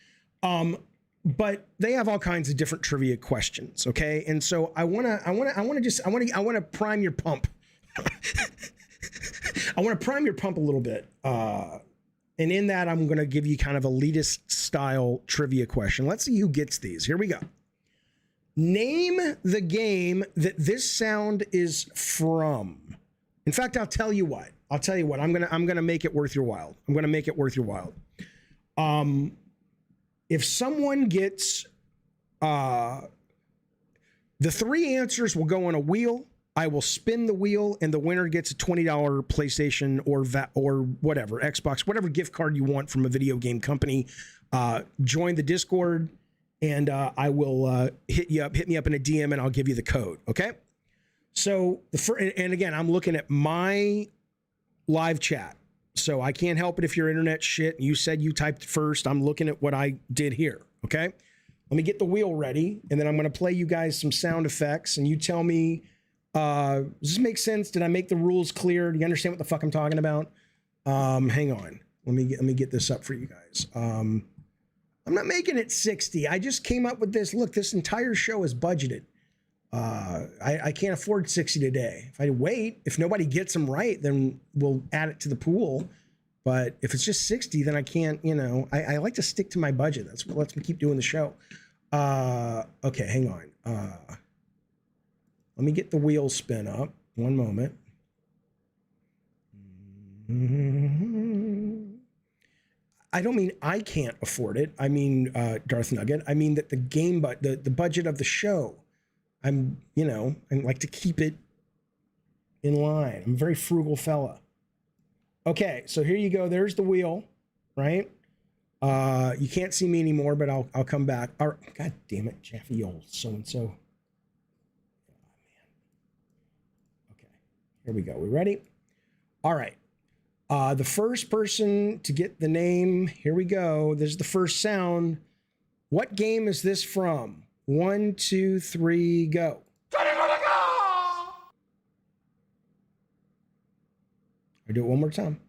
But they have all kinds of different trivia questions. Okay. And so I want to prime your pump. I want to prime your pump a little bit. And in that, I'm going to give you kind of elitist style trivia question. Let's see who gets these. Here we go. Name the game that this sound is from. In fact, I'll tell you what. I'm going to make it worth your while. If someone gets, the three answers will go on a wheel. I will spin the wheel, and the winner gets a $20 PlayStation or whatever, Xbox, whatever gift card you want from a video game company. Join the Discord, and I will hit me up in a DM, and I'll give you the code. Okay. So and again, I'm looking at my live chat. So I can't help it if your internet shit and you said you typed first. I'm looking at what I did here, okay? Let me get the wheel ready, and then I'm going to play you guys some sound effects, and you tell me, does this make sense? Did I make the rules clear? Do you understand what the fuck I'm talking about? Hang on. Let me get this up for you guys. I'm not making it 60. I just came up with this. Look, this entire show is budgeted. I can't afford 60 today. If I wait, if nobody gets them right, then we'll add it to the pool. But if it's just 60, then I can't, I like to stick to my budget. That's what lets me keep doing the show. Okay, hang on. Let me get the wheel spin up. One moment. I don't mean I can't afford it. I mean, Darth Nugget, I mean that the game, the budget of the show, I like to keep it in line. I'm a very frugal fella. Okay, so here you go. There's the wheel, right? You can't see me anymore, but I'll come back. All right. God damn it, Jeffy, old so-and-so. Oh, man. Okay, here we go. We ready? All right. The first person to get the name, here we go. This is the first sound. What game is this from? 1, 2, 3, go. I do it one more time.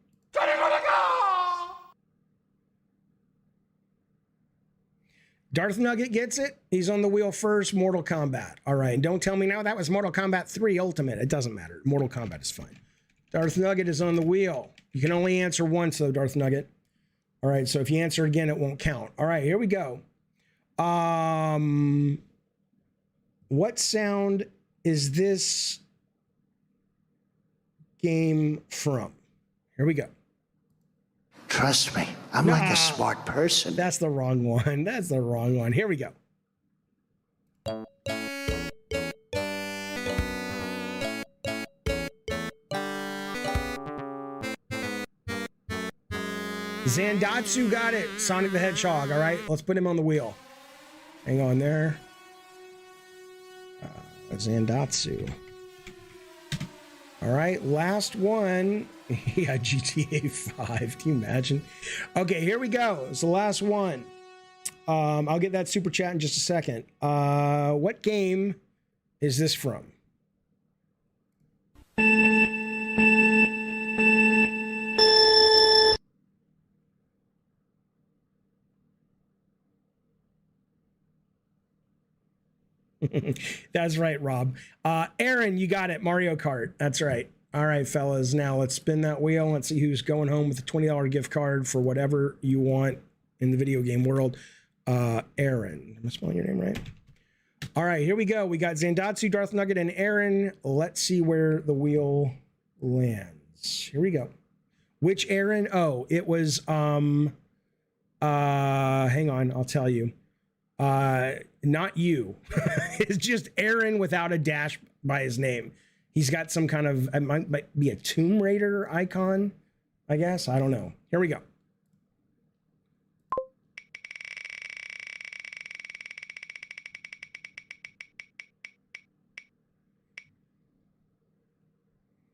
Darth Nugget gets it. He's on the wheel first. Mortal Kombat. All right. And don't tell me now that was Mortal Kombat 3 Ultimate. It doesn't matter. Mortal Kombat is fine. Darth Nugget is on the wheel. You can only answer once, though, Darth Nugget. All right. So if you answer again, it won't count. All right. Here we go. What sound is this game from? Here we go. Trust me, I'm like a smart person. That's the wrong one. That's the wrong one. Here we go. Zandatsu got it. Sonic the Hedgehog. All right, let's put him on the wheel. Hang on there. Zandatsu. All right, last one. Yeah, GTA 5. Can you imagine? Okay, here we go. It's the last one. I'll get that super chat in just a second. What game is this from? That's right, Rob. Aaron, you got it. Mario Kart. That's right. All right, fellas. Now let's spin that wheel. Let's see who's going home with a $20 gift card for whatever you want in the video game world. Aaron. Am I spelling your name right? All right, here we go. We got Zandatsu, Darth Nugget, and Aaron. Let's see where the wheel lands. Here we go. Which Aaron? Oh, it was hang on, I'll tell you. Not you. It's just Aaron without a dash by his name. He's got some kind of, it might be a Tomb Raider icon, I guess. I don't know. Here we go.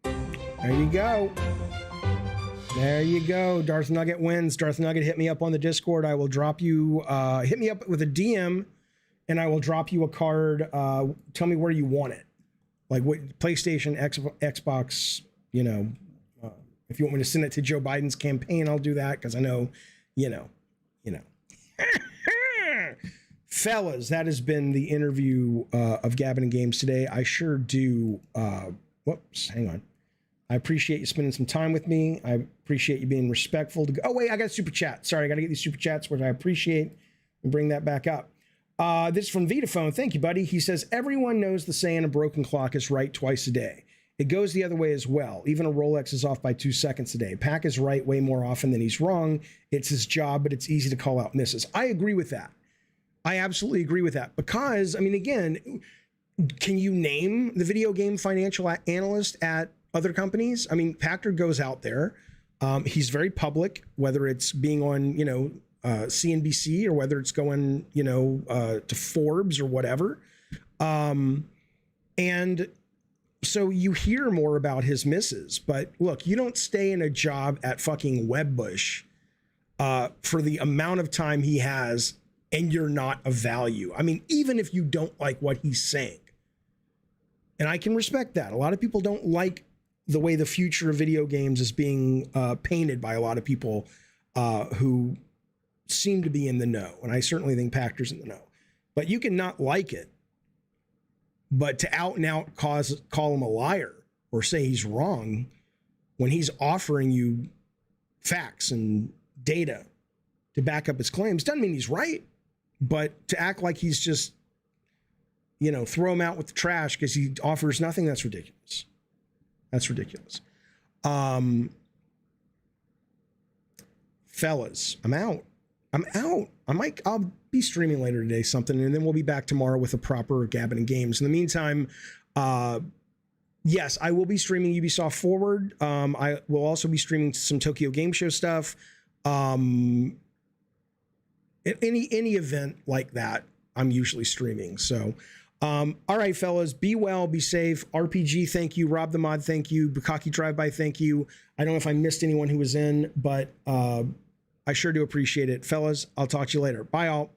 There you go. There you go. Darth Nugget wins. Darth Nugget, hit me up on the Discord. I will drop you, hit me up with a DM and I will drop you a card. Tell me where you want it. Like what PlayStation, Xbox, you know, if you want me to send it to Joe Biden's campaign, I'll do that because I know, you know. Fellas, that has been the interview of Gabbin' and Games today. I sure do. Whoops, hang on. I appreciate you spending some time with me. I appreciate you being respectful. Oh, wait, I got a super chat. Sorry, I got to get these super chats, which I appreciate, and bring that back up. This is from Vitaphone. Thank you, buddy. He says, everyone knows the saying a broken clock is right twice a day. It goes the other way as well. Even a Rolex is off by 2 seconds a day. Pac is right way more often than he's wrong. It's his job, but it's easy to call out misses. I agree with that. I absolutely agree with that. Because, I mean, again, can you name the video game financial analyst at other companies? I mean, PACHTER goes out there. He's very public, whether it's being on, CNBC or whether it's going, to Forbes or whatever. And so you hear more about his misses. But look, you don't stay in a job at fucking Webush for the amount of time he has and you're not of value. I mean, even if you don't like what he's saying. And I can respect that. A lot of people don't like the way the future of video games is being painted by a lot of people who seem to be in the know. And I certainly think PACHTER's in the know. But you can not like it, but to out and out call him a liar or say he's wrong when he's offering you facts and data to back up his claims doesn't mean he's right. But to act like he's just, throw him out with the trash because he offers nothing, that's ridiculous. That's ridiculous. Fellas, I'm out. I'll be streaming later today something, and then we'll be back tomorrow with a proper Gabbin' and Games. In the meantime, yes, I will be streaming Ubisoft Forward. I will also be streaming some Tokyo Game Show stuff. Any event like that, I'm usually streaming. So, all right, fellas, be well, be safe. RPG, thank you. Rob the Mod, thank you. Bukaki Drive-By, thank you. I don't know if I missed anyone who was in, but I sure do appreciate it. Fellas, I'll talk to you later. Bye, all.